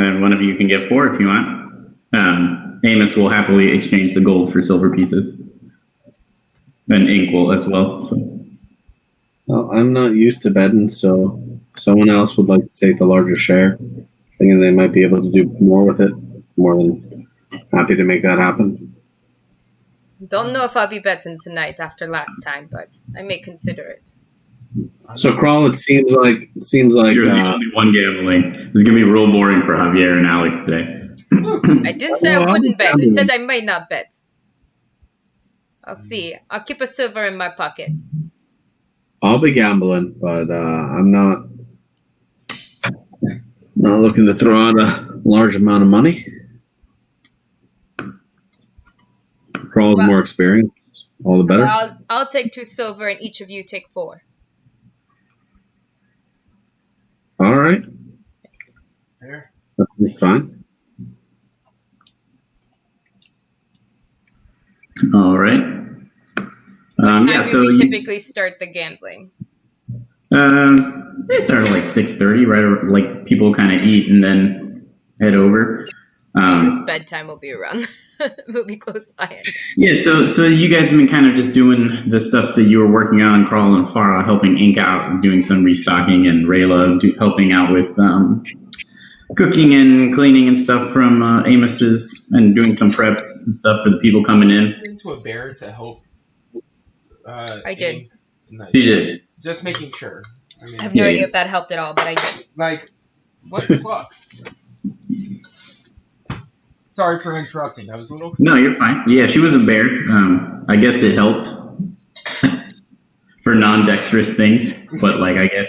And one of you can get 4 if you want. Amos will happily exchange the gold for silver pieces. And ink will as well. So. Well, I'm not used to betting, so if someone else would like to take the larger share, thinking they might be able to do more with it, more than happy to make that happen. Don't know if I'll be betting tonight after last time, but I may consider it. So, Crawl, it seems like you're the only one gambling. It's gonna be real boring for Javier and Alex today. I didn't say I wouldn't bet. I said I might not bet. I'll see. I'll keep a silver in my pocket. I'll be gambling, but I'm not looking to throw out a large amount of money. Crawl's more experience, all the better. Well, I'll take 2 silver and each of you take 4. All right. That's fine. All right. What time do we typically start the gambling? They start at like 6:30, right? Like people kind of eat and then head over. This bedtime will be around. We'll be close by. Yeah, so you guys have been kind of just doing the stuff that you were working on, Crawl and Farah, helping Ink out, and doing some restocking, and Rayla helping out with cooking and cleaning and stuff from Amos's, and doing some prep and stuff for the people coming in. Into a bear to help. I did. She did. Just making sure. I have no idea if that helped at all, but I did. Like, what the fuck? Sorry for interrupting. I was a little... No, you're fine. Yeah, she was a bear. I guess it helped for non-dexterous things, but like I guess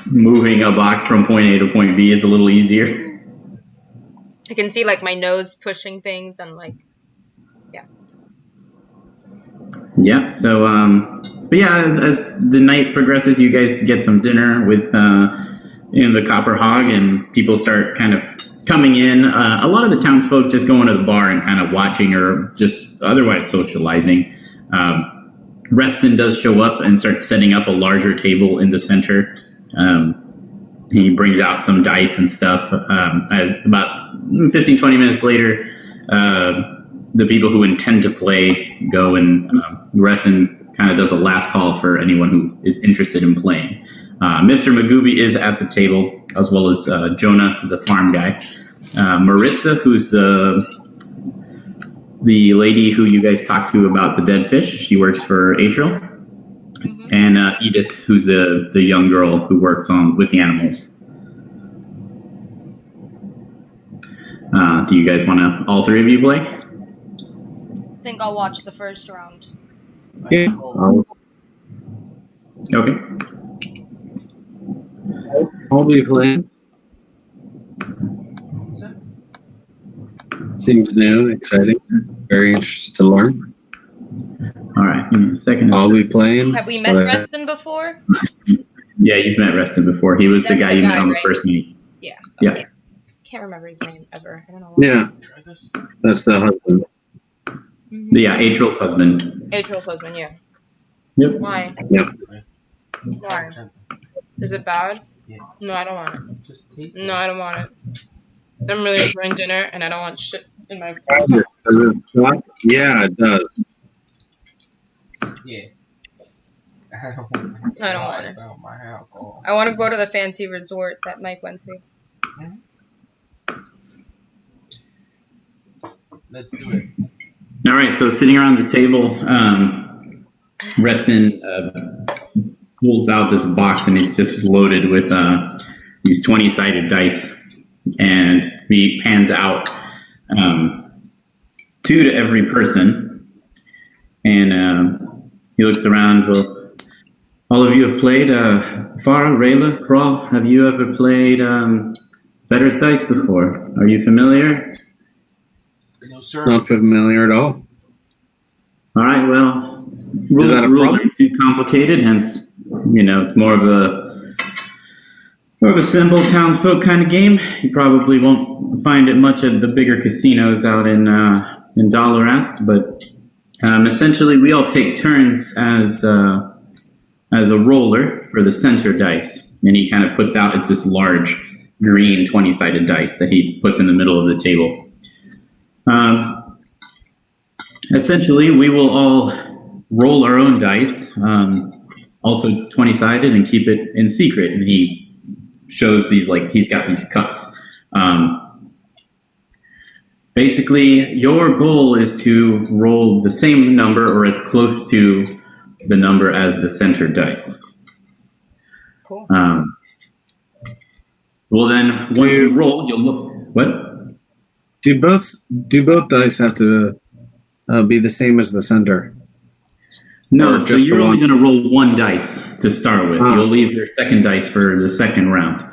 moving a box from point A to point B is a little easier. I can see like my nose pushing things and like, yeah. Yeah. So, but yeah, as the night progresses, you guys get some dinner with the Copper Hog, and people start kind of coming in. A lot of the townsfolk just going to the bar and kind of watching or just otherwise socializing. Reston does show up and starts setting up a larger table in the center. He brings out some dice and stuff. As about 15, 20 minutes later, the people who intend to play go, and Reston kind of does a last call for anyone who is interested in playing. Mr. Magooby is at the table, as well as Jonah, the farm guy. Maritza, who's the lady who you guys talked to about the dead fish. She works for Atrial. Mm-hmm. And Edith, who's the young girl who works with the animals. Do you guys want to, all 3 of you play? I think I'll watch the first round. Yeah. Okay. I'll be playing. Seems new, exciting, very interested to learn. All right, give me a second. I'll be playing. Have we met Reston before? Yeah, you've met Reston before. He was the guy you met on the first meet. Yeah. Okay. Yeah. Can't remember his name ever. I don't know why. Yeah, that's the husband. Mm-hmm. Yeah, Atrial's husband. Atrial's husband, yeah. Yep. Why? Yep. Why? Is it bad? Yeah. No, I don't want it. Just take No, I don't want it. I'm really enjoying dinner, and I don't want shit in my... Yeah, it does. Yeah. I don't want it. About my alcohol. I want to go to the fancy resort that Mike went to. Let's do it. All right, so sitting around the table, Reston pulls out this box, and it's just loaded with these 20-sided dice. And he hands out 2 to every person. And he looks around. Well, all of you have played Farah, Rayla, Crawl. Have you ever played Better's Dice before? Are you familiar? No, sir. Not familiar at all. All right, well, rules aren't too complicated, hence, it's more of a simple townsfolk kind of game. You probably won't find it much at the bigger casinos out in Dolerast, but essentially we all take turns as a roller for the center dice. And he kind of puts out, it's this large green 20-sided dice that he puts in the middle of the table. Essentially, we will all roll our own dice, also 20-sided, and keep it in secret. And he shows these, like, he's got these cups. Basically, your goal is to roll the same number or as close to the number as the center dice. Cool. Well, then, once you roll, you'll look. What? Do both dice have to be the same as the center? No, so you're only going to roll one dice to start with. You'll leave your second dice for the second round.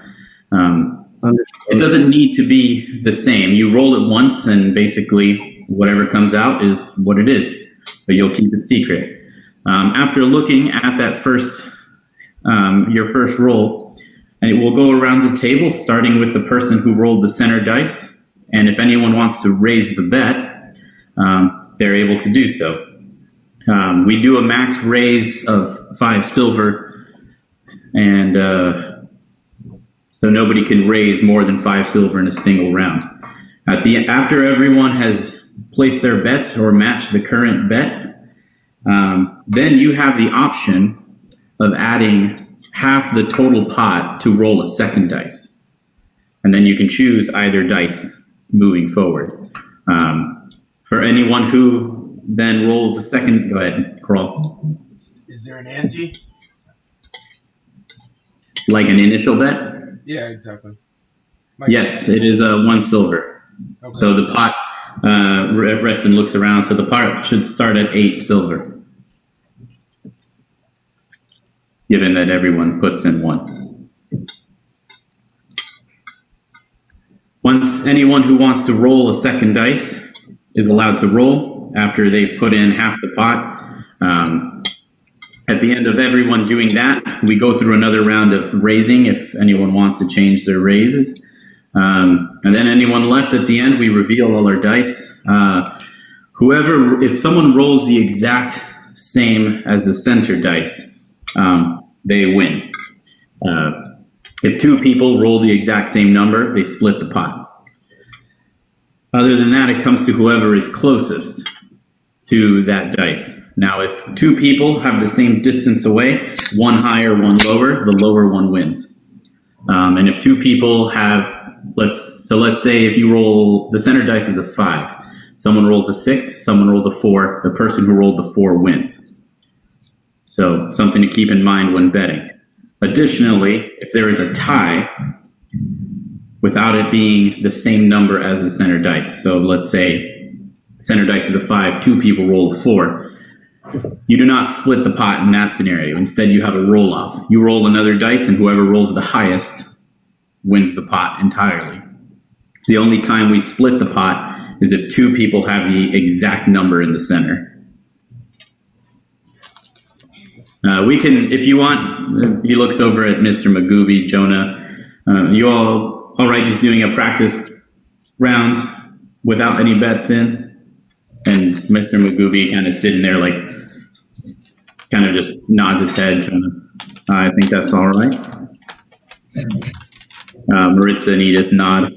It doesn't need to be the same. You roll it once, and basically whatever comes out is what it is, but you'll keep it secret. After looking at that your first roll, and it will go around the table, starting with the person who rolled the center dice. And if anyone wants to raise the bet, they're able to do so. We do a max raise of 5 silver, and so nobody can raise more than 5 silver in a single round. After everyone has placed their bets or matched the current bet, then you have the option of adding half the total pot to roll a second dice. And then you can choose either dice moving forward. For anyone who then rolls a second, go ahead, Crawl. Is there an ante? Like an initial bet? Yeah, exactly. Yes, it is 1 silver. Okay. So the pot, Reston looks around, so the pot should start at 8 silver. Given that everyone puts in 1. Once anyone who wants to roll a second dice is allowed to roll after they've put in half the pot. At the end of everyone doing that, we go through another round of raising if anyone wants to change their raises. And then anyone left at the end, we reveal all our dice. If someone rolls the exact same as the center dice, they win. If 2 people roll the exact same number, they split the pot. Other than that, it comes to whoever is closest to that dice. Now, if 2 people have the same distance away, one higher, one lower, the lower one wins. And if 2 people have, let's say if you roll, the center dice is a 5. Someone rolls a 6, someone rolls a 4, the person who rolled the 4 wins. So something to keep in mind when betting. Additionally, if there is a tie, without it being the same number as the center dice, so let's say center dice is a 5, 2 people roll a 4, you do not split the pot in that scenario. Instead, you have a roll-off. You roll another dice, and whoever rolls the highest wins the pot entirely. The only time we split the pot is if 2 people have the exact number in the center. We can, if you want, he looks over at Mr. Magooby, Jonah. You all right just doing a practice round without any bets in? And Mr. Magooby kind of sitting there like, kind of just nods his head, trying to, I think that's all right. Maritza and Edith nod.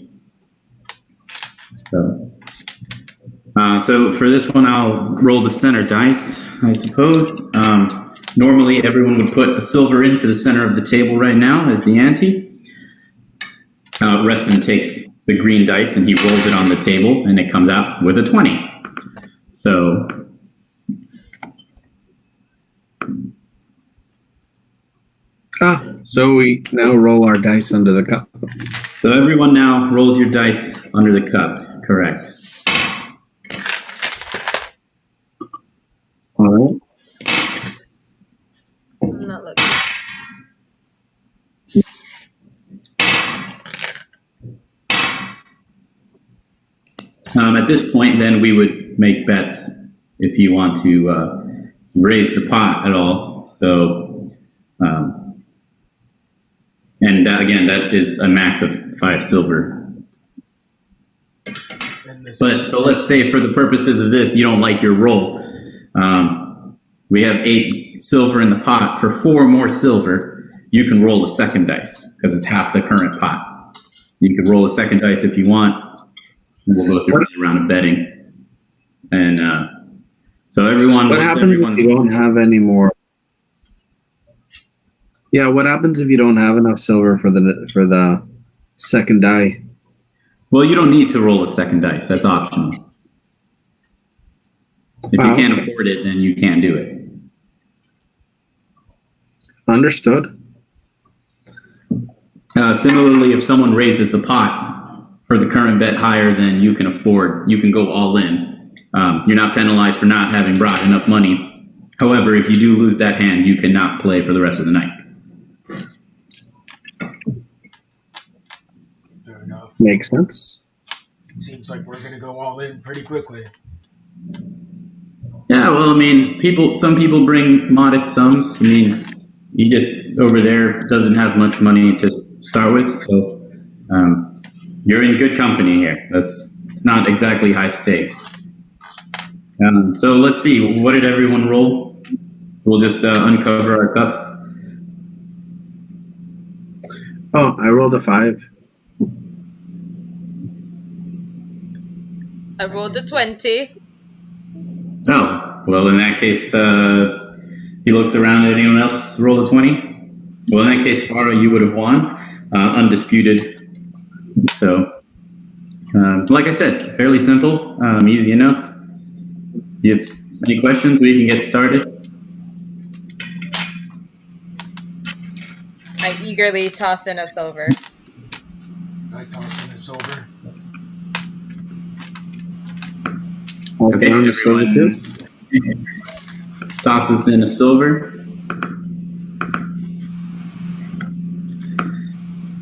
So for this one, I'll roll the center dice, I suppose. Normally, everyone would put a silver into the center of the table right now as the ante. Reston takes the green dice and he rolls it on the table, and it comes out with a 20. So we now roll our dice under the cup. So everyone now rolls your dice under the cup, correct? All right. I'm not looking. At this point, then, we would make bets if you want to raise the pot at all. So, and again, that is a max of 5 silver. But so let's say for the purposes of this, you don't like your roll. We have 8 silver in the pot. For 4 more silver, you can roll a second dice because it's half the current pot. You could roll a second dice if you want. We'll go through another round of betting. And so everyone... What happens if you don't have any more? Yeah, what happens if you don't have enough silver for the second die? Well, you don't need to roll a second dice. That's optional. If you can't afford it, then you can't do it. Understood. Similarly, if someone raises the pot for the current bet higher than you can afford, you can go all in. You're not penalized for not having brought enough money. However, if you do lose that hand, you cannot play for the rest of the night. Fair enough. Makes sense. It seems like we're gonna go all in pretty quickly. Yeah, well, I mean, some people bring modest sums. I mean, Edith over there doesn't have much money to start with, so you're in good company here. It's not exactly high stakes. So let's see, what did everyone roll? We'll just uncover our cups. Oh, I rolled a 5. I rolled a 20. Oh, well, in that case, he looks around. Anyone else roll a 20? Well, in that case, Faro, you would have won. Undisputed. So, like I said, fairly simple, easy enough. If any questions, we can get started. I eagerly toss in a silver. I toss in a silver. Okay, everyone tosses in a silver.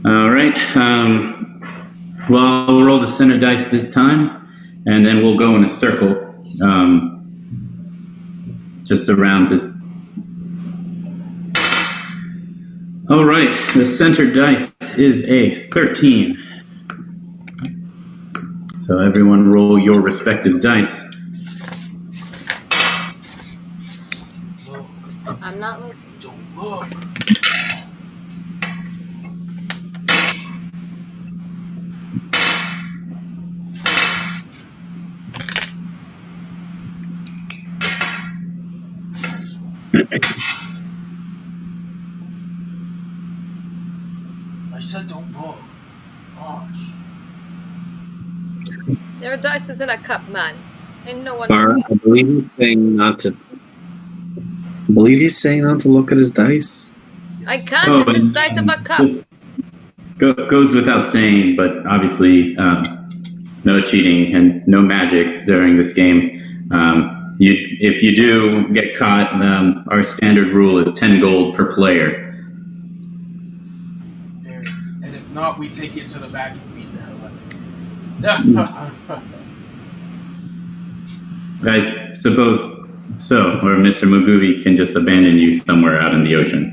All right. Well, we'll roll the center dice this time, and then we'll go in a circle just around this. All right. The center dice is a 13. So everyone roll your respective dice. Look, I'm not looking. don't look. I said don't look. Gosh. There are dice in a cup, man. And no one. I believe he's saying not to. Look at his dice. I can't. It's inside of a cup. Goes without saying, but obviously no cheating and no magic during this game. If you do get caught, our standard rule is 10 gold per player. There. And if not, we take you to the back and beat the hell out of you. Guys, suppose so, or Mr. Mugubi can just abandon you somewhere out in the ocean.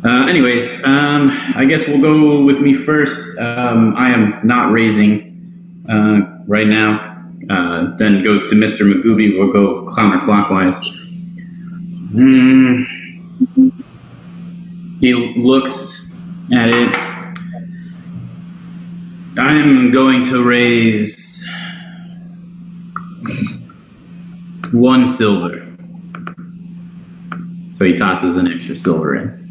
Anyways, I guess we'll go with me first. I am not raising right now. Then goes to Mr. Mugubi. We'll go counterclockwise. He looks at it. I'm going to raise 1 silver. So he tosses an extra silver in.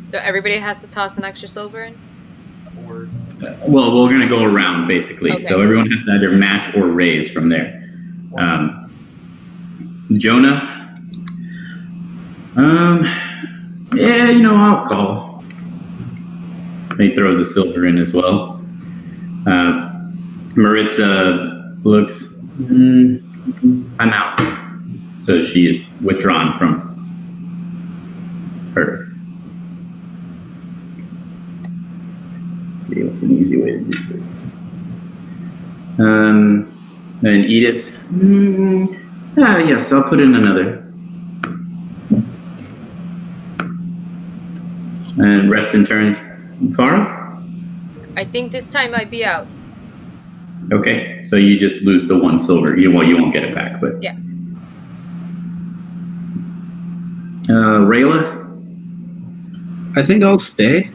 So everybody has to toss an extra silver in? Or Well, we're going to go around, basically. Okay. So everyone has to either match or raise from there. Jonah? Yeah, I'll call. He throws a silver in as well. Maritza looks, I'm out. So she is withdrawn from hers. Let's see, what's an easy way to do this? Then Edith, yes, I'll put in another. And rest in turns. Farah? I think this time I'd be out. Okay, so you just lose the 1 silver. You won't get it back, but... Yeah. Rayla? I think I'll stay.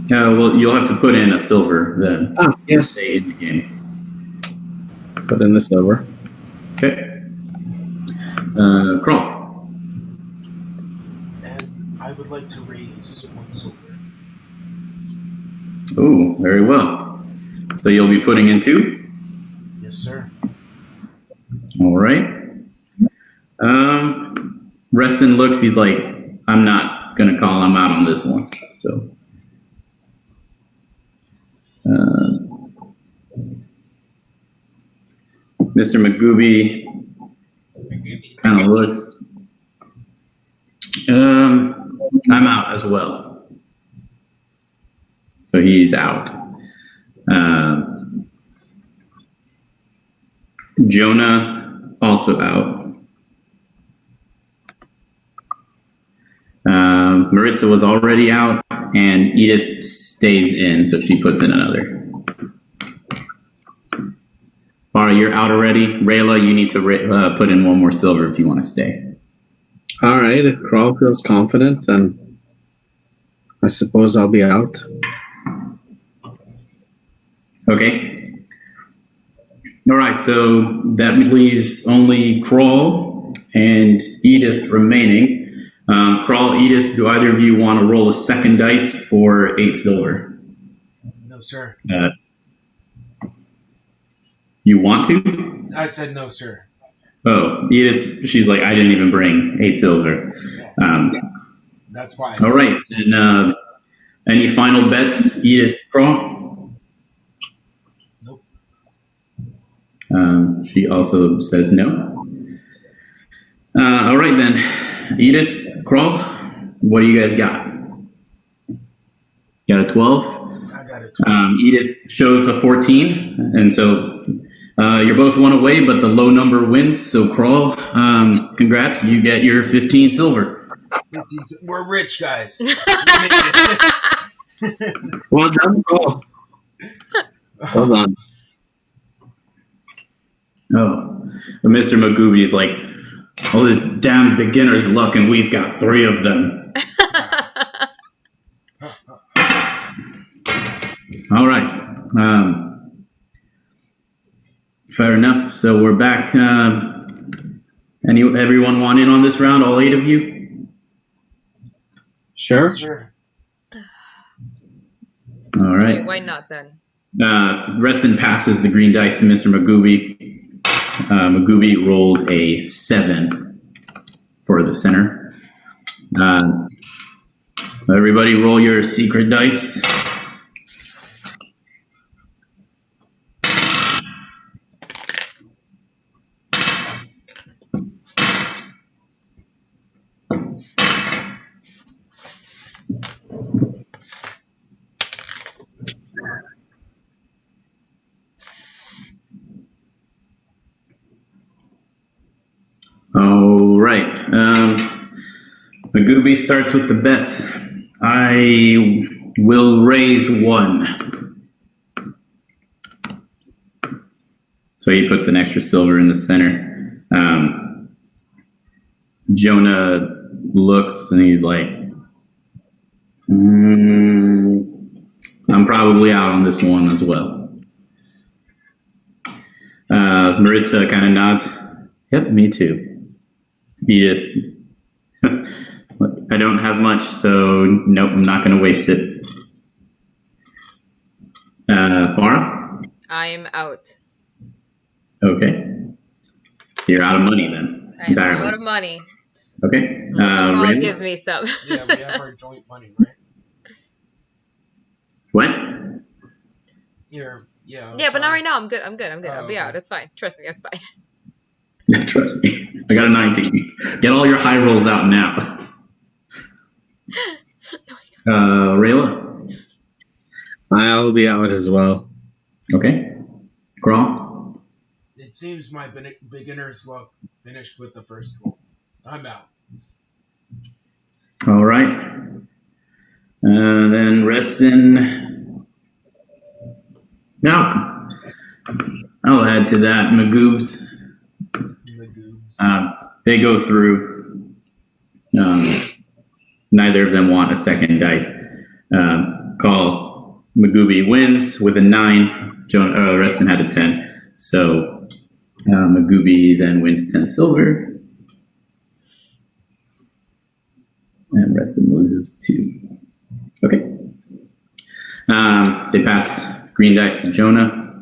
Well, you'll have to put in a silver then. Ah, To yes. stay in the game. Put in the silver. Okay. Crawl. And I would like to raise 1 silver. Oh, very well. So you'll be putting in 2? Yes, sir. All right. Reston looks, he's like, I'm not going to call him out on this one. So. Mr. Magooby kind of looks. I'm out as well. So he's out. Jonah also out. Maritza was already out, and Edith stays in, so she puts in another. Farah, you're out already. Rayla, you need to put in 1 more silver if you want to stay. All right. If Crawl feels confident, then I suppose I'll be out. Okay. All right, so that leaves only Crawl and Edith remaining. Crawl, Edith, do either of you want to roll a second dice for 8 silver? No, sir. You want to? I said no, sir. Oh, Edith, she's like, I didn't even bring 8 silver. Yes. That's why. All right, and any final bets, Edith, Crawl? Nope. She also says no. All right then, Edith, Crawl, what do you guys got? Got a 12? I got it. Edith shows a 14, and so you're both 1 away, but the low number wins. So Crawl, congrats, you get your 15 silver. 15. We're rich, guys. Well done, Crawl. Well done. Oh, but Mr. Magooby is like, all this damn beginner's luck, and we've got 3 of them. All right. Fair enough. So we're back. Everyone want in on this round? All 8 of you? Sure. Sure. All right. Okay, why not then? Reston passes the green dice to Mr. Magooby. Magooby rolls a 7 for the center. Everybody roll your secret dice. All right. Magooby starts with the bets. I will raise 1. So he puts an extra silver in the center. Jonah looks and he's like, I'm probably out on this one as well. Maritza kind of nods. Yep, me too. Edith, I don't have much, so nope, I'm not going to waste it. Farah? I'm out. Okay. You're out of money then. I'm out of money. Okay. Unless Paul Randall? gives me some. Yeah, we have our joint money, right? What? Here, yeah. Yeah, but not right now. I'm good. I'll be okay. out. It's fine. Trust me, it's fine. Trust me. I got a 19. Get all your high rolls out now. Rayla? I'll be out as well. Okay. Crawl? It seems my beginner's luck finished with the first roll. I'm out. All right. Then Reston. Now, I'll add to that Magoobs. The goobs. They go through. neither of them want a second dice. Call. Magooby wins with a 9. Reston had a 10. So Magooby then wins 10 silver. And Reston loses 2. Okay. They pass green dice to Jonah.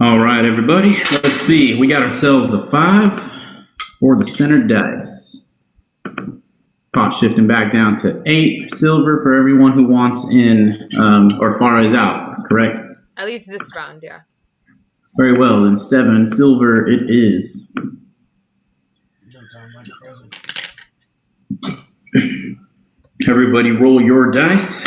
All right, everybody. Let's see. We got ourselves a 5 for the center dice. Pot shifting back down to 8 silver for everyone who wants in or far is out, correct? At least this round, yeah. Very well, then 7 silver it is. No time like the present. Everybody roll your dice.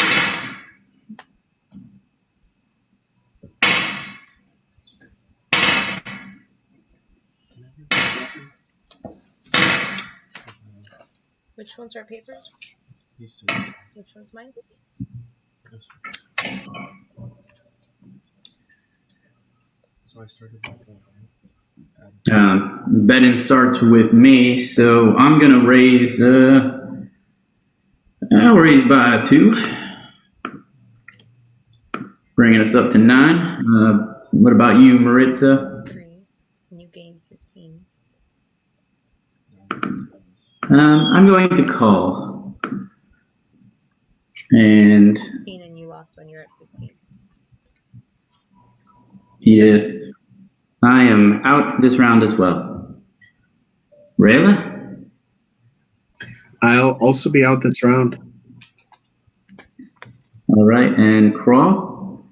Which ones are papers? These two. Which one's mine? So I started with that. Betting starts with me, so I'm gonna raise. I'll raise by 2, bringing us up to 9. What about you, Maritza? 3, and you gained 15. I'm going to call, and 16, and you lost when you're at 15. Edith, I am out this round as well. Rayla? I'll also be out this round. All right, and Crawl?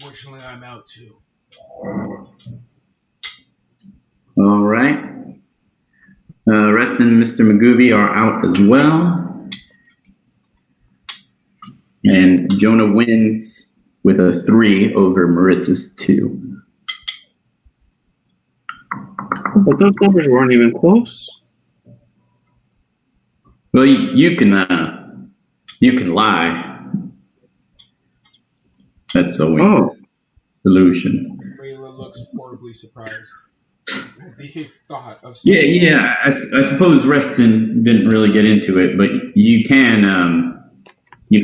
Fortunately, I'm out too. All right. Reston and Mr. Magooby are out as well. And Jonah wins with a 3 over Maritza's 2. But those numbers weren't even close. Well, you can lie. That's a solution. Rayla looks horribly surprised at the thought of. Yeah. I suppose Reston didn't really get into it, but you can,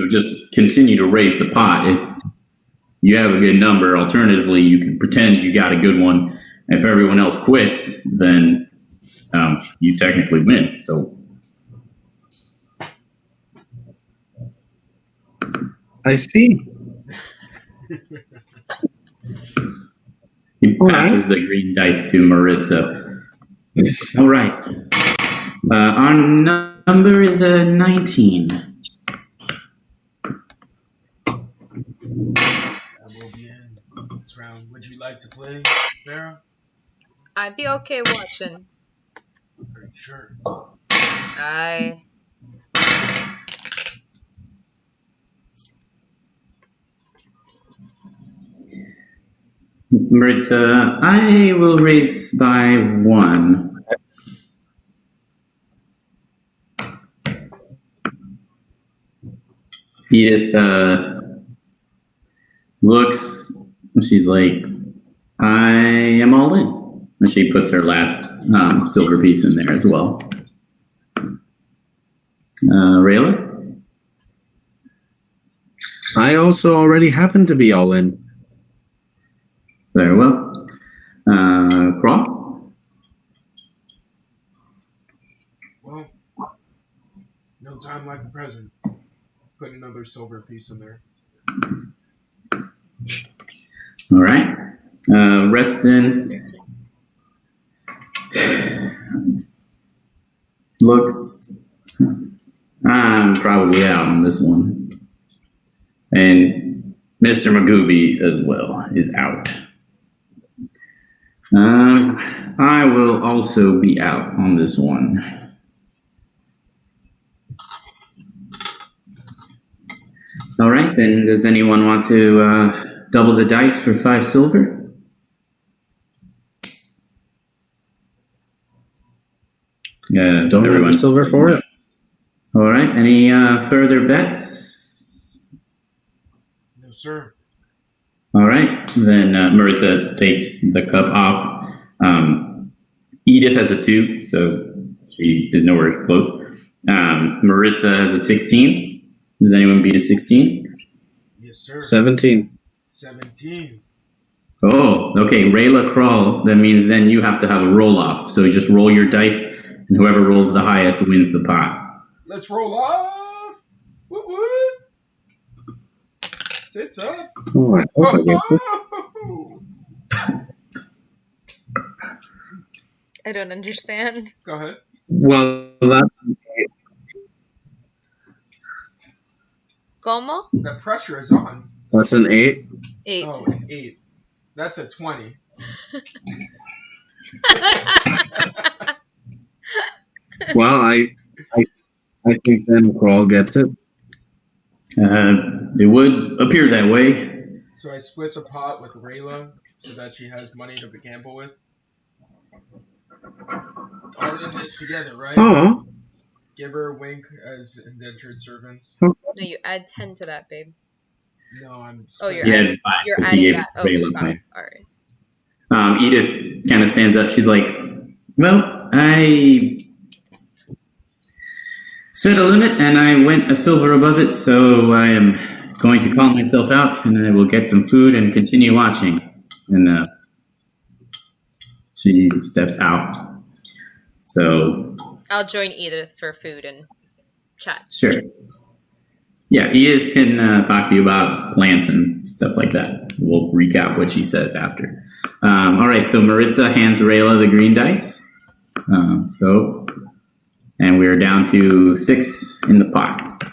just continue to raise the pot if you have a good number. Alternatively, you can pretend you got a good one. If everyone else quits, then you technically win. So I see. he passes the green dice to Maritza. All right. Our number is 19. I will be in this round. Would you like to play, Farah? I'd be okay watching. Are you sure? Maritza, I will raise by 1. Edith looks, she's like, I am all in. And she puts her last silver piece in there as well. Rayla? I also already happen to be all in. Very well. Crawl? Well, no time like the present. Put another silver piece in there. All right. Reston looks, I'm probably out on this one. And Mr. Magooby as well is out. I will also be out on this one. All right, then does anyone want to double the dice for 5 silver? Yeah, Don't have the silver for it. All right, any further bets? No, sir. All right, then Maritza takes the cup off. Edith has a 2, so she is nowhere close. Maritza has a 16. Does anyone beat a 16? Yes, sir. 17. 17. Oh, okay. Rayla crawl. That means then you have to have a roll off. So just roll your dice, and whoever rolls the highest wins the pot. Let's roll off. Woot woot. Tits up. Oh, I hope I get this. I don't understand. Go ahead. Well, that Como? The pressure is on. that's an 8. 8. Oh, an 8. That's a 20. Well, I think then Crawl gets it. It would appear that way. So I split the pot with Rayla so that she has money to gamble with. All in this together, right? Oh, Give her a wink as indentured servants. No, you add 10 to that, babe. No, I'm. Oh, you're Yeah, adding, 5. you're He adding gave that. Okay, Rayla 5. All right. Edith kind of stands up. She's like, well, I set a limit and I went a silver above it, so I am going to call myself out and I will get some food and continue watching. And she steps out. So, I'll join Edith for food and chat. sure. Yeah, Edith can talk to you about plants and stuff like that. We'll recap what she says after. All right, so Maritza hands Rayla the green dice. And we're down to 6 in the pot.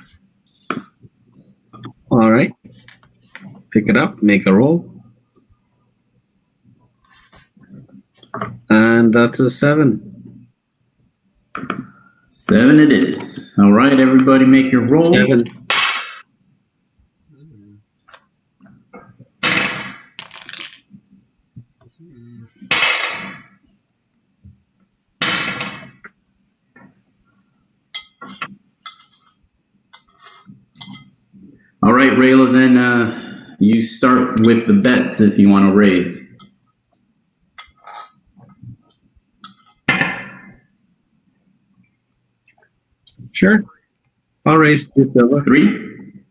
all right. Pick it up, make a roll. And that's a 7. 7 it is. All right, everybody make your rolls. 7. All right, Rayla, then you start with the bets if you want to raise. Sure. I'll raise 2 silver. 3?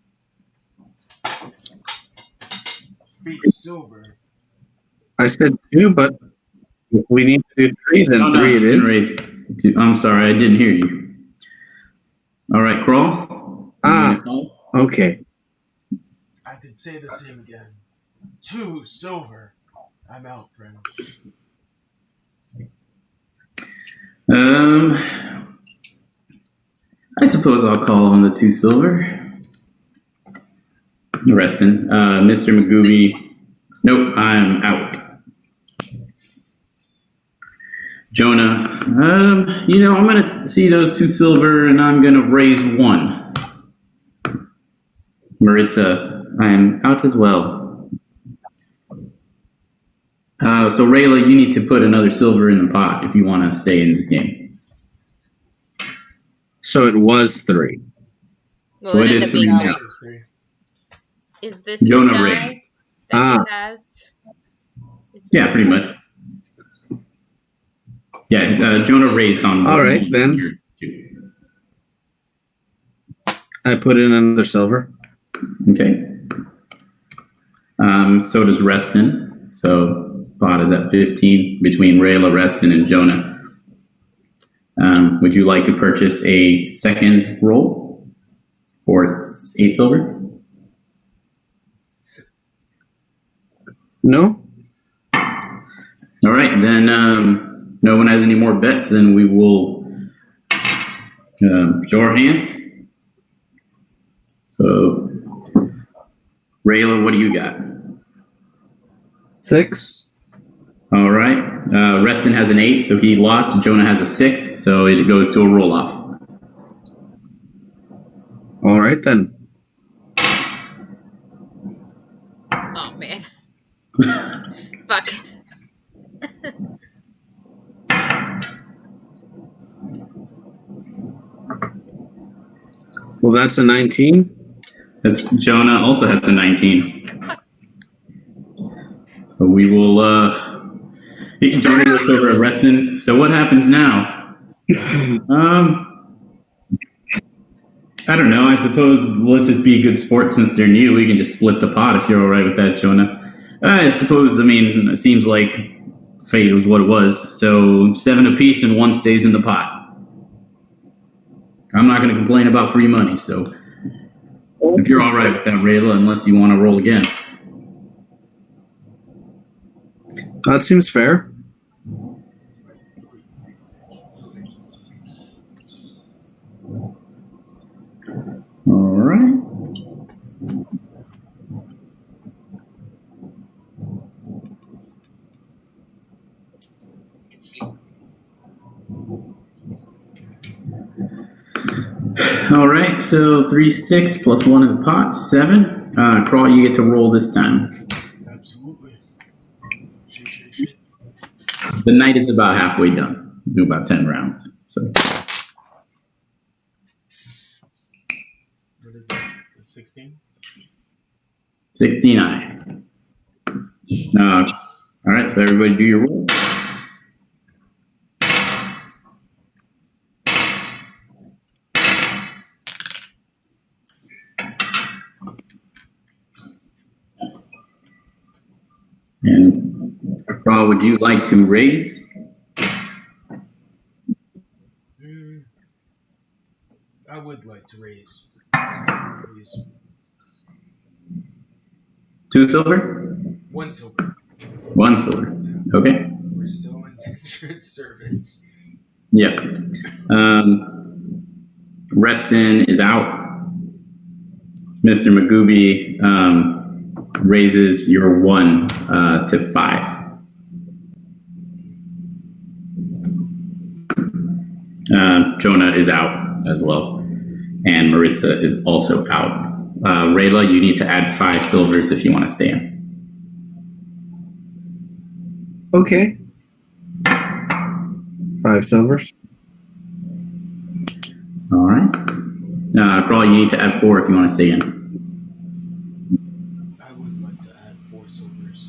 Be silver. I said 2, but if we need to do 3, then Oh, 3 it you can is. raise 2. I'm sorry, I didn't hear you. All right, Crawl. Okay. I could say the same again. 2 silver. I'm out, friends. I suppose I'll call on the 2 silver. Reston. Mr. Magooby. Nope, I'm out. Jonah. I'm gonna see those 2 silver and I'm gonna raise 1. Maritza, I am out as well. So Rayla, you need to put another silver in the pot if you want to stay in the game. So it was 3. Well, So it it ended is up being 3 now. 3. 3. Is this Jonah the die raised. that he has? Yeah, pretty much. Yeah, Jonah raised on. All right, then. I put in another silver. Okay. So does Reston. So pot is at 15 between Rayla, Reston, and Jonah. Would you like to purchase a second roll for 8 silver? No? All right, then no one has any more bets, then we will show our hands. So, Rayla, what do you got? 6. All right. Reston has an 8, so he lost. Jonah has a 6, so it goes to a roll-off. All right, then. Oh, man. Fuck. Well, that's a 19. That's Jonah also has a 19. So we will. Jonah looks over at Reston. So what happens now? I don't know. I suppose let's just be a good sport since they're new. We can just split the pot if you're all right with that, Jonah. I suppose. I mean, it seems like fate was what it was. So 7 apiece and 1 stays in the pot. I'm not going to complain about free money. So if you're all right with that, Rayla, unless you want to roll again. That seems fair. All right. All right, so 3 sticks plus 1 in the pot, 7. Crawl, you get to roll this time. Absolutely. Shit. The night is about halfway done. Do about 10 rounds. So What is that? 16? 16 I. All right, so everybody do your roll. And Crawl, would you like to raise? I would like to raise. Please. 2 silver? 1 silver. 1 silver. Okay. We're still indentured servants. Yep. Reston is out. Mr. Magooby raises your 1 to 5. Jonah is out as well. And Maritza is also out. Rayla, you need to add 5 silvers if you want to stay in. Okay. 5 silvers. All right. Crawl, you need to add 4 if you want to stay in. I would like to add 4 silvers.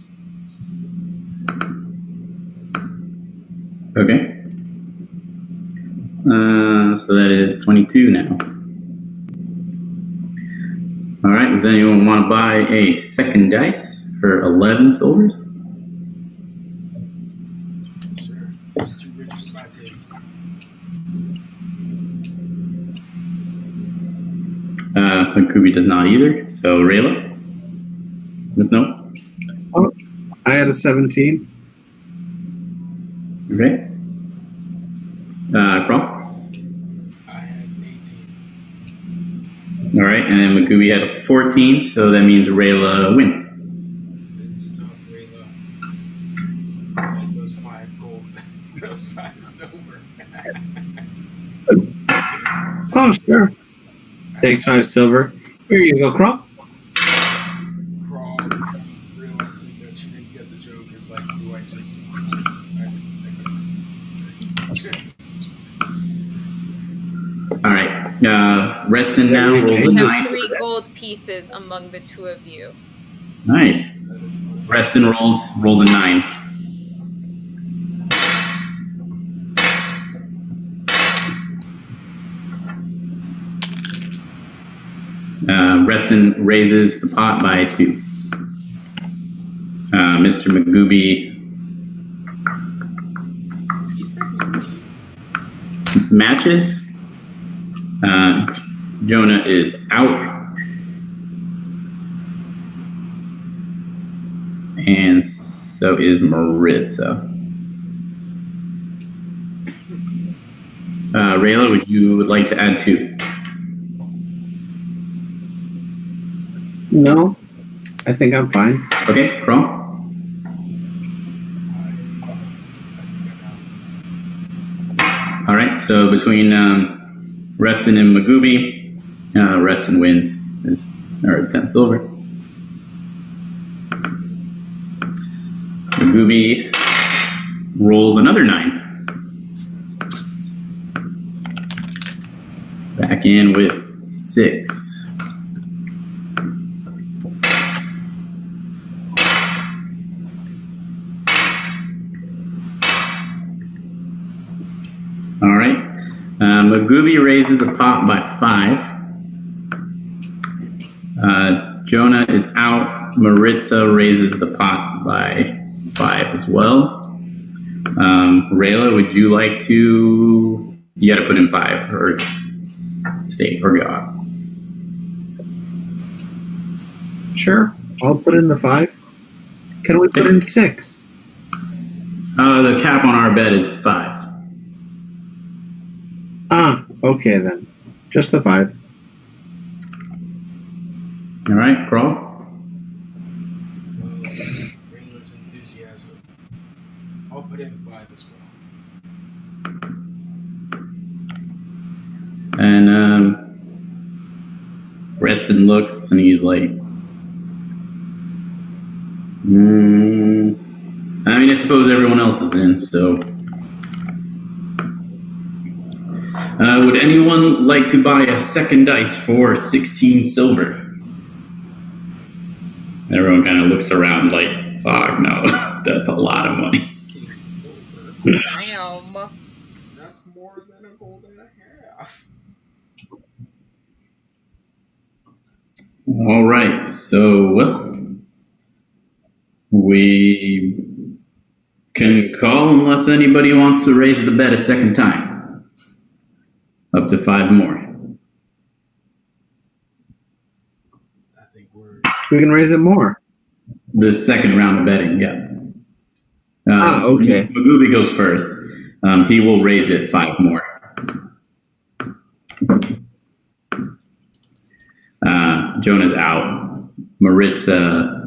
Okay. So that is 22 now. All right. Does anyone want to buy a second dice for 11 silvers? Sure. It's too rich for my taste. Magooby does not either. So Rayla? Does no? Oh, I had a 17. Okay. Crawl? I had 18. All right, and then Magooby had a 14, so that means Rayla wins. It's tough, Rayla. Like those 5 gold. Those 5 silver. Oh, sure. Takes 5 silver. Here you go, Crawl. Crawl, realizing that she didn't get the joke, is like, do I just... All right. Reston now rolls a We have 9. 3 gold pieces among the 2 of you. Nice. Reston rolls a 9. Reston raises the pot by 2. Mr. Magooby matches. Jonah is out. And so is Maritza. Rayla, would you like to add 2? No, I think I'm fine. Okay, Crawl. All right, so between Reston and Magooby, Reston wins. Or 10 silver. Magooby rolls another 9. Back in with 6. All right. Magooby raises the pot by 5. Jonah is out. Maritza raises the pot by 5 as well. Rayla, would you like to? You got to put in 5 or stay or go out. Sure, I'll put in the 5. Can we put in 6? The cap on our bet is 5. Ah, okay then. Just the 5. All right, Crawl. Rayla's enthusiasm. I'll put in 5 as well. And Reston looks and he's like, I mean, I suppose everyone else is in, so. Would anyone like to buy a second dice for 16 silver? Everyone kind of looks around like, fuck, no, that's a lot of money. Damn. That's more than a gold and a half. All right, so we can call unless anybody wants to raise the bet a second time. Up to 5 more. I think we can raise it more. The second round of betting, yeah. Okay. Magooby goes first. He will raise it 5 more. Jonah's out. Maritza.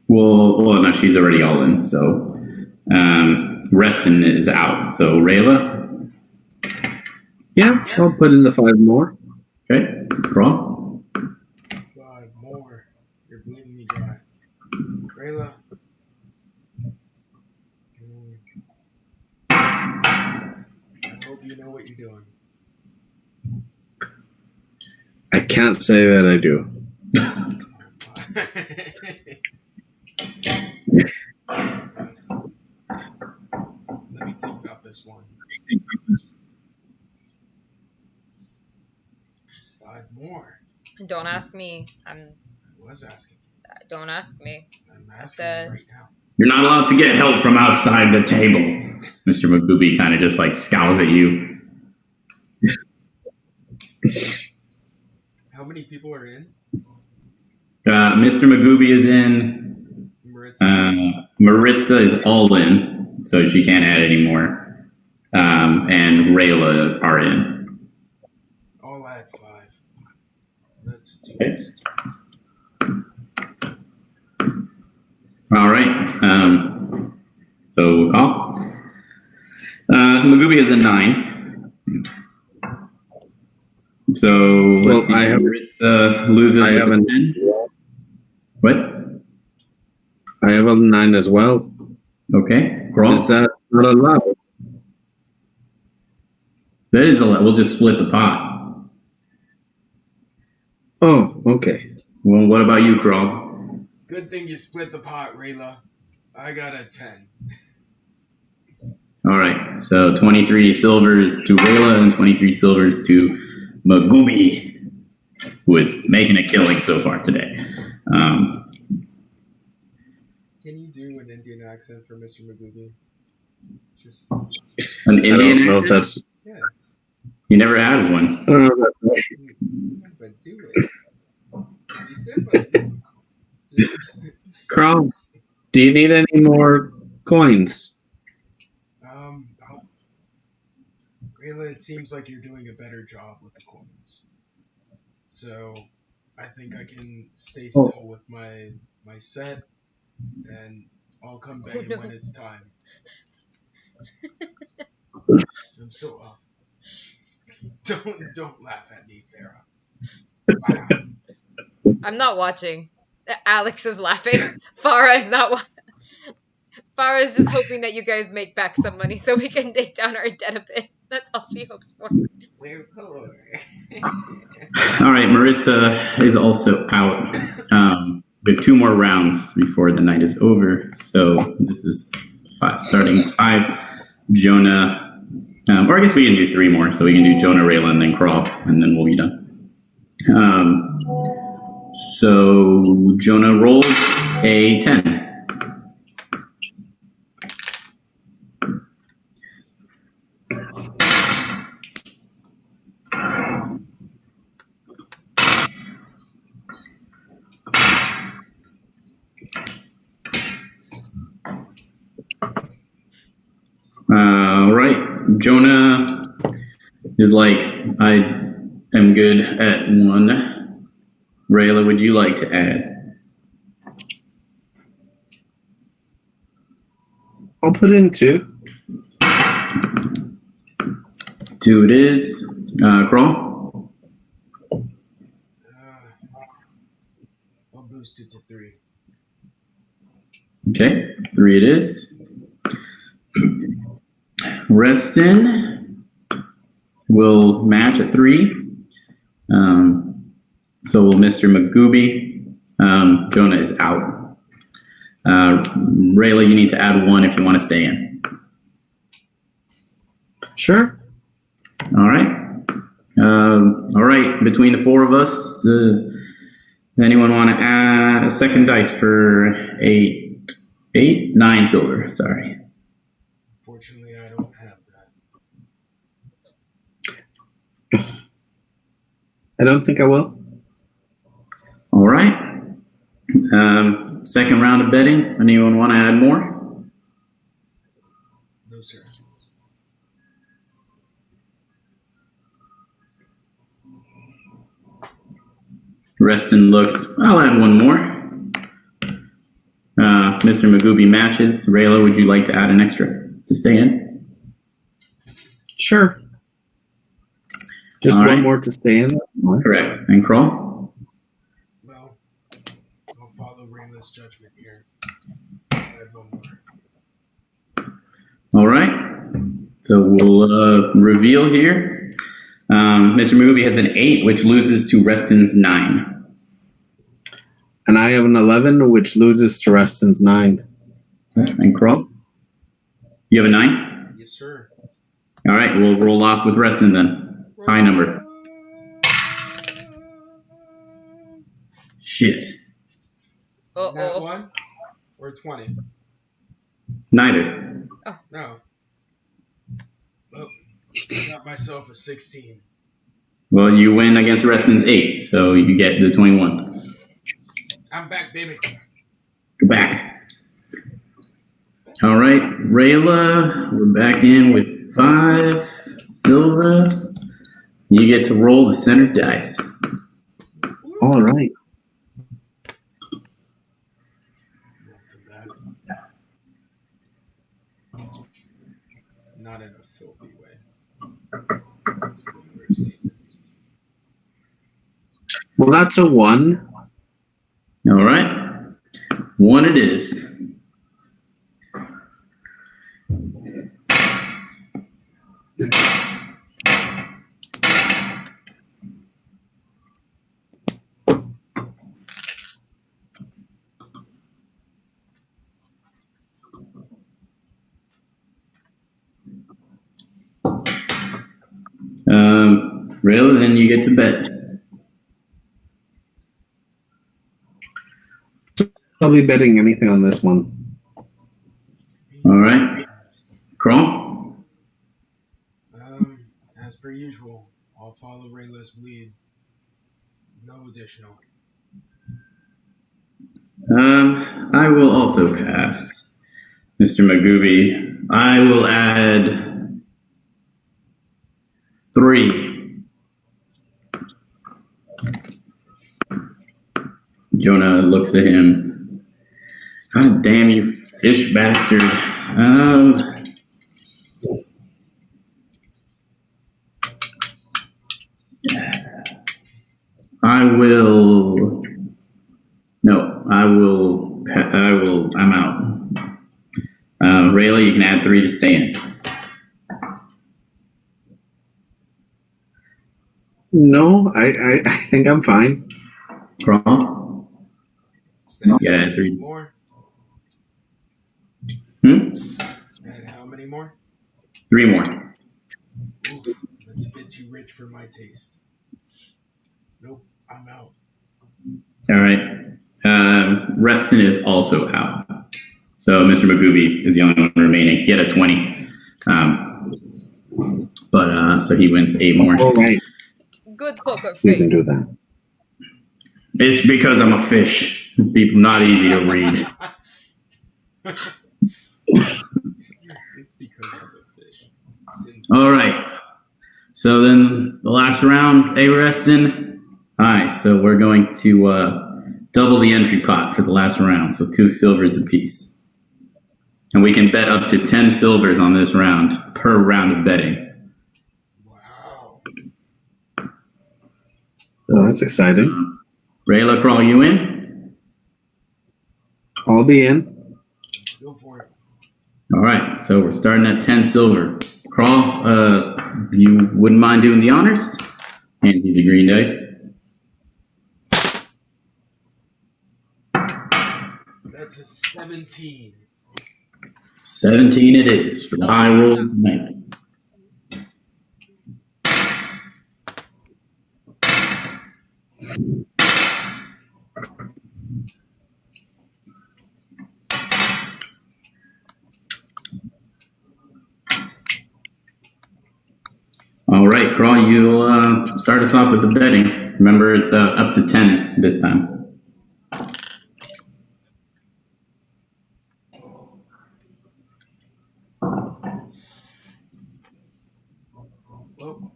Well, no, she's already all in. So, Reston is out. So, Rayla. Yeah, I'll put in the 5 more. Okay, Crawl. 5 more. You're bleeding me dry. Rayla. I hope you know what you're doing. I can't say that I do. Let me think about this one. 5 more. Don't ask me. I was asking. Don't ask me. I'm asking you right now. You're not allowed to get help from outside the table. Mr. Magooby kind of just like scowls at you. How many people are in? Mr. Magooby is in. Maritza is all in, so she can't add any more. And Rayla are in. I'll add 5. Let's do Okay. this. All right. So we'll call. Magooby is a 9. So let's see. Maritza loses I with have a a 10. What? I have a 9 as well. Okay. Crawl. Is that not allowed? That is a lot. We'll just split the pot. Oh, okay. Well, what about you, Crawl? Good thing you split the pot, Rayla. I got a 10. All right. So 23 silvers to Rayla and 23 silvers to Magooby, who is making a killing so far today. Can you do an Indian accent for Mr. Magooby? Just An I Indian don't know if accent? that's. yeah, You never had one. I don't know if that's right. but do it. You said, but just Crawl, do you need any more coins? Rayla, it seems like you're doing a better job with the coins. So I think I can stay still with my set, and I'll come back when it's time. I'm so up. Don't laugh at me, Farah. Wow. I'm not watching. Alex is laughing. Farah is not watching. Farah is just hoping that you guys make back some money so we can take down our debt a bit. That's all she hopes for. We're poor. All right. Maritza is also out. We have 2 more rounds before the night is over. So this is starting 5. Jonah Or I guess we can do 3 more. So we can do Jonah, Rayla, and then Crawl, and then we'll be done. So Jonah rolls a 10. All right. Jonah is like, I am good at 1. Rayla, would you like to add? I'll put in 2. 2 it is. Crawl? I'll boost it to 3. Okay. 3 it is. Reston will match at 3. So will Mr. Magooby. Jonah is out. Rayla, you need to add 1 if you want to stay in. Sure. All right. All right. Between the 4 of us, does anyone want to add a second dice for 9 silver? Sorry. Fortunately, I don't have that. I don't think I will. All right. Second round of betting. Anyone want to add more? No, sir. Reston looks, I'll add 1 more. Mr. Magooby matches. Rayla, would you like to add an extra to stay in? Sure. Just All 1 right. more to stay in. Correct. And Crawl? Well, I'll follow Rayla's judgment here. I'll add 1 more. All right. So we'll reveal here. Mr. Magooby has an 8, which loses to Reston's 9. And I have an 11, which loses to Reston's 9. And Crawl? You have a 9? Yes, sir. All right. We'll roll off with Reston then. High number. Shit. Nat 1 or 20? Neither. No. Well, I got myself a 16. Well, you win against Reston's 8, so you get the 21. I'm back, baby. Go back. All right, Rayla, we're back in with 5 silvers. You get to roll the center dice. All right. Not in a filthy way. Well, that's a 1. All right, 1 it is. Rayla, then you get to bet. I'll be betting anything on this one. All right, Crawl. As per usual, I'll follow Rayla's lead. No additional. I will also pass, Mr. Magooby. I will add 3. Jonah looks at him. God damn you, fish bastard. I'm out. Rayla, you can add 3 to stay in. No, I think I'm fine. Crawl? Stay Yeah, 3 more. Hmm? And how many more? 3 more. Oof, that's a bit too rich for my taste. Nope, I'm out. All right. Reston is also out. So Mr. Magooby is the only one remaining. He had a 20. So he wins 8 more. All right. Good poker You can do face. that. It's because I'm a fish. People not easy to read. It's because of the fish. All right. So then the last round, Reston. All right. So we're going to double the entry pot for the last round. So 2 silvers apiece. And we can bet up to 10 silvers on this round per round of betting. Wow. So that's exciting. Rayla, Crawl, you in? I'll be in. Go for it. All right. So we're starting at 10 silver. Crawl, you wouldn't mind doing the honors? Hand you the green dice. That's a 17. 17 it is for the high roll tonight. All right, Crawl, you'll start us off with the betting. Remember, it's up to 10 this time. Well,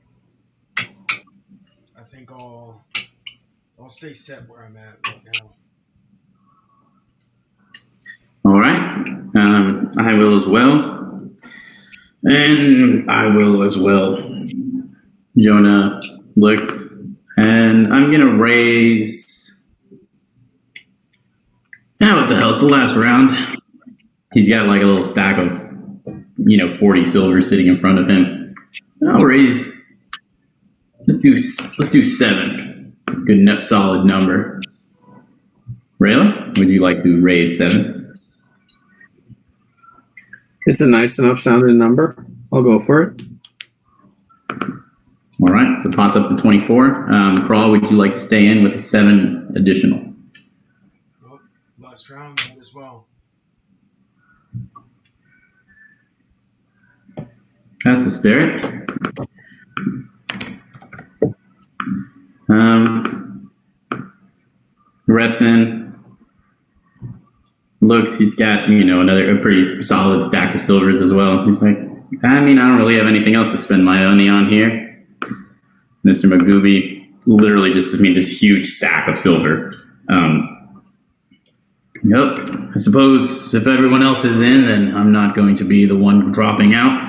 I think I'll stay set where I'm at right now. All right, I will as well. And I will as well. Jonah looks, and I'm going to raise... what the hell, it's the last round. He's got like a little stack of, 40 silver sitting in front of him. I'll raise... Let's do 7. Good, solid number. Rayla, would you like to raise 7? It's a nice enough sounding number. I'll go for it. All right, so pot's up to 24. Crawl, would you like to stay in with a 7 additional? Well, last round, might as well. That's the spirit. Reston looks, he's got, a pretty solid stack of silvers as well. He's like, I don't really have anything else to spend my money on here. Mr. Magooby literally just this huge stack of silver. Yep. I suppose if everyone else is in, then I'm not going to be the one dropping out.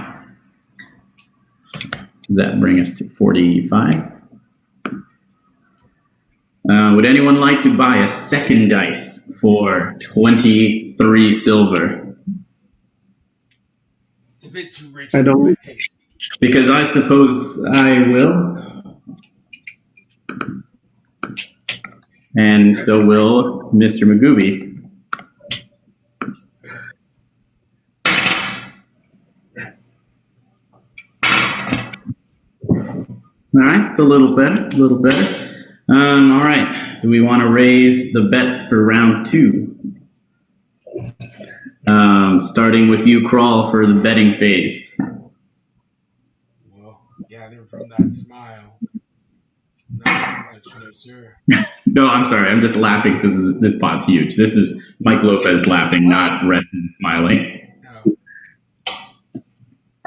Does that bring us to 45? Would anyone like to buy a second dice for 23 silver? It's a bit too rich I for don't- my taste. Because I suppose I will. And so will Mr. Magooby. All right, it's a little better, all right, do we want to raise the bets for round 2? Starting with you, Crawl, for the betting phase. Well, gathering from that smile. Not too much, no sir. No, I'm sorry, I'm just laughing because this pot's huge. This is Mike Lopez laughing, not Reston smiling. No.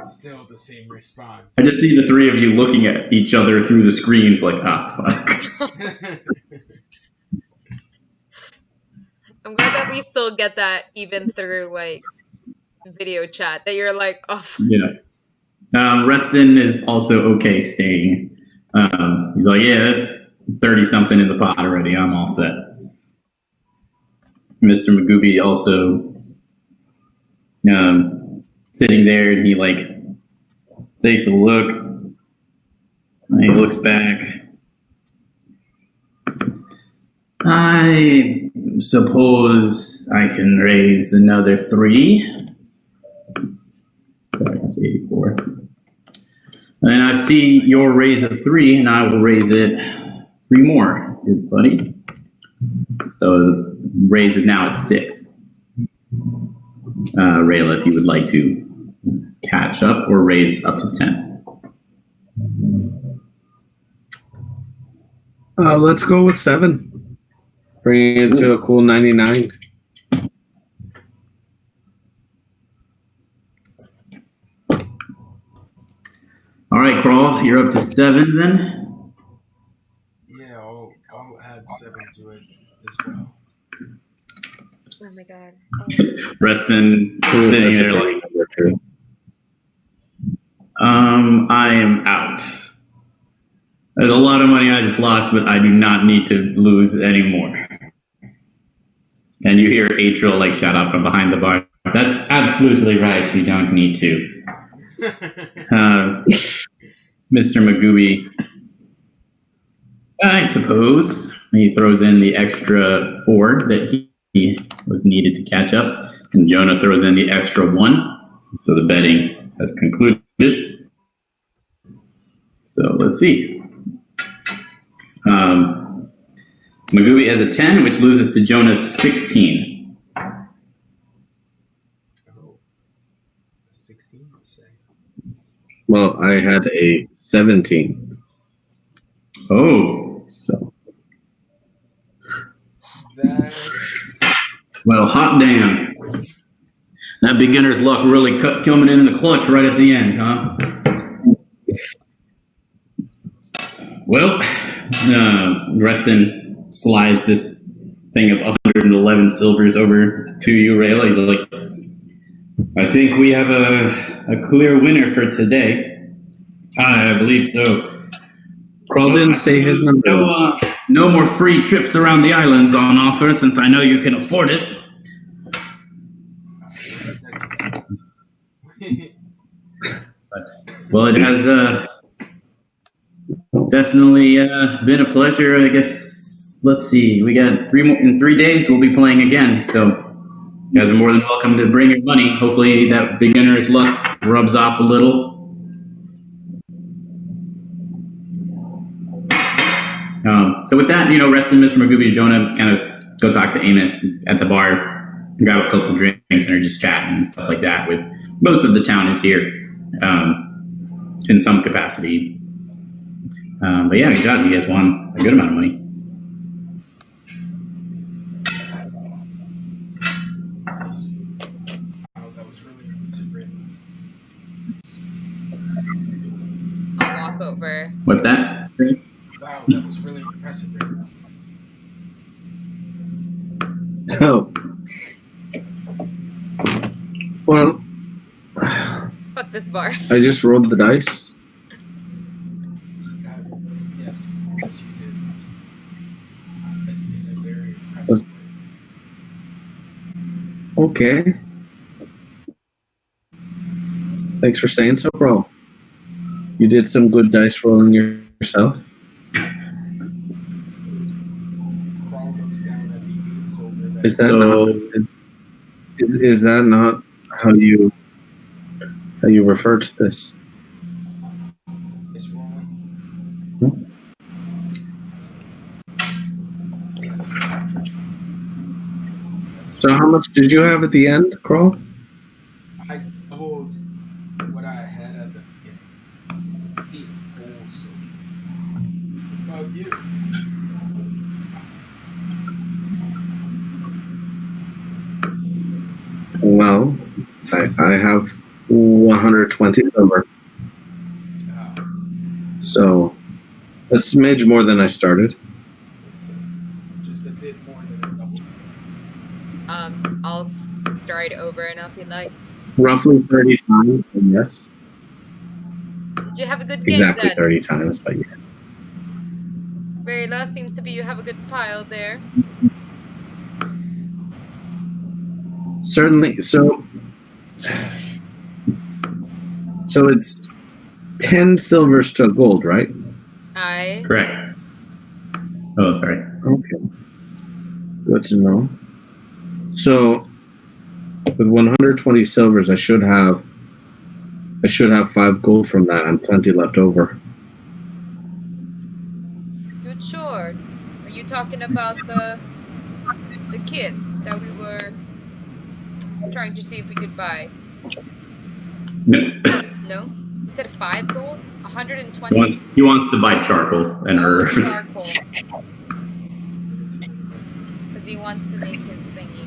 Still the same response. I just see the 3 of you looking at each other through the screens like, fuck. I'm glad that we still get that even through like video chat. That you're like, oh. Yeah. Reston is also okay staying. He's like, yeah, that's 30 something in the pot already. I'm all set. Mr. Magooby also sitting there, and he takes a look. And he looks back. I suppose I can raise another 3. Sorry, that's 84. And I see your raise of 3, and I will raise it 3 more, good buddy. So the raise is now at 6. Rayla, if you would like to catch up or raise up to 10. Let's go with 7. Bringing it to a cool 99. All right, Crawl, you're up to 7 then. Yeah, I'll add 7 to it as well. Oh my god. Reston sitting there like, I am out. There's a lot of money I just lost, but I do not need to lose anymore. And you hear Atrial like shout out from behind the bar. That's absolutely right. You don't need to. Mr. Magooby, I suppose he throws in the extra 4 that he was needed to catch up, and Jonah throws in the extra 1. So the betting has concluded. So let's see. Magooby has a 10, which loses to Jonah's 16. Oh, 16, you say? Well, I had a 17. Oh, So That's well, hot damn. That beginner's luck really coming in the clutch right at the end, huh? Well, Reston slides this thing of 111 silvers over to you, Rayla. He's like, I think we have a clear winner for today. I believe so. Crawl didn't say his number. No more free trips around the islands on offer, since I know you can afford it. Well, it has definitely been a pleasure. I guess, let's see, we got 3 more. In 3 days, we'll be playing again, so you guys are more than welcome to bring your money. Hopefully that beginner's luck rubs off a little. So with that, Reston, Mr. Magooby, and Jonah kind of go talk to Amos at the bar, grab a couple drinks, and are just chatting and stuff like that. With most of the town is here in some capacity. But yeah, good job. You guys won a good amount of money. Wow, that was really impressive. I'll walk over. What's that? Wow, that was really impressive. Oh. Well, Fuck this bar. I just rolled the dice. Yes, yes, you did. In a very impressive way. Okay. Thanks for saying so, bro. You did some good dice rolling yourself. Crawl looks down at the 8 silver that Is that is that not how you refer to this? is rolling. So how much did you have at the end, Crawl? I doubled what I had at the beginning. 8 gold silver. What about you? Well, I have 120 silver. So a smidge more than I started. It's just a bit more than a double. I'll stride over and I'll be like, Roughly 30 times, yes. did you have a good game Exactly then? 30 times, but yeah. Very last seems to be you have a good pile there. Certainly. So it's 10 silvers to gold, right? I Correct. Oh, sorry. Okay. Good to know. So with 120 silvers, I should have I should have 5 gold from that and plenty left over. Good short. Are you talking about the kids that we were trying to see if we could buy? No. No? You said 5 gold? 120? He wants to buy charcoal and herbs. Charcoal. Because he wants to make his thingy.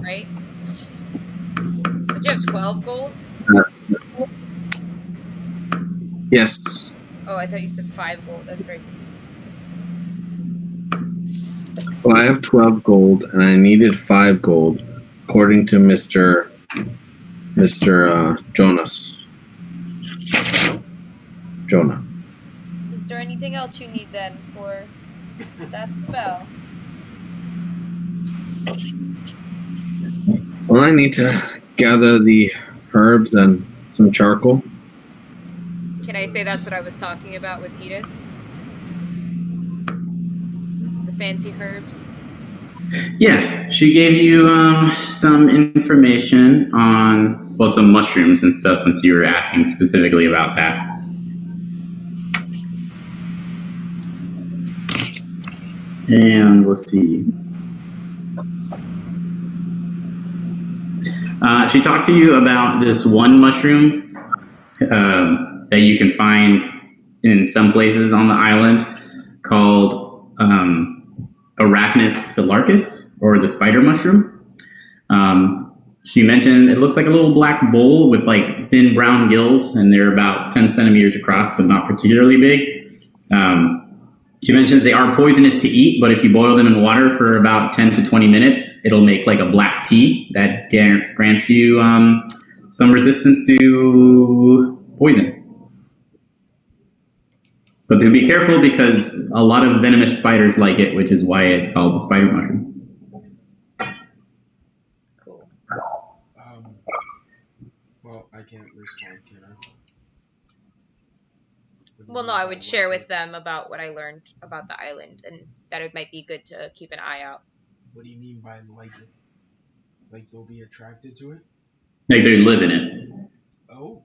Right? But you have 12 gold? Yes. Oh, I thought you said 5 gold. That's very confusing. Well, I have 12 gold, and I needed 5 gold, according to Mr. Jonas. Jonah. Is there anything else you need then for that spell? Well, I need to gather the herbs and some charcoal. Can I say that's what I was talking about with Edith? The fancy herbs? Yeah, she gave you some information on, well, some mushrooms and stuff since you were asking specifically about that. And let's see. She talked to you about this one mushroom that you can find in some places on the island called Arachnus philarcus, or the spider mushroom. She mentioned it looks like a little black bowl with like thin brown gills, and they're about 10 centimeters across, so not particularly big. She mentions they are poisonous to eat, but if you boil them in water for about 10 to 20 minutes, it'll make like a black tea that grants you some resistance to poison. So to be careful, because a lot of venomous spiders like it, which is why it's called the spider mushroom. Cool. Well, I can't respond, can I? Well, no, I would share with them about what I learned about the island, and that it might be good to keep an eye out. What do you mean by like it? Like they'll be attracted to it? Like they live in it. Oh.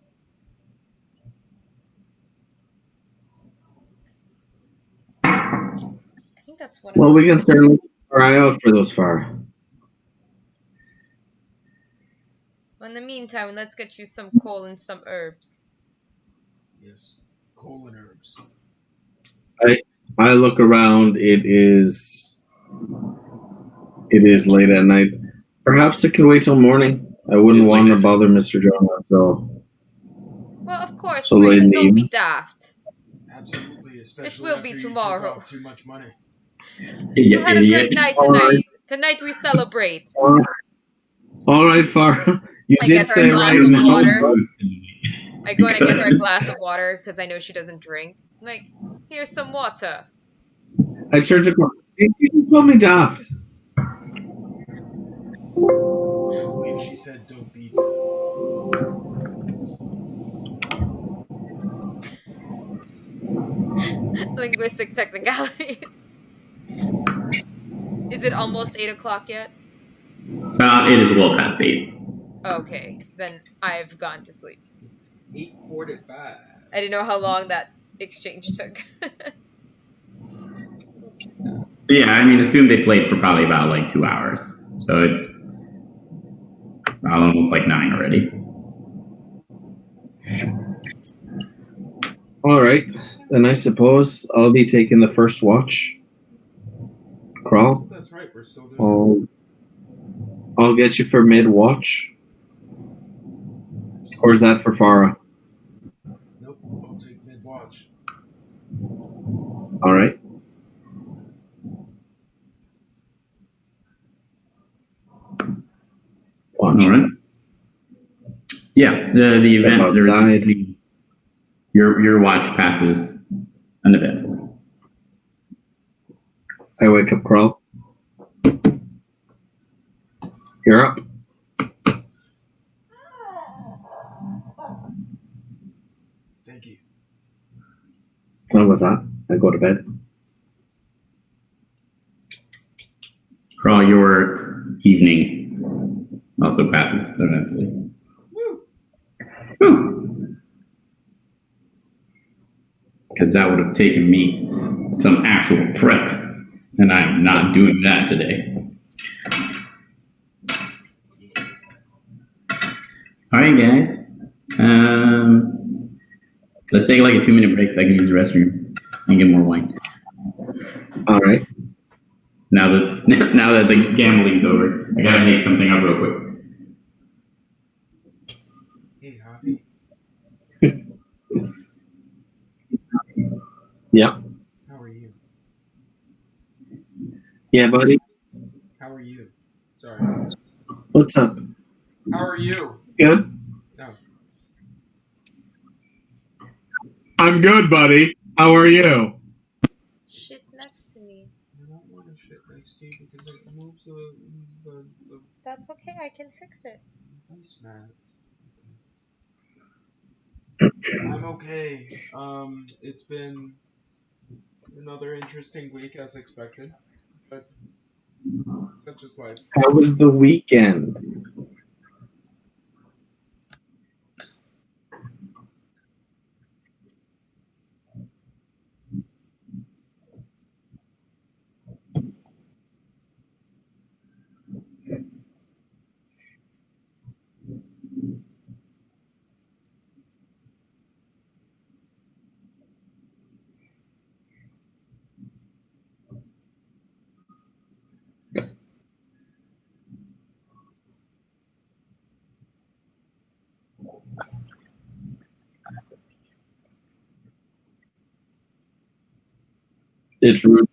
I think that's one of Well, we can certainly keep our eye out for those far. Well, in the meantime, let's get you some coal and some herbs. Yes. Coal and herbs. I look around. It is late at night. Perhaps it can wait till morning. I wouldn't want to bother Mr. Jonah. So. Well, of course, So late in the don't be evening. daft. Absolutely, especially will be after tomorrow. You took off too much money. You had a great night All tonight. right. Tonight we celebrate. All right, Farah. You I did get her a say glass right of now. water. I go and I get her a glass of water because I know she doesn't drink. I'm like, here's some water. I turned to you call me daft. I believe she said don't be Linguistic technicalities. Is it almost 8 o'clock yet? It is well past 8. Okay, then I've gone to sleep. 8:45. I didn't know how long that exchange took. Yeah, I mean, assume they played for probably about like 2 hours. So it's almost like 9 already. All right, then I suppose I'll be taking the first watch. Crawl. That's right, we're still doing I'll get you for mid watch. Or is that for Farah? Nope, I'll take mid watch. All right. Watch. All right. Yeah, the Step event. outside. Your watch passes uneventfully. I wake up, Crawl. You're up. Thank you. And with that, I go to bed. Crawl, your evening also passes uneventfully. Woo! Because that would have taken me some actual prep, and I'm not doing that today. All right, guys. Let's take like a 2-minute break so I can use the restroom and get more wine. All right. Now that the gambling's over, I gotta make something up real quick. Hey, Javi, Yeah. how are you? Yeah, buddy. How are you? Sorry. What's up? How are you? Good. No. I'm good, buddy. How are you? Shit next to me. I don't want to shit next to you because it moves the That's okay. I can fix it. ice mat. I'm okay. It's been another interesting week as expected, but that's just life. How was the weekend? It's rude.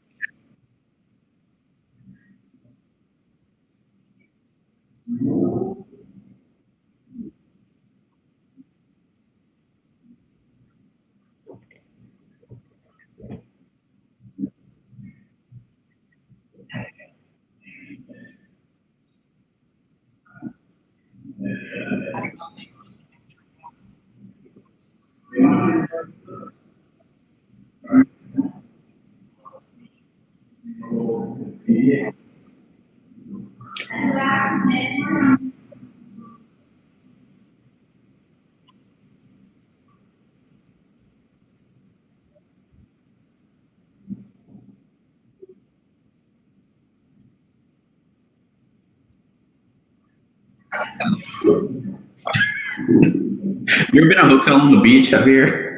You ever been a hotel on the beach up here?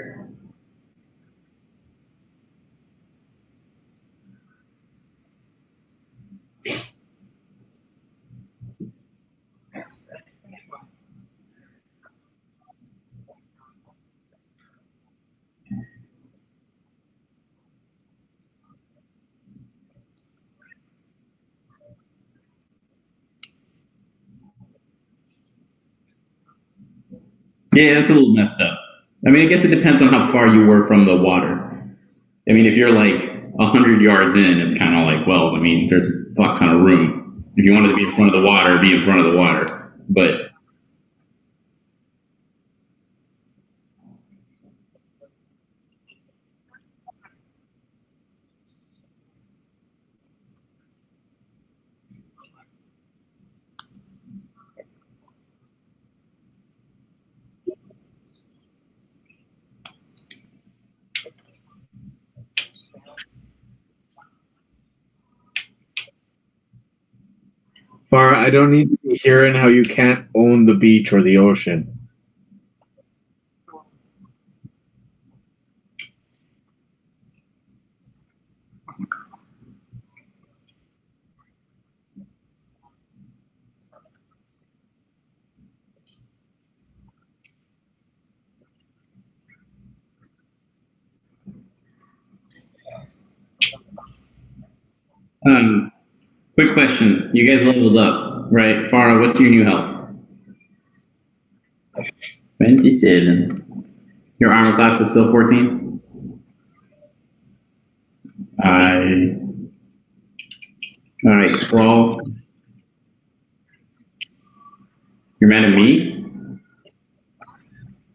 Yeah, it's a little messed up. I mean, I guess it depends on how far you were from the water. I mean, if you're like 100 yards in, it's kind of like, well, I mean, there's a fuck ton of room. If you wanted to be in front of the water, be in front of the water. But Farah, I don't need to be hearing how you can't own the beach or the ocean. quick question: you guys leveled up, right? Farah, what's your new health? 27. Your armor class is still 14. All right, crawl. You're mad at me?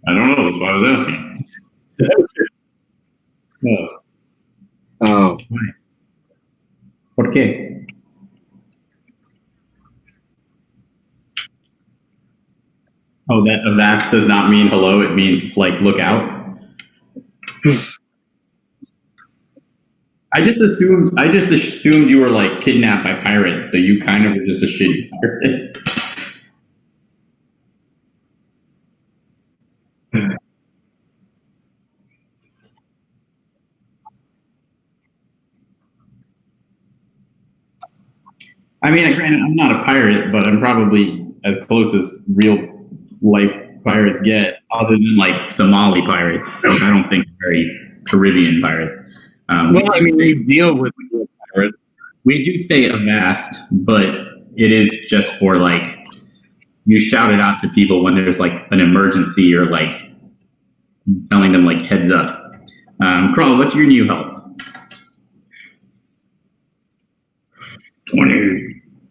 I don't know. That's why I was asking. No. Oh, Why? ¿Por qué? Oh, that avast does not mean hello. It means like look out. I just assumed you were like kidnapped by pirates, so you kind of were just a shitty pirate. I mean, granted, I'm not a pirate, but I'm probably as close as real life pirates get, other than like Somali pirates, which I don't think are very Caribbean pirates. Well, I mean, we deal with pirates. We do say avast, but it is just for like you shout it out to people when there's like an emergency or like telling them like heads up. Crawl, what's your new health? 20.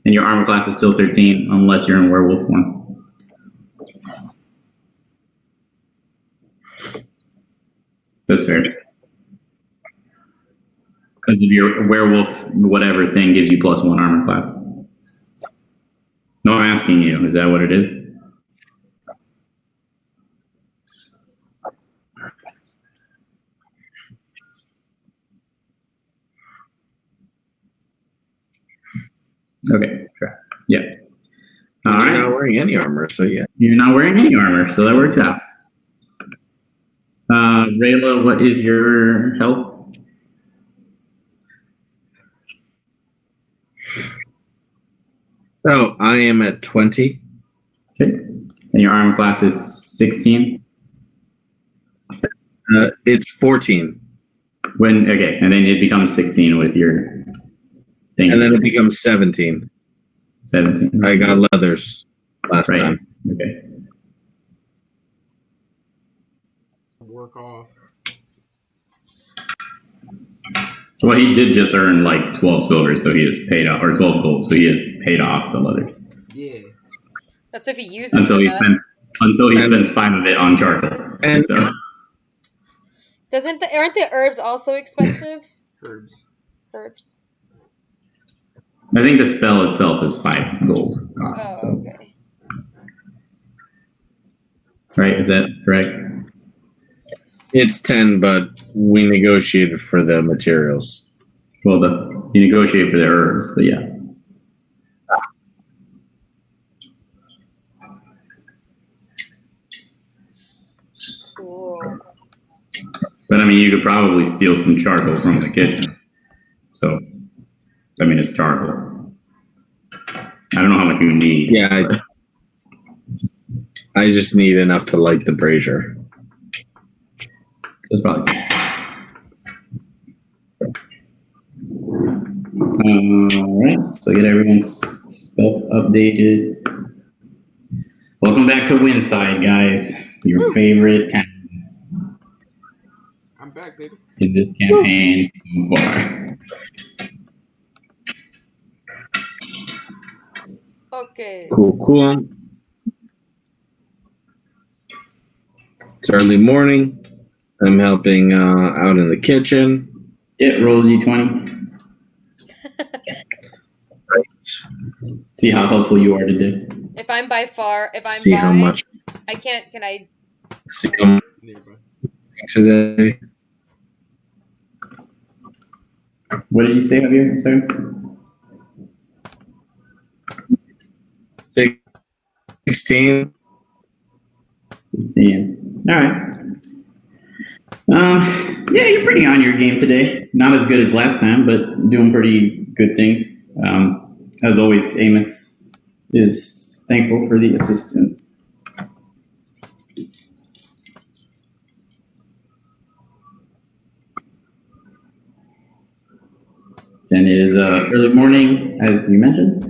And your armor class is still 13, unless you're in werewolf form. That's fair. Because of your werewolf, whatever thing gives you +1 armor class. No, I'm asking you. Is that what it is? Okay, sure. Yeah. All You're right. not wearing any armor, so yeah. You're not wearing any armor, so that works out. Rayla, what is your health? So I am at 20. Okay. And your armor class is 16? It's 14. Okay, and then it becomes 16 with your thing. And then it becomes 17. 17. I got leathers last Right. time. Okay. Work off. Well, he did just earn like 12 silver, so he has paid off, or 12 gold, so he has paid off the leathers. Yeah. That's if he uses Until he it. spends 5 of it on charcoal. And- So Aren't the herbs also expensive? Herbs. Herbs. I think the spell itself is 5 gold cost. Oh, So okay. right, is that correct? It's 10, but we negotiated for the materials. Well, you negotiate for the herbs, but yeah. Cool. But I mean, you could probably steal some charcoal from the kitchen. So, I mean, it's charcoal. I don't know how much you need. Yeah, but- I just need enough to light the brazier. That's probably. All right, so get everyone's stuff updated. Welcome back to Windside, guys. Your favorite town I'm back, baby. in this campaign so far. Okay. Cool. It's early morning. I'm helping out in the kitchen. Yeah, roll d20. Right. See how helpful you are today. If I'm by, See how much. can I? See how much Nearby. today. What did you say, Javier? Sorry. 16. 16. All right. Yeah, you're pretty on your game today. Not as good as last time, but doing pretty good things. As always, Amos is thankful for the assistance. And it is early morning, as you mentioned.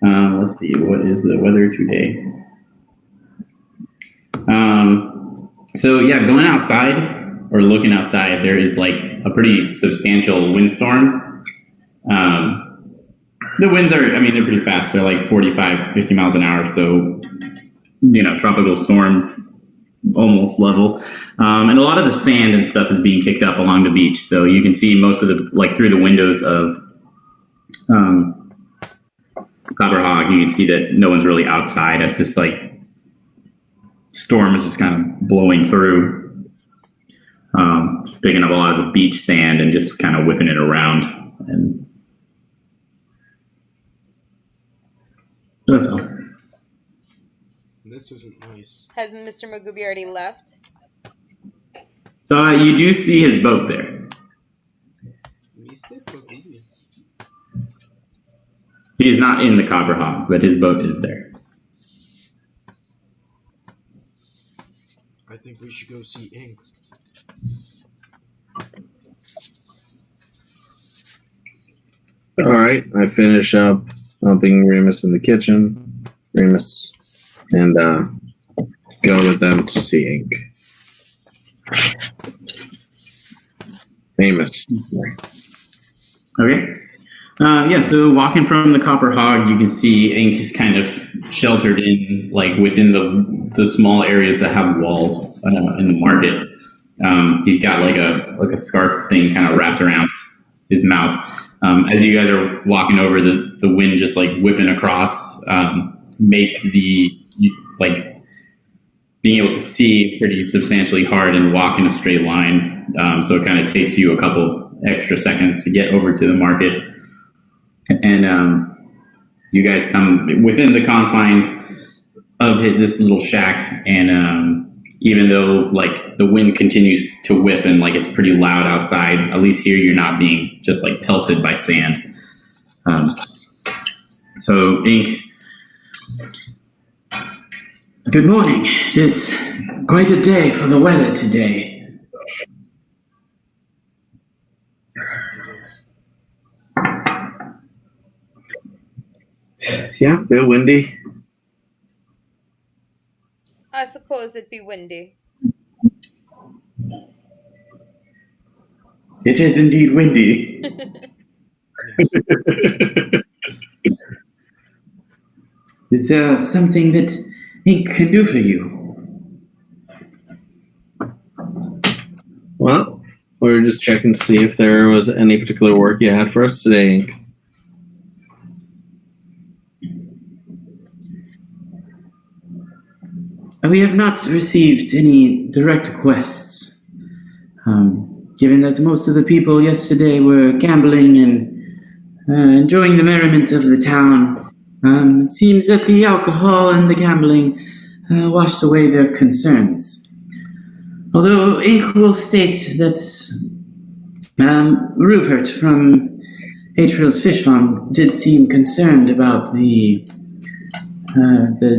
Let's see, what is the weather today? So yeah, going outside or looking outside, there is like a pretty substantial windstorm. The winds are, I mean, they're pretty fast. They're like 45, 50 miles an hour. So, tropical storm, almost level. And a lot of the sand and stuff is being kicked up along the beach. So you can see most of the, like through the windows of Copper Hog, you can see that no one's really outside. It's just like storm is just kind of blowing through, just picking up a lot of the beach sand and just kind of whipping it around. And that's all. This isn't nice. Has Mr. Magubi already left? You do see his boat there. Mr. Magubi. He's not in the Copper Hawk, but his boat is there. I think we should go see Ink. All right, I finish up helping Remus in the kitchen. Remus, and go with them to see Ink. Remus. Okay. So walking from the Copper Hog, you can see Ink is kind of sheltered in, like, within the small areas that have walls in the market. He's got like a scarf thing kind of wrapped around his mouth. As you guys are walking over, the wind just like whipping across makes like being able to see pretty substantially hard and walk in a straight line. So it kind of takes you a couple of extra seconds to get over to the market. And you guys come within the confines of this little shack, and even though like the wind continues to whip and like it's pretty loud outside, at least here you're not being just like pelted by sand. So Ink, good morning. It is quite a day for the weather today. Yeah, a bit windy. I suppose it'd be windy. It is indeed windy. Is there something that Ink can do for you? Well, we were just checking to see if there was any particular work you had for us today, Ink. We have not received any direct requests. Given that most of the people yesterday were gambling and enjoying the merriment of the town, it seems that the alcohol and the gambling washed away their concerns. Although Ink will state that Rupert from Atril's Fish Farm did seem concerned about the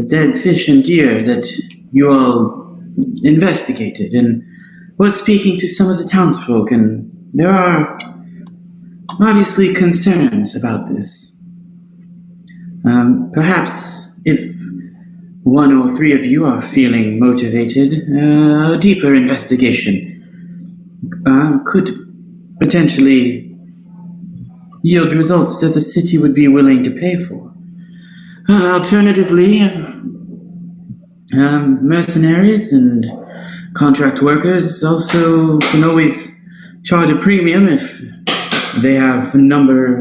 dead fish and deer that you all investigated, and was speaking to some of the townsfolk, and there are obviously concerns about this. Perhaps if one or three of you are feeling motivated, a deeper investigation could potentially yield results that the city would be willing to pay for. Alternatively, mercenaries and contract workers also can always charge a premium if they have a number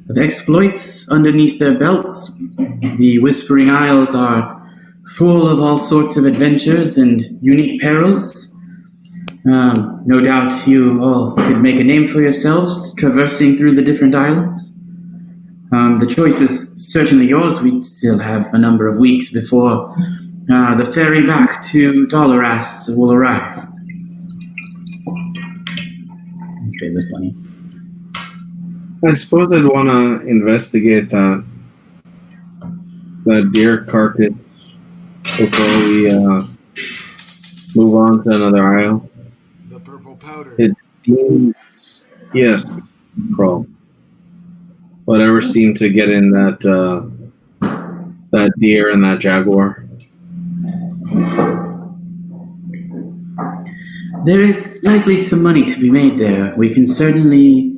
of exploits underneath their belts. The Whispering Isles are full of all sorts of adventures and unique perils. No doubt you all could make a name for yourselves traversing through the different islands. The choice is certainly yours. We still have a number of weeks before the ferry back to Dolerast will arrive. Let's pay this money. I suppose I'd want to investigate that deer carcass before we move on to another isle. The purple powder. It seems, yes, Crow. Whatever seemed to get in that deer and that jaguar. There is likely some money to be made there. We can certainly,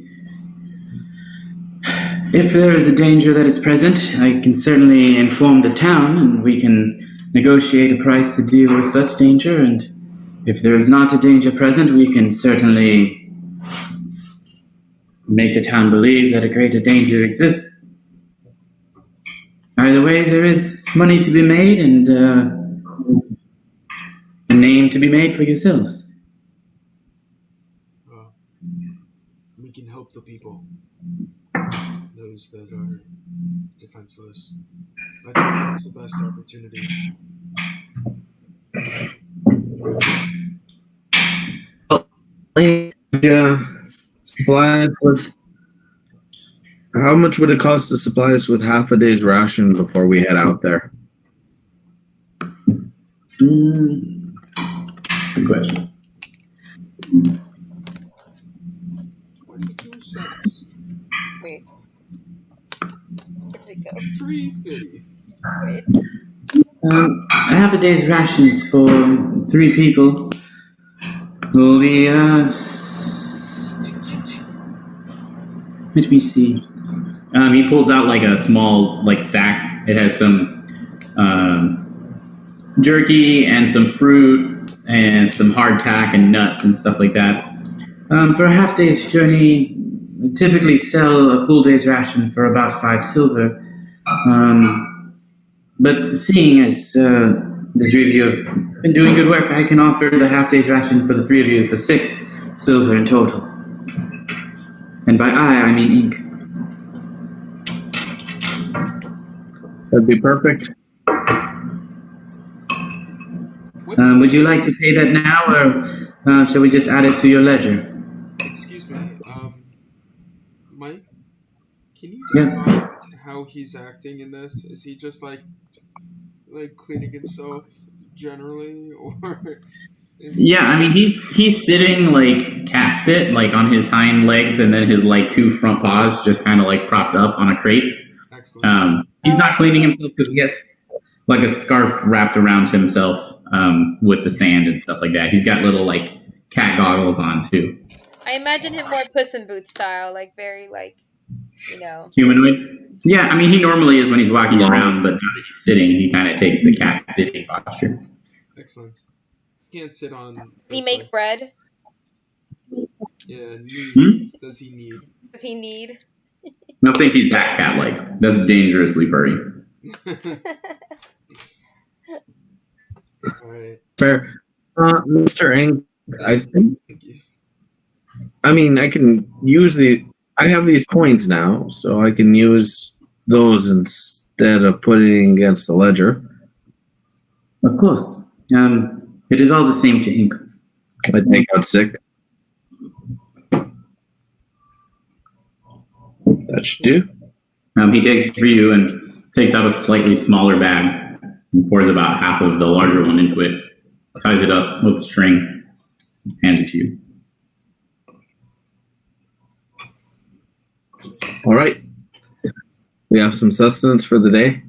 if there is a danger that is present, I can certainly inform the town, and we can negotiate a price to deal with such danger. And if there is not a danger present, we can certainly make the town believe that a greater danger exists. Either way, there is money to be made, and name to be made for yourselves. We can help the people, those that are defenseless. I think that's the best opportunity. Yeah, supply us with. How much would it cost to supply us with half a day's ration before we head out there? Good question. 22 cents. Wait. Where did it go? $3.50. Wait. I have a day's rations for 3 people. Will be let me see. He pulls out like a small sack. It has some jerky and some fruit and some hardtack and nuts and stuff like that. For a half day's journey, we typically sell a full day's ration for about 5 silver. But seeing as the 3 of you have been doing good work, I can offer the half day's ration for the 3 of you for 6 silver in total. And by I mean ink. That'd be perfect. Would you like to pay that now, or shall we just add it to your ledger? Excuse me, Mike, can you describe how he's acting in this? Is he just like cleaning himself generally, or is he... Yeah, I mean he's sitting like cat sit, like on his hind legs, and then his 2 front paws just kind of propped up on a crate. Excellent. He's not cleaning himself because he has a scarf wrapped around himself with the sand and stuff like that. He's got little cat goggles on too. I imagine him more Puss in Boots style, very Humanoid. Yeah, I mean he normally is when he's walking around, but now that he's sitting, he kind of takes the cat sitting posture. Excellent. He can't sit on. Does he make bread? Yeah. Does he need? Does he need? I don't think he's that cat-like. That's dangerously furry. All right. Fair. Mr. Ink, I think. I mean, I can use I have these coins now, so I can use those instead of putting against the ledger. Of course. It is all the same to ink. I take out 6. That should do. He takes it for you and takes out a slightly smaller bag and pours about half of the larger one into it, ties it up with a string, hands it to you. All right. We have some sustenance for the day.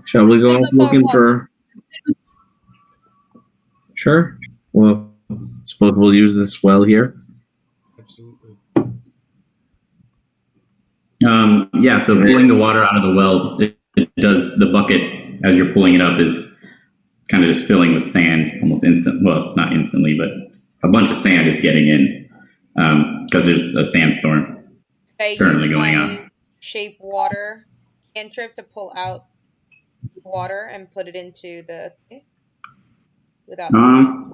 Shall we go looking for... Sure. Well, suppose we'll use this well here. Absolutely. Yeah, so pulling the water out of the well, it does, the bucket, as you're pulling it up, is kind of just filling with sand almost instant. Well, not instantly, but a bunch of sand is getting in because there's a sandstorm currently going on. Shape water cantrip to pull out water and put it into the thing without the sand.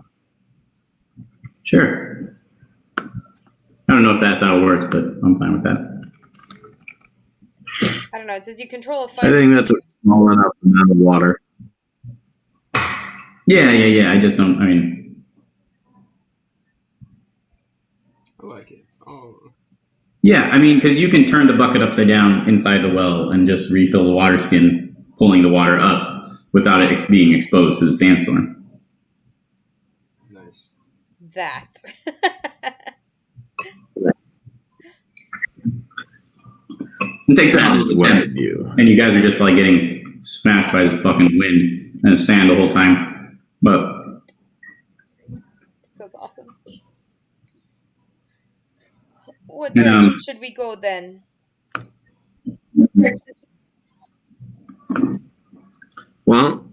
Sure. I don't know if that's how it works, but I'm fine with that. I don't know. It says you control a fire. I think that's a small enough amount of water. Yeah. I just don't, I like it. Oh. Yeah, because you can turn the bucket upside down inside the well and just refill the water skin, pulling the water up without it being exposed to the sandstorm. Nice. That. It takes almost a minute, and you guys are just getting smashed by this fucking wind and the sand the whole time. But sounds awesome. What direction should we go then? Well,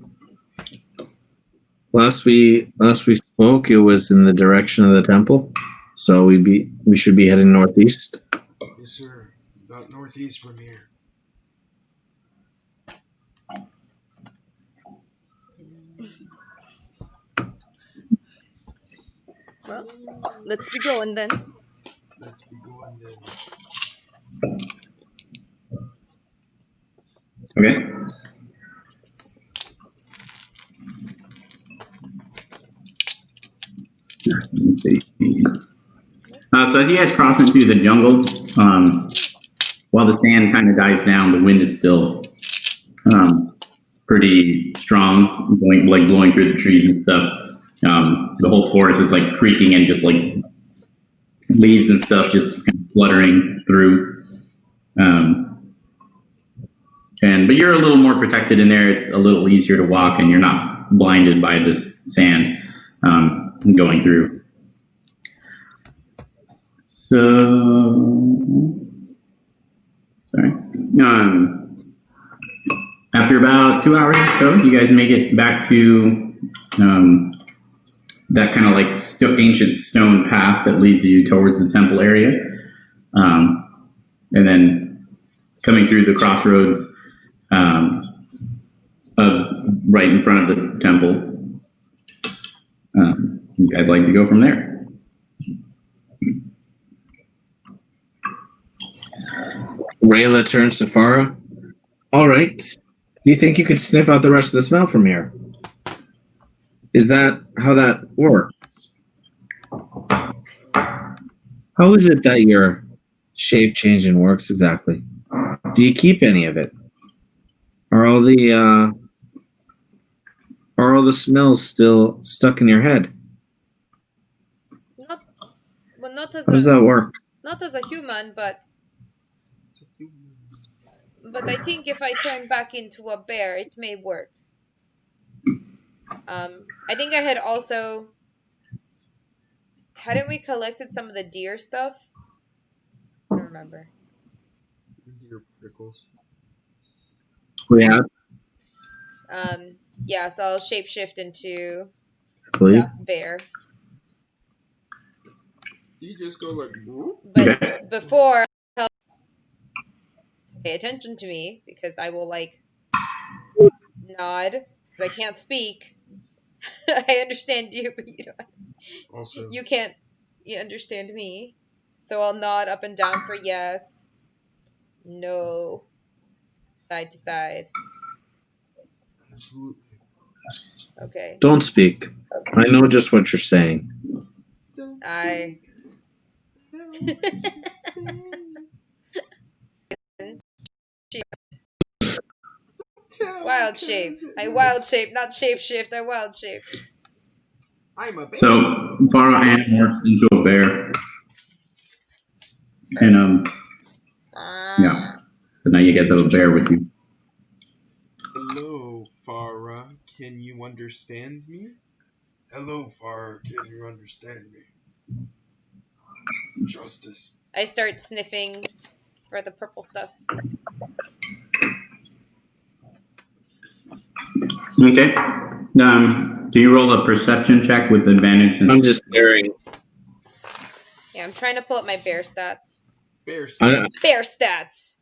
last we spoke, it was in the direction of the temple, so we should be heading northeast. Yes, sir. About northeast from here. Well, let's be going then. Let's be going then. Okay. Let me see. So as you guys cross into the jungle, while the sand kind of dies down, the wind is still pretty strong, blowing through the trees and stuff. The whole forest is like creaking and just like leaves and stuff just kind of fluttering through. But you're a little more protected in there. It's a little easier to walk, and you're not blinded by this sand going through. So, sorry. After about 2 hours or so, you guys make it back to that kind of like ancient stone path that leads you towards the temple area. And then coming through the crossroads of right in front of the temple, you guys like to go from there. Rayla turns to Farah. All right. Do you think you could sniff out the rest of the smell from here? Is that how that works? How is it that your shape changing works exactly? Do you keep any of it? Are all the smells still stuck in your head? Not as How does that work? not as a human, but I think if I turn back into a bear, it may work. I think I had also... Hadn't we collected some of the deer stuff? I don't remember. Deer prickles. Yeah. Yeah, so I'll shapeshift into Please. Dust Bear. Do you just go like... But before... Pay attention to me, because I will, like, nod, because I can't speak. I understand you, but you don't. Also, You can't understand me. So I'll nod up and down for yes, no, side to side. absolutely. Okay. Don't speak. I know just what you're saying. I... Wild shape. I wild shape, not shapeshift. I wild shape. I'm a bear. So Farah morphs into a bear, and yeah. So now you guys have a bear with you. Hello, Farah. Can you understand me? Hello, Farah. Can you understand me? Justice. I start sniffing for the purple stuff. Okay. Can you roll a perception check with advantage? I'm just staring. Yeah, I'm trying to pull up my bear stats. Bear stats. Bear stats!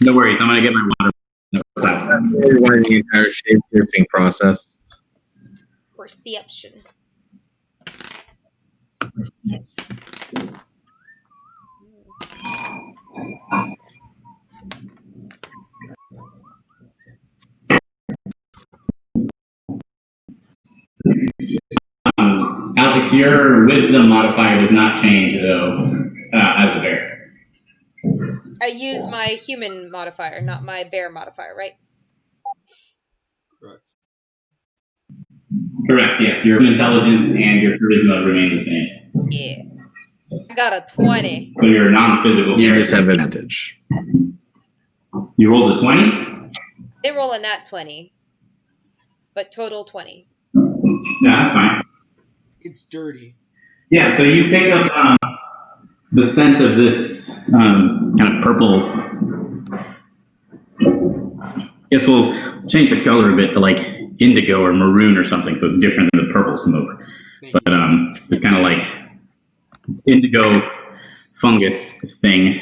No worries, I'm gonna get my water. That's why the entire shape-shifting process. Perception. Alex, your wisdom modifier does not change though as a bear. I use my human modifier, not my bear modifier, right? Correct. Correct. Yes, your intelligence and your charisma remain the same. Yeah. I got a 20. So you're a non-physical. You just have advantage. You rolled a 20. They roll a nat 20, but total 20. Yeah, that's fine. It's dirty. Yeah, so you pick up the scent of this kind of purple. I guess we'll change the color a bit to like indigo or maroon or something, so it's different than the purple smoke. But it's kind of like indigo fungus thing.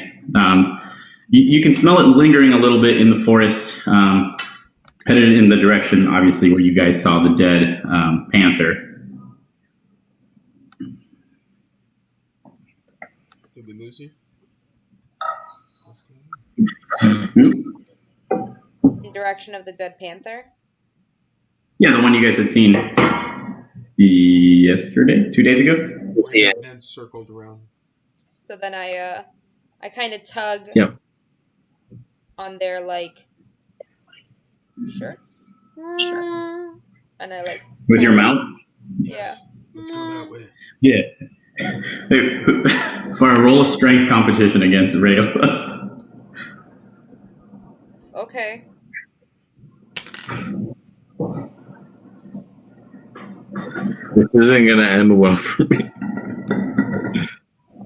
You can smell it lingering a little bit in the forest, headed in the direction, obviously, where you guys saw the dead panther. lose you? In direction of the dead panther? Yeah, the one you guys had seen yesterday, 2 days ago. Yeah. And circled around. So then I kind of tug Yep. on their, like, shirts? And I, like... With your mouth? Yes. Let's go that way. Yeah. For a roll of strength competition against Rail. Okay. This isn't going to end well for me.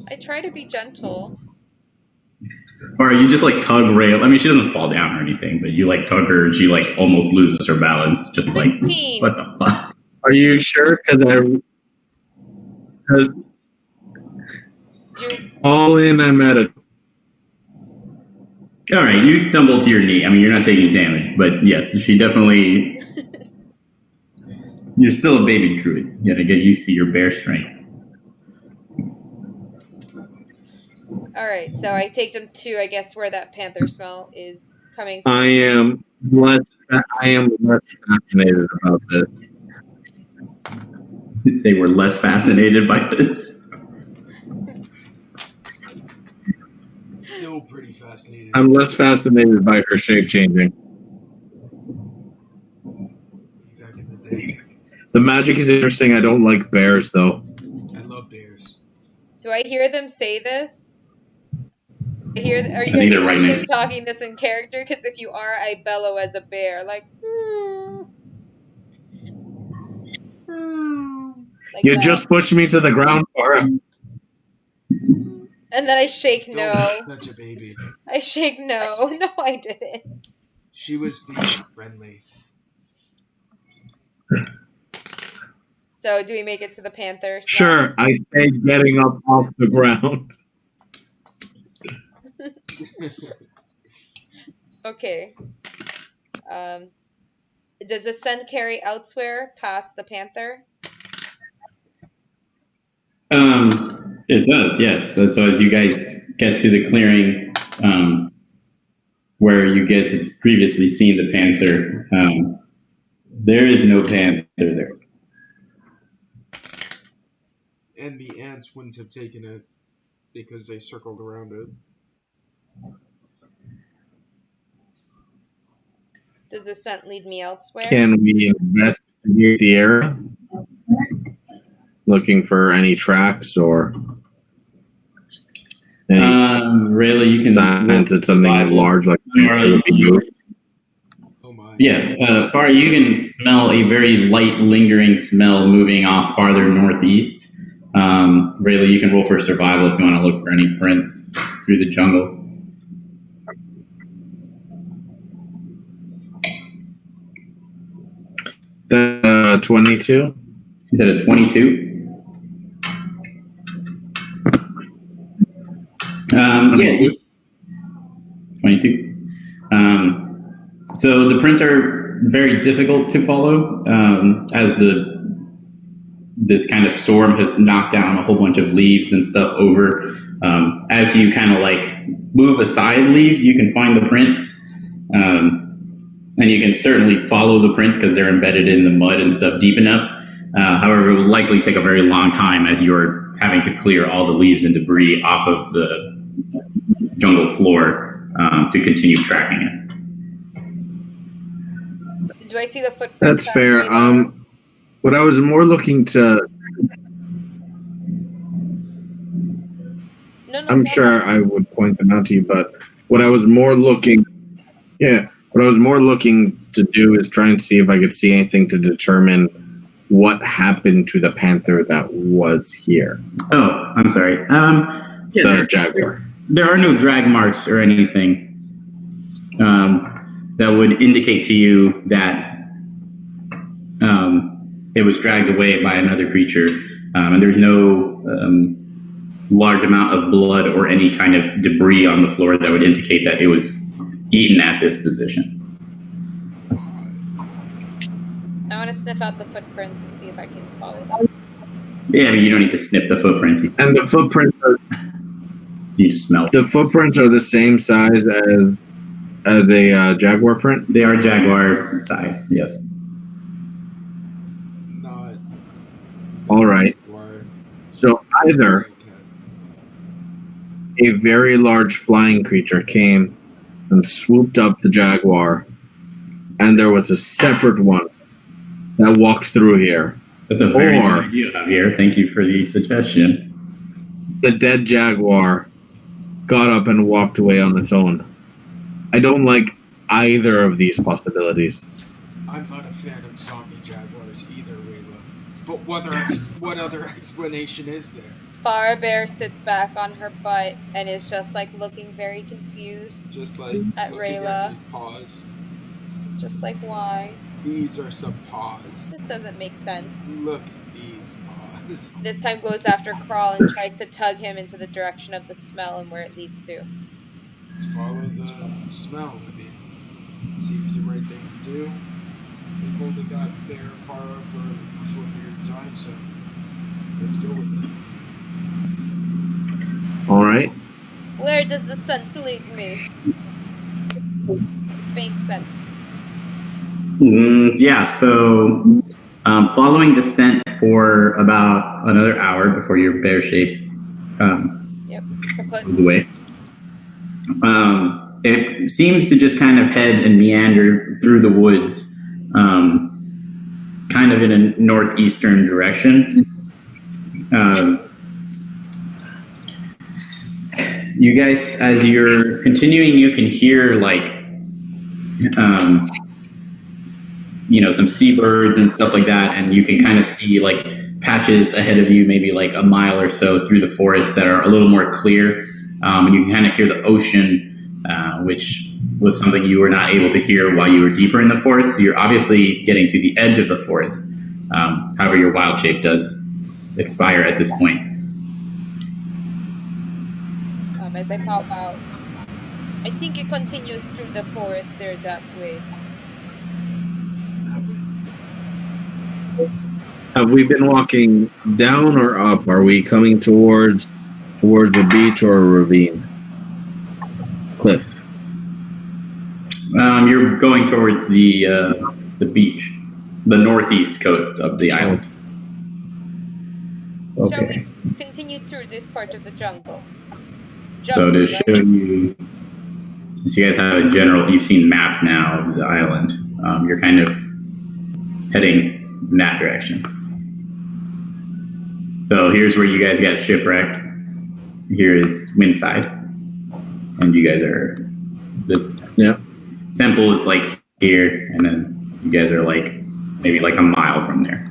I try to be gentle. Or you just like tug Rail. I mean, she doesn't fall down or anything, but you like tug her and she like almost loses her balance. Just like, 16. what the fuck? Are you sure? Because all in, I'm at a... All right, you stumble to your knee. I mean, you're not taking damage, but yes, she definitely... You're still a baby druid. You gotta get used to your bear strength. Alright, so I take them to, I guess, where that panther smell is coming from. I am less fascinated about this. They were less fascinated by this. Still pretty fascinated. I'm less fascinated by her shape changing. Back in the day. The magic is interesting. I don't like bears, though. I love bears. Do I hear them say this? Are you I think guys they're right actually next. talking this in character? Because if you are, I bellow as a bear, like, like You that. just pushed me to the ground, Farah. And then I shake Don't no. be such a baby. I shake no. No, I didn't. She was being friendly. So, do we make it to the panther? spot? Sure, I say getting up off the ground. Okay. Does the scent carry elsewhere past the panther? It does, yes. So as you guys get to the clearing, where you guys had previously seen the panther, there is no panther there. And the ants wouldn't have taken it because they circled around it. Does the scent lead me elsewhere? Can we investigate the area? Looking for any tracks or any Really, you can signs that something large like that would be moved? Oh my. Yeah, Farah, you can smell a very light, lingering smell moving off farther northeast. Rayla, you can roll for survival if you want to look for any prints through the jungle. 22. You said a 22? Yeah, 22. So the prints are very difficult to follow, as this kind of storm has knocked down a whole bunch of leaves and stuff over. As you kind of like move aside leaves, you can find the prints. And you can certainly follow the prints because they're embedded in the mud and stuff deep enough. However, it will likely take a very long time as you're having to clear all the leaves and debris off of the jungle floor to continue tracking it. Do I see the footprints? That's fair. halfway there? What I was more looking to... No, I'm go sure ahead. I would point them out to you, but what I was more looking... Yeah, what I was more looking to do is try and see if I could see anything to determine what happened to the panther that was here. Oh, I'm sorry. The jaguar. There are no drag marks or anything that would indicate to you that it was dragged away by another creature. And there's no large amount of blood or any kind of debris on the floor that would indicate that it was eaten at this position. I want to sniff out the footprints and see if I can follow them. Yeah, but you don't need to sniff the footprints. And the footprints are... You just smell. The footprints are the same size as a jaguar print. They are jaguar sized, yes. Not. All right. Jaguar. So either a very large flying creature came and swooped up the jaguar, and there was a separate one that walked through here. That's a very good idea, Javier. Thank you for the suggestion. The dead jaguar got up and walked away on its own. I don't like either of these possibilities. I'm not a fan of zombie jaguars either, Rayla. But what other explanation is there? Farah Bear sits back on her butt and is just like looking very confused. Just like at looking Rayla. at these paws. Just like, why? These are some paws. This doesn't make sense. Look at these paws. This time goes after Crawl and tries to tug him into the direction of the smell and where it leads to. Let's follow the smell. I mean, it seems the right thing to do. We've only got Bear Para for a short period of time, so let's go with it. All right. Where does the scent lead me? Faint scent. Yeah, so following the scent for about another hour before your bear shape goes away. It seems to just kind of head and meander through the woods, kind of in a northeastern direction. You guys, as you're continuing, you can hear like, some seabirds and stuff like that, and you can kind of see like patches ahead of you, maybe like a mile or so through the forest that are a little more clear, and you can kind of hear the ocean, which was something you were not able to hear while you were deeper in the forest. So you're obviously getting to the edge of the forest. However, your wild shape does expire at this point. As I pop out, I think it continues through the forest there that way. Have we been walking down or up? Are we coming towards a beach or a ravine? Cliff. You're going towards the beach, the northeast coast of the island. Shall Okay. we continue through this part of the jungle? So to show you, since you guys have a general, you've seen maps now of the island, you're kind of heading in that direction. So here's where you guys got shipwrecked. Here is Windside. And you guys are, the temple is like here, and then you guys are like, maybe like a mile from there.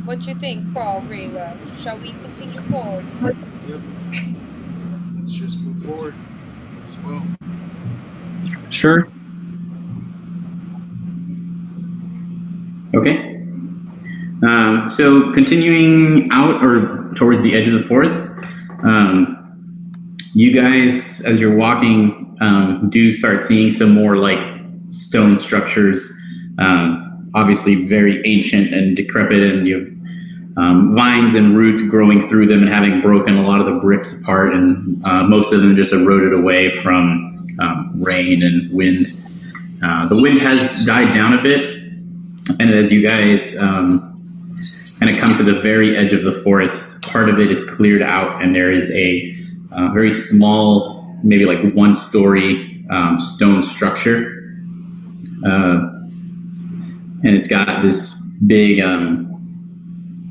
What you think, Paul, Rayla? Shall we continue forward? Yep. Let's just move forward as well. Sure. Okay. So continuing out or towards the edge of the forest, you guys, as you're walking, do start seeing some more like stone structures, obviously very ancient and decrepit, and you have vines and roots growing through them and having broken a lot of the bricks apart, and most of them just eroded away from rain and wind. The wind has died down a bit, and as you guys kind of come to the very edge of the forest, part of it is cleared out, and there is a very small, maybe like one-story stone structure, and it's got this big, kind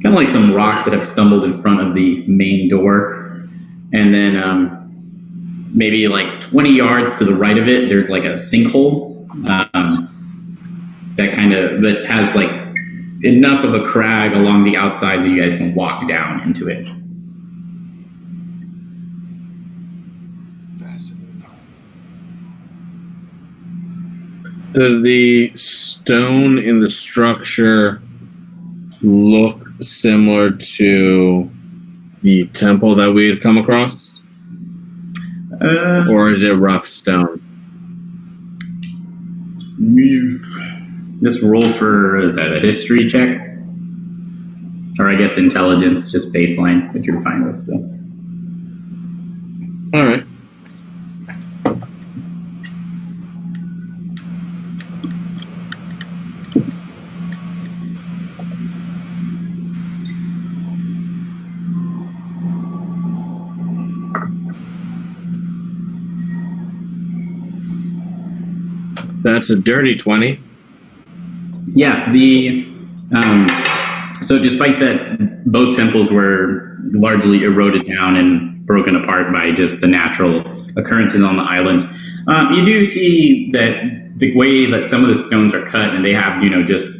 of like some rocks that have stumbled in front of the main door, and then maybe like 20 yards to the right of it, there's like a sinkhole that has like enough of a crag along the outside so you guys can walk down into it. Fascinating. Does the stone in the structure look similar to the temple that we had come across? Or is it rough stone? Just roll for, is that a history check? Or I guess intelligence, just baseline that you're fine with. So. All right. That's a dirty 20. Yeah, so despite that, both temples were largely eroded down and broken apart by just the natural occurrences on the island. You do see that the way that some of the stones are cut, and they have, just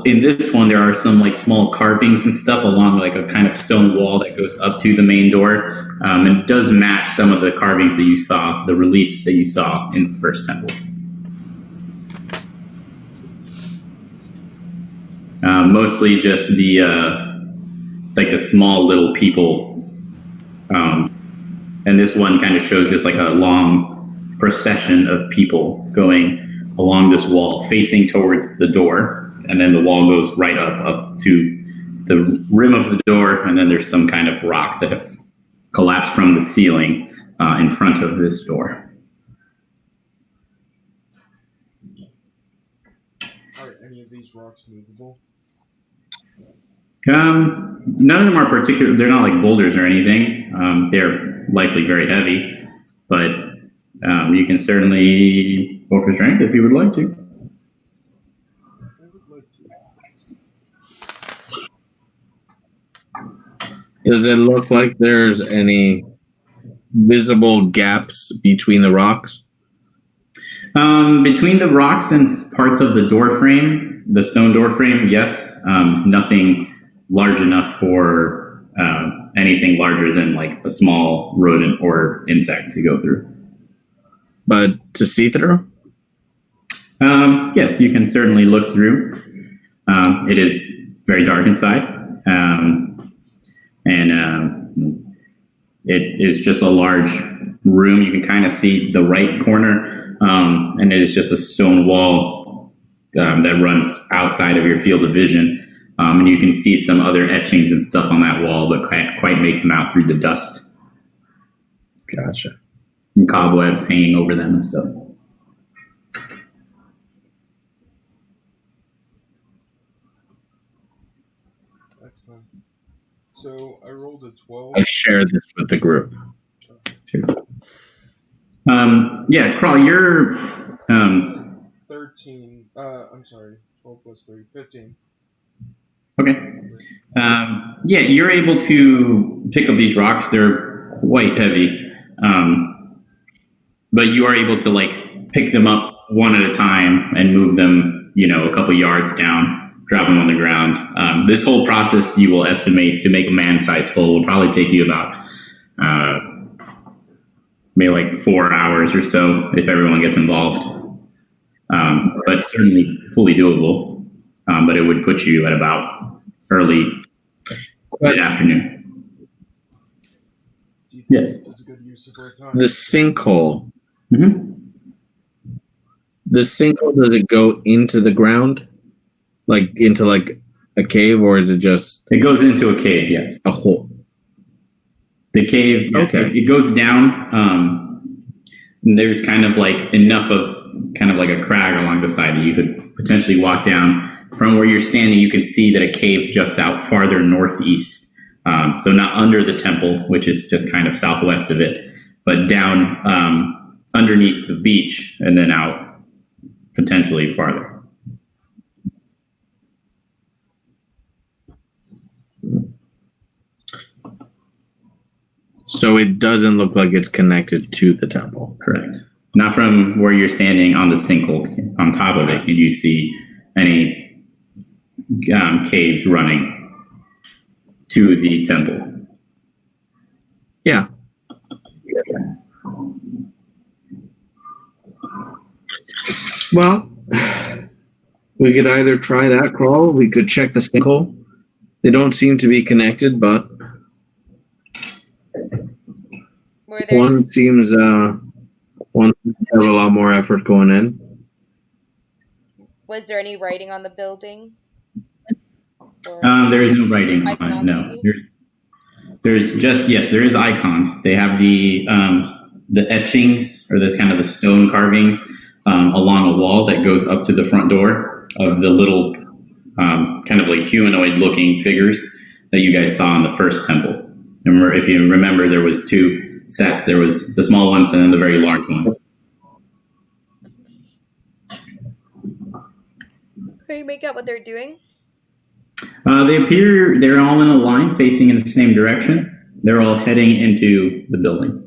in this one, there are some like small carvings and stuff along like a kind of stone wall that goes up to the main door, and it does match some of the carvings that you saw, the reliefs that you saw in the first temple. Mostly just the like the small little people, and this one kind of shows just like a long procession of people going along this wall, facing towards the door, and then the wall goes right up to the rim of the door, and then there's some kind of rocks that have collapsed from the ceiling in front of this door. Are any of these rocks movable? None of them are particular. They're not like boulders or anything. They're likely very heavy, but you can certainly go for strength if you would like to. I would like to. Does it look like there's any visible gaps between the rocks? Between the rocks and parts of the door frame, the stone door frame, yes. Nothing large enough for anything larger than like a small rodent or insect to go through. But to see through? Yes, you can certainly look through. It is very dark inside, and it is just a large room. You can kind of see the right corner, and it is just a stone wall that runs outside of your field of vision. And you can see some other etchings and stuff on that wall, but can't quite make them out through the dust. Gotcha. And cobwebs hanging over them and stuff. Excellent. So I rolled a 12. I share this with the group. Sure. Yeah, Crawl, you're 13. I'm sorry. 12 plus 3. 15. okay. Yeah, you're able to pick up these rocks. They're quite heavy, but you are able to like pick them up one at a time and move them, a couple yards down, drop them on the ground. This whole process you will estimate to make a man-sized hole will probably take you about maybe like 4 hours or so if everyone gets involved. But certainly fully doable. But it would put you at about early mid-afternoon. Do you think Yes. this is a good use of our time? The sinkhole. Mm-hmm. The sinkhole, does it go into the ground? Like into like a cave, or is it just It goes into a cave, yes. a hole? The cave, yeah, Okay. it goes down. And there's kind of like enough of kind of like a crag along the side that you could potentially walk down. From where you're standing, you can see that a cave juts out farther northeast. So not under the temple, which is just kind of southwest of it, but down underneath the beach and then out potentially farther. So it doesn't look like it's connected to the temple. Correct. Not from where you're standing on the sinkhole. On top of it, can you see any caves running to the temple? Yeah. Well, we could either try that crawl, we could check the sinkhole. They don't seem to be connected, but Were there one seems to have a lot more effort going in. Was there any writing on the building? Or There is no writing on it. No, iconography? there's just yes, there is icons. They have the etchings or the kind of the stone carvings along a wall that goes up to the front door of the little kind of like humanoid looking figures that you guys saw in the first temple. Remember, if you remember, there was two sets. There was the small ones and then the very large ones. Can you make out what they're doing? They appear they're all in a line facing in the same direction. They're all heading into the building.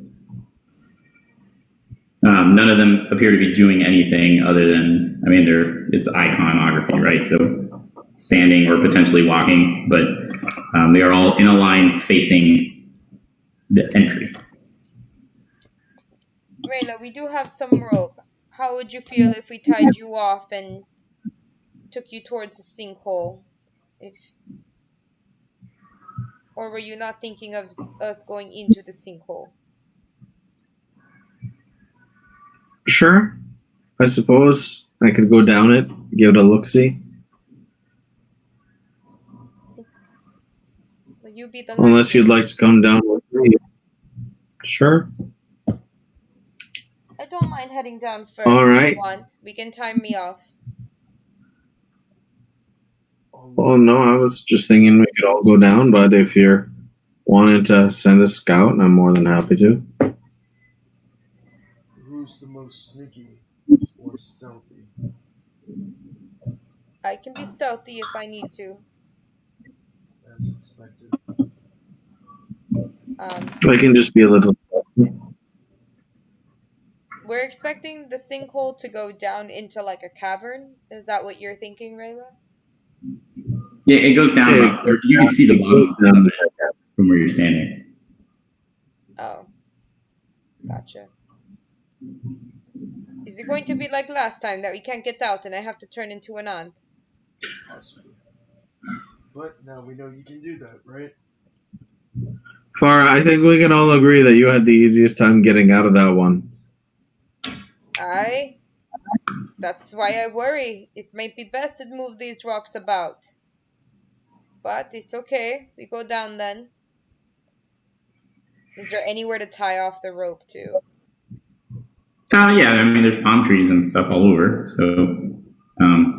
None of them appear to be doing anything other than, I mean, it's iconography, right? So standing or potentially walking, but they are all in a line facing the entry. Rayla, we do have some rope. How would you feel if we tied you off and took you towards the sinkhole? Or were you not thinking of us going into the sinkhole? Sure. I suppose I could go down it, give it a look-see. Will you be the Unless you'd like to come down with me. Sure. I don't mind heading down first All if right. you want. We can time me off. Oh, no, I was just thinking we could all go down, but if you're wanting to send a scout, I'm more than happy to. Who's the most sneaky or stealthy? I can be stealthy if I need to. As expected. I can just be a little. We're expecting the sinkhole to go down into like a cavern. Is that what you're thinking, Rayla? Yeah, it goes down about 30. You can see the bottom of it from where you're standing. Oh. Gotcha. Is it going to be like last time that we can't get out and I have to turn into an ant? Possibly. But now we know you can do that, right? Farah, I think we can all agree that you had the easiest time getting out of that one. That's why I worry. It might be best to move these rocks about. But it's okay. We go down then. Is there anywhere to tie off the rope to? Yeah, I mean, there's palm trees and stuff all over, so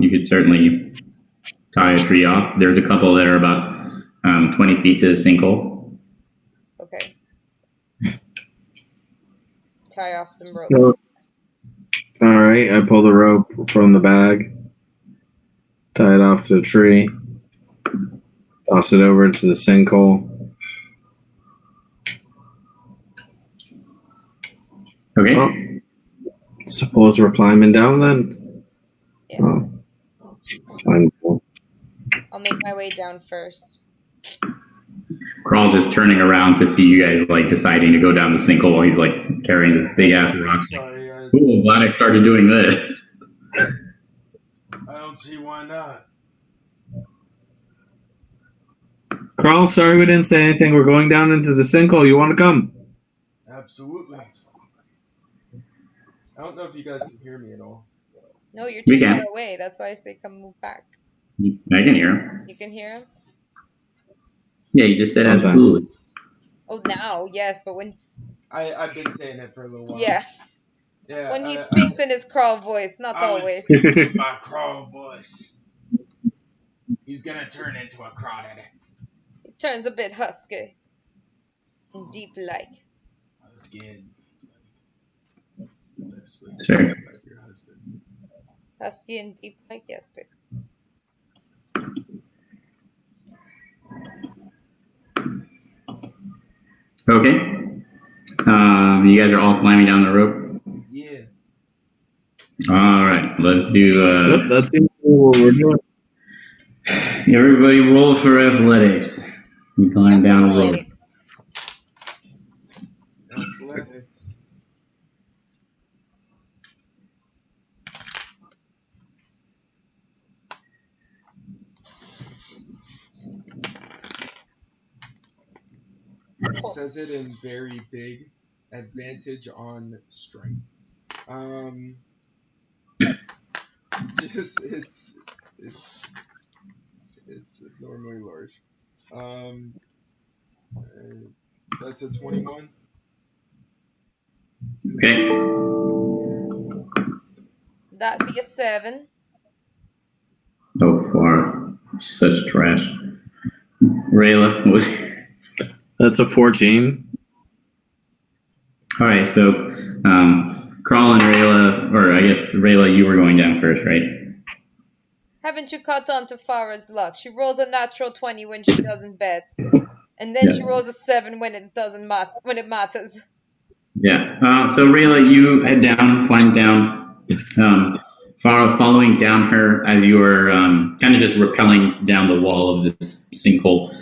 you could certainly tie a tree off. There's a couple that are about 20 feet to the sinkhole. Okay. Tie off some rope. All right, I pull the rope from the bag, tie it off to the tree, toss it over into the sinkhole. Okay. Well, suppose we're climbing down then? Yeah. Oh, fine. I'll make my way down first. Crawl just turning around to see you guys like deciding to go down the sinkhole while he's like carrying this big ass rock. Sorry, Ooh, glad I started doing this. I don't see why not. Carl, sorry we didn't say anything. We're going down into the sinkhole. You want to come? Absolutely. I don't know if you guys can hear me at all. No, you're We too can. far away. That's why I say come move back. I can hear him. You can hear him? Yeah, you just said Sometimes. absolutely. Oh, now, yes, but when... I've been saying it for a little while. Yeah. Yeah. When he speaks in his crawl voice, not I was always. speaking with my crawl voice. He's gonna turn into a crawdad. It turns a bit husky. And deep-like. Again. The best way to Sure. describe your husband. Husky and deep-like, yes, but... Okay. You guys are all climbing down the rope. Yeah. All right, let's do. Yep, that's what we're doing. Everybody roll for athletics. We climb down the rope. Athletics. It says it in very big. Advantage on strength. Just it's normally large. Um, that's a 21. Okay. That'd be a 7. So far, such trash. Rayla, That's a 14. all right. So, Crawl and Rayla, or I guess Rayla, you were going down first, right? Haven't you caught on to Farah's luck? She rolls a natural 20 when she doesn't bet. And then Yeah. she rolls a 7 when it when it matters. Yeah. So Rayla, you head down, climb down. Following down her as you are kind of just rappelling down the wall of this sinkhole.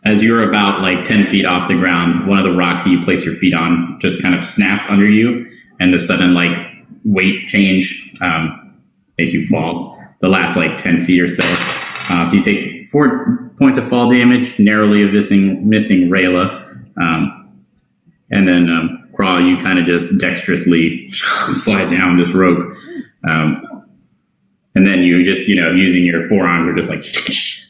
As you're about like 10 feet off the ground, one of the rocks that you place your feet on just kind of snaps under you, and the sudden like weight change makes you fall the last like 10 feet or so. So you take 4 points of fall damage, narrowly missing Rayla. And then Crawl, you kind of just dexterously slide down this rope. And then you just, using your forearm, you're just like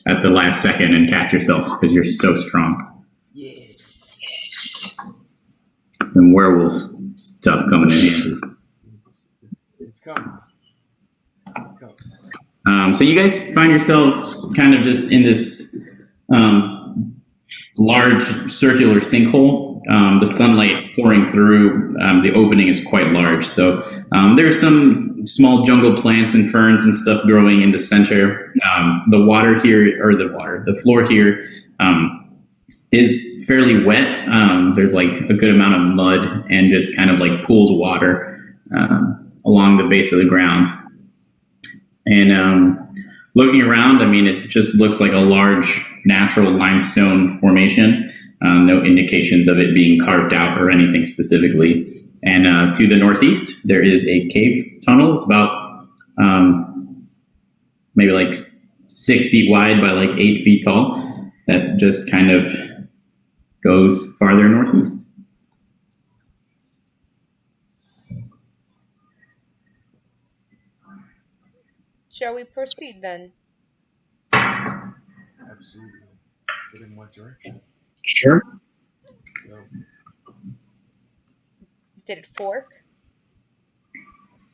at the last second and catch yourself because you're so strong. Yeah. And werewolf stuff coming in handy. It's coming. It's coming. So you guys find yourselves kind of just in this large circular sinkhole. The sunlight pouring through the opening is quite large. So there's some small jungle plants and ferns and stuff growing in the center. The floor here is fairly wet. There's like a good amount of mud and just kind of like pooled water along the base of the ground. And looking around, I mean, it just looks like a large natural limestone formation. No indications of it being carved out or anything specifically. And to the northeast, there is a cave tunnel. It's about maybe like 6 feet wide by like 8 feet tall that just kind of goes farther northeast. Shall we proceed then? Absolutely. But in what direction? Sure. No. Did it fork?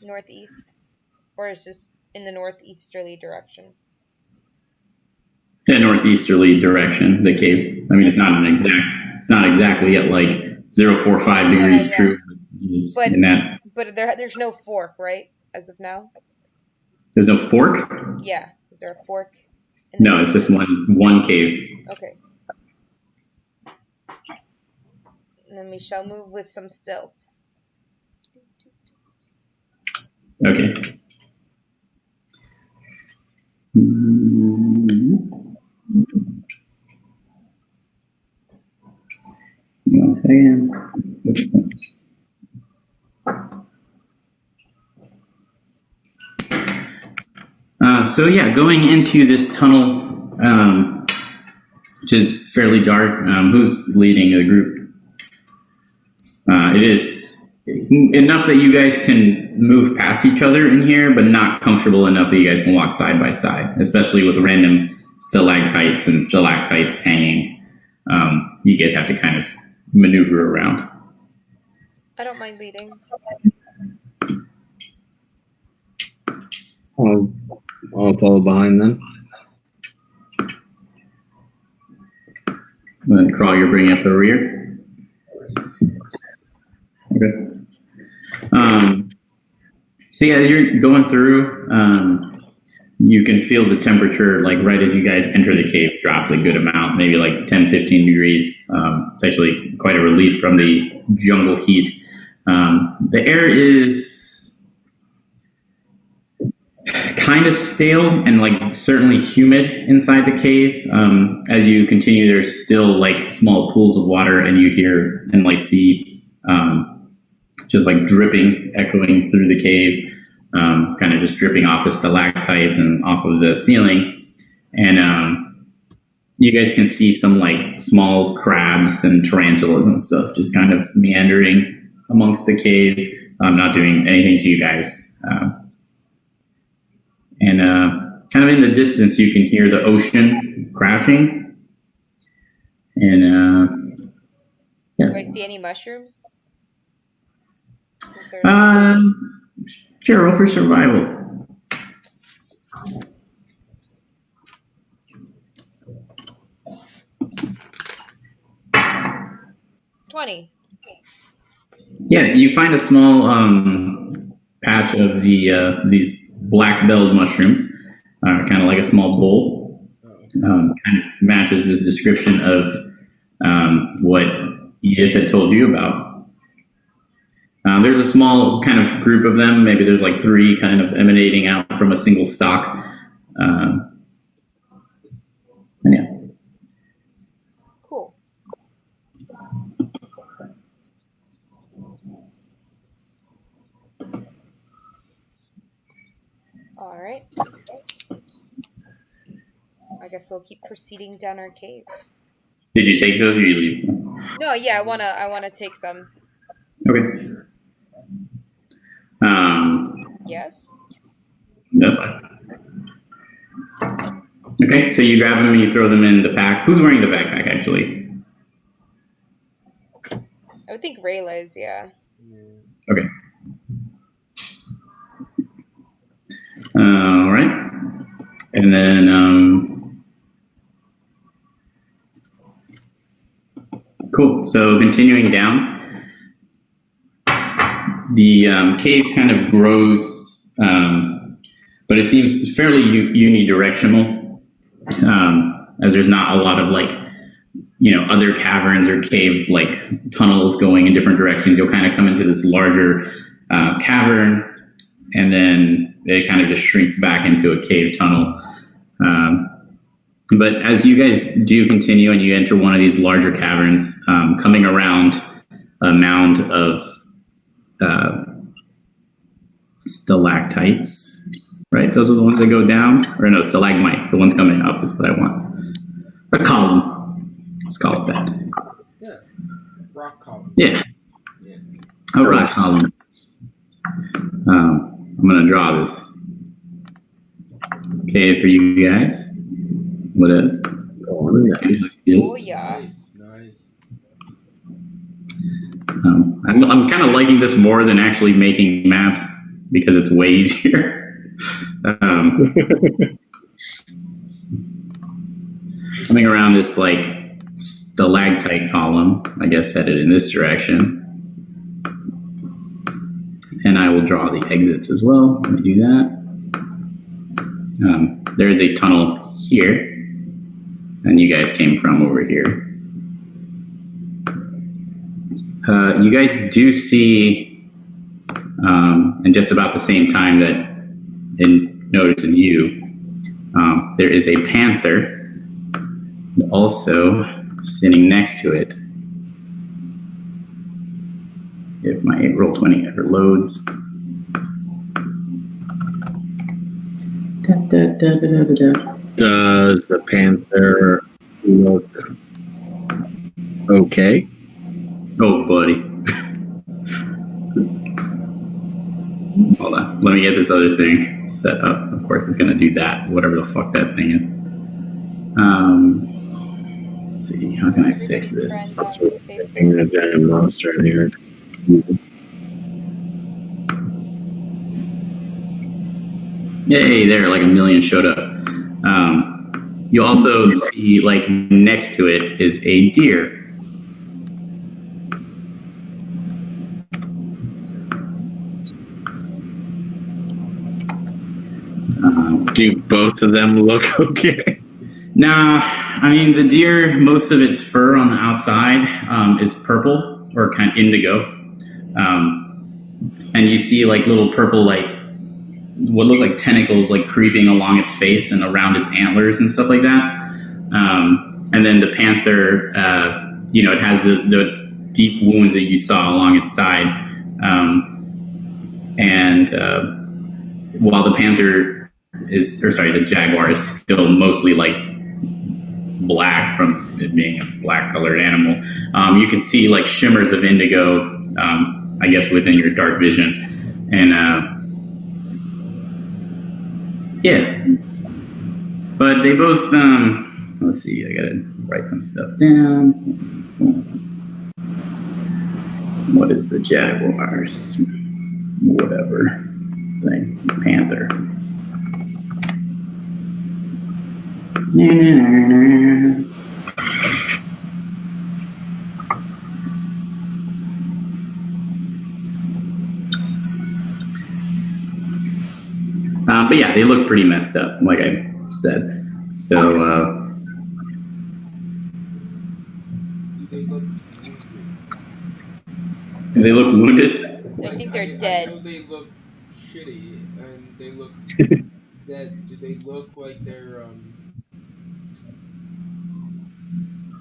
Northeast? Or is just in the northeasterly direction? Yeah, northeasterly direction, the cave. I mean, it's not exactly at like 0.45 degrees yeah. true. But- in that. But there's no fork, right? As of now? There's no fork? Yeah. Is there a fork? in the No, it's just one cave. Okay. And then we shall move with some stealth. Okay. One second. So yeah, going into this tunnel, which is fairly dark. Who's leading the group? It is enough that you guys can move past each other in here, but not comfortable enough that you guys can walk side by side, especially with random stalactites and stalactites hanging. You guys have to kind of maneuver around. I don't mind leading. I'll follow behind then. And then Crawl, you're bringing up the rear. Okay. So yeah, you're going through. You can feel the temperature, like right as you guys enter the cave, drops a good amount, maybe like 10, 15 degrees. It's actually quite a relief from the jungle heat. The air is kind of stale and like certainly humid inside the cave. As you continue, there's still like small pools of water, and you hear and like see just like dripping, echoing through the cave, kind of just dripping off the stalactites and off of the ceiling. And you guys can see some like small crabs and tarantulas and stuff just kind of meandering amongst the cave, not doing anything to you guys. And kind of in the distance, you can hear the ocean crashing. And Do I see any mushrooms? Since there's- sure, roll for survival. 20. Yeah, you find a small patch of these black-belled mushrooms, kind of like a small bowl. Kind of matches this description of what Edith had told you about. There's a small kind of group of them. Maybe there's like 3 kind of emanating out from a single stalk. And yeah. Cool. All right. I guess we'll keep proceeding down our cave. Did you take those or you leave them? No, yeah, I wanna take some. Okay. Yes. That's fine. Okay, so you grab them and you throw them in the pack. Who's wearing the backpack, actually? I would think Rayla is, yeah. Okay. All right. And then, cool. So continuing down, the cave kind of grows, but it seems fairly unidirectional, as there's not a lot of other caverns or cave tunnels going in different directions. You'll kind of come into this larger cavern, and then it kind of just shrinks back into a cave tunnel. But as you guys do continue and you enter one of these larger caverns, coming around a mound of stalactites, right? Those are the ones that go down, or no, stalagmites. The ones coming up is what I want. A column. Let's call it that. Yeah. Rock column. Yeah. A rock column. I'm gonna draw this. Okay, for you guys. What is? Oh yeah. Nice. I'm kind of liking this more than actually making maps because it's way easier. Coming around this stalactite column, I guess headed in this direction. And I will draw the exits as well. Let me do that. There is a tunnel here, and you guys came from over here. You guys do see, and just about the same time that it notices you, there is a panther also sitting next to it. If my Roll20 ever loads. Does the panther look okay? Oh, buddy. Hold on. Let me get this other thing set up. Of course, it's going to do that, whatever the fuck that thing is. Let's see. How can I fix this? Friend on Facebook. Being a giant monster in here. Yay, there, like a million showed up. You also see, next to it is a deer. Do both of them look okay? Nah, I mean, the deer, most of its fur on the outside is purple or kind of indigo. And you see little purple, what look like tentacles creeping along its face and around its antlers and stuff like that. And then the panther, it has the deep wounds that you saw along its side. While the panther the jaguar is still mostly black from it being a black colored animal, you can see shimmers of indigo, I guess within your dark vision. And Yeah. But they both, let's see, I gotta write some stuff down. What is the Jaguars? Whatever thing. Panther. But yeah, they look pretty messed up, like I said. So, Do they look wounded? do they look wounded? I think they're I dead. know they look shitty and they look dead. Do they look like they're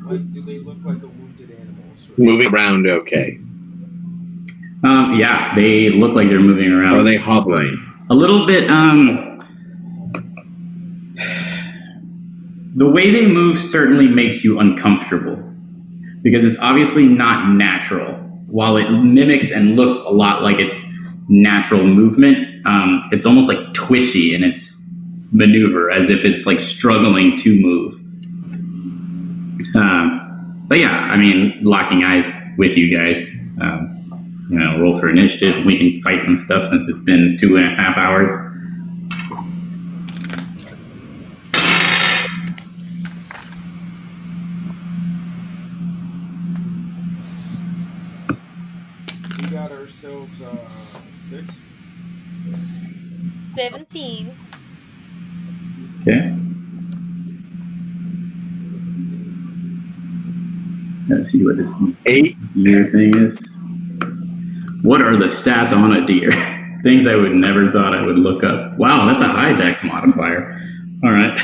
do they look like a wounded animal? Sort of? Moving around, okay. Yeah, they look like they're moving around. Or are they hobbling? A little bit, the way they move certainly makes you uncomfortable because it's obviously not natural. While it mimics and looks a lot like its natural movement, it's almost like twitchy in its maneuver, as if it's like struggling to move. But yeah, I mean, locking eyes with you guys. Roll for initiative. We can fight some stuff since it's been 2.5 hours. We got ourselves 6. 17. Okay. Let's see what this 8 deer thing is. What are the stats on a deer? Things I would never thought I would look up. Wow, that's a high dex modifier. All right.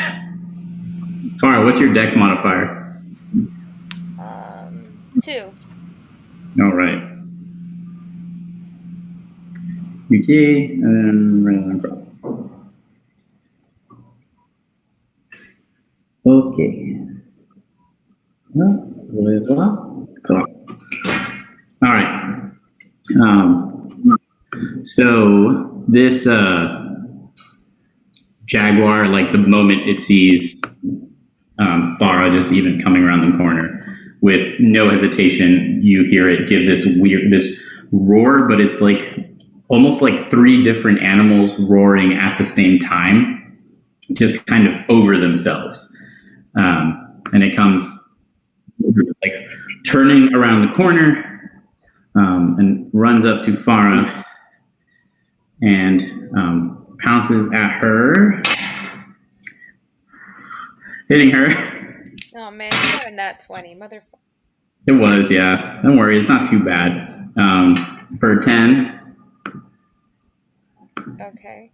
Farah, what's your dex modifier? 2. All right. Okay, and then okay. Cool. All right. So this jaguar, like the moment it sees Farah just even coming around the corner, with no hesitation, you hear it give this roar, but it's like almost like 3 different animals roaring at the same time, just kind of over themselves. And it comes like turning around the corner and runs up to Farah and pounces at her, hitting her. Oh man, you got a nat 20, motherfucker. It was, yeah. Don't worry, it's not too bad. For 10. Okay.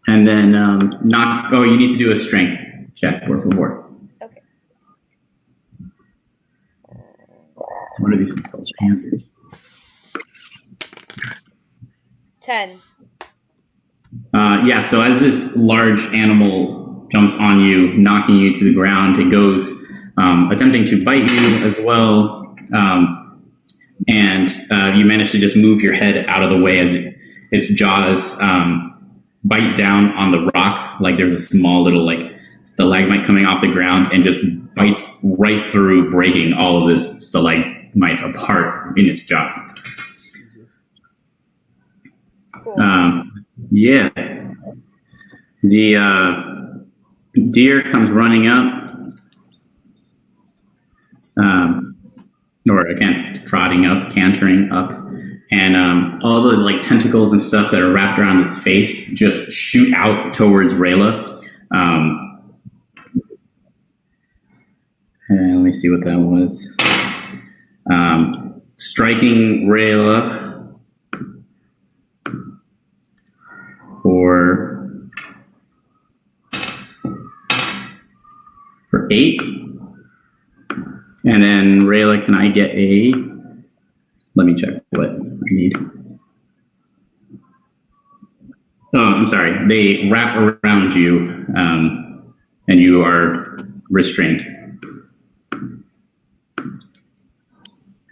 And then you need to do a strength check, por favor. Okay. What are these things called? Panthers. 10. Yeah, so as this large animal jumps on you, knocking you to the ground, it goes attempting to bite you as well. And you manage to just move your head out of the way as its jaws bite down on the rock. Like there's a small little like stalagmite coming off the ground and just bites right through, breaking all of this stalagmites apart in its jaws. Cool. Yeah. The deer comes running up, or again, trotting up, cantering up, and all the like tentacles and stuff that are wrapped around its face just shoot out towards Rayla. And let me see what that was. Striking Rayla for 8. And then Rayla, can I get a? Let me check what I need. Oh, I'm sorry. They wrap around you, and you are restrained.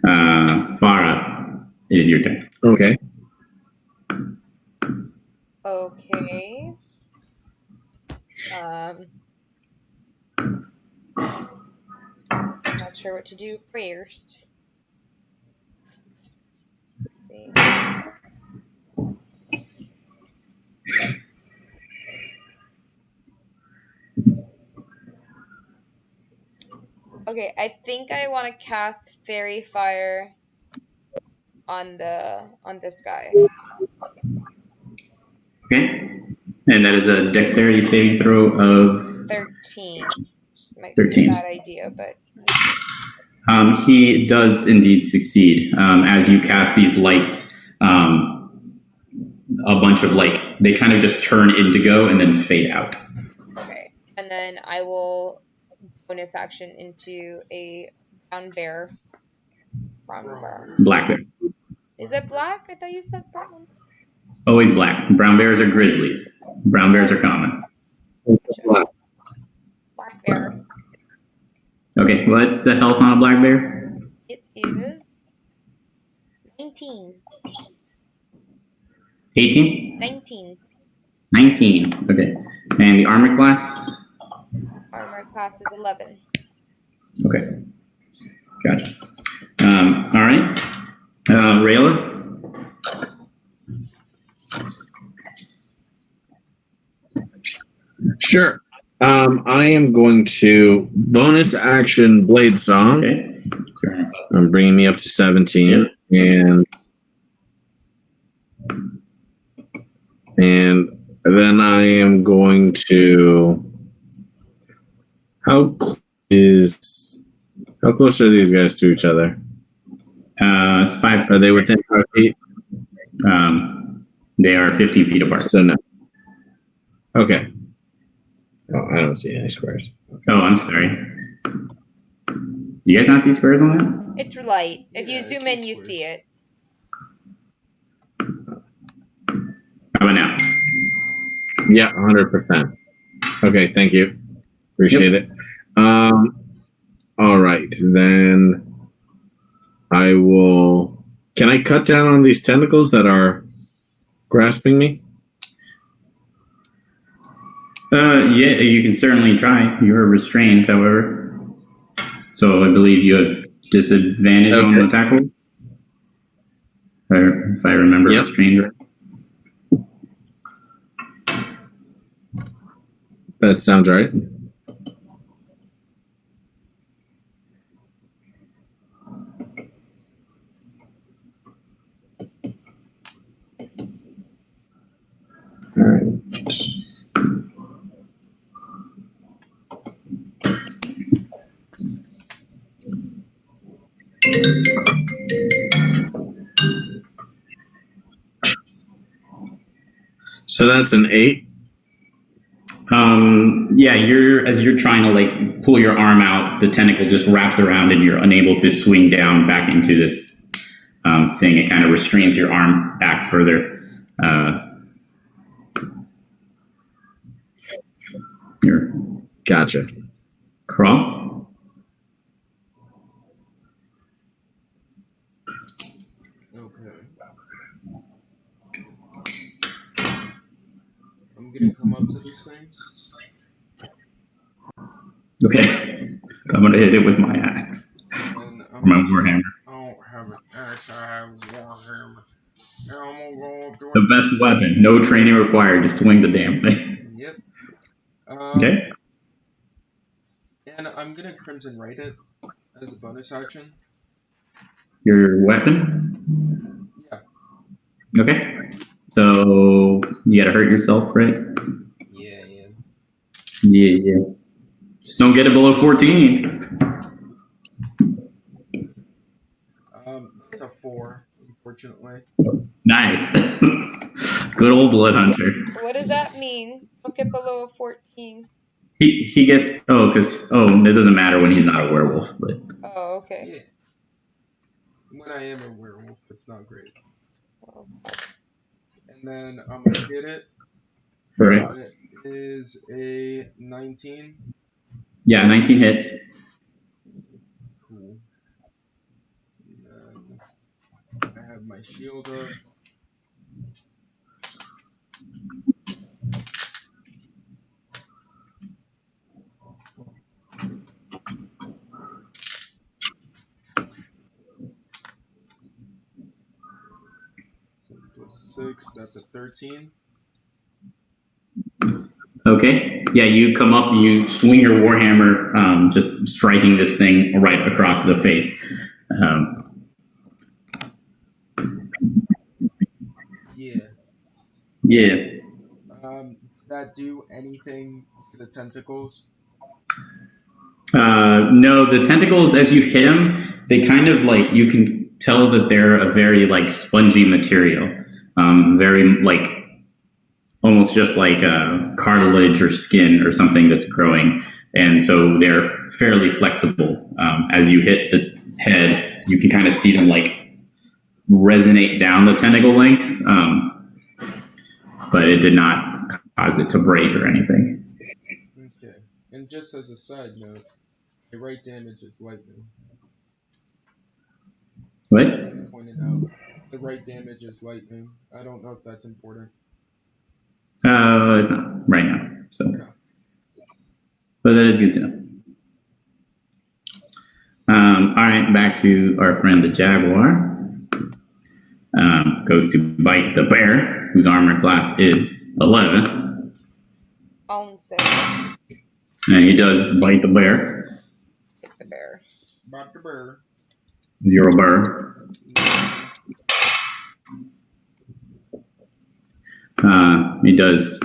Farah, it is your turn. Okay. Okay. Not sure what to do first. See. Okay, I think I want to cast Fairy Fire on this guy. Okay. And that is a dexterity saving throw of 13. Which might 13. be a bad idea, but he does indeed succeed. As you cast these lights, a bunch of they kind of just turn indigo and then fade out. okay. And then I will bonus action into a brown bear. Brown bear. Black bear. Is it black? I thought you said brown. Always black. Brown bears are grizzlies. Brown bears are common. Black bear. Okay, what's the health on a black bear? It is 19. 18? 19. 19. Okay. And the armor class? Armor class is 11. Okay. Gotcha. All right. Rayla? Sure. I am going to bonus action Blade Song. Okay. Sure. I'm bringing me up to 17, and then I am going to. How close are these guys to each other? It's 5. Are they within 5 feet? They are 15 feet apart. So no. Okay. Oh, I don't see any squares. Oh, I'm sorry. Do you guys not see squares on that? It's light. If you Yeah, zoom I in, see you squares. see it. How about now? Yeah, 100%. Okay, thank you. Appreciate it. All right, then I will. Can I cut down on these tentacles that are grasping me? Yeah, you can certainly try. You are restrained, however. So I believe you have disadvantage on the tackle. If I remember Yep. restrained right. That sounds right. All right. So that's an 8. Yeah, as you're trying to pull your arm out, the tentacle just wraps around and you're unable to swing down back into this thing. It kind of restrains your arm back further. Your Gotcha. crawl. Okay. I'm gonna come up to this thing. Okay, I'm gonna hit it with my axe. And Or my warhammer. I don't have an axe, I have a warhammer. And I'm gonna go up to The best weapon. No training required. Just swing the damn thing. Yep. Okay. And I'm gonna Crimson Right it as a bonus action. Your weapon. Yeah. Okay. So you gotta hurt yourself, right? Yeah. Yeah. Just don't get it below 14. It's a 4, unfortunately. Nice. Good old blood hunter. What does that mean? Don't get below a 14. He gets it doesn't matter when he's not a werewolf, but Oh, okay. Yeah. When I am a werewolf, it's not great. Oh. And then I'm gonna hit it. right. It is a 19. Yeah, 19 hits. Cool. And then I have my shield up. 6, that's a 13. Okay. Yeah, you come up, you swing your warhammer, just striking this thing right across the face. Um, Yeah. yeah. That do anything to the tentacles? No, the tentacles, as you hit them, they kind of like, you can tell that they're a very like spongy material. Very like, almost just like cartilage or skin or something that's growing. And so they're fairly flexible. As you hit the head, you can kind of see them like resonate down the tentacle length. But it did not cause it to break or anything. Okay. And just as a side note, the right damage is lightning. What? Pointed out. The right damage is lightning. I don't know if that's important. It's not right now. So, Okay. but that is good to know. All right, back to our friend the jaguar. Goes to bite the bear, whose armor class is 11. Owns it. And he does bite the bear. It's the bear. Bob the Burr. You're a bear. He does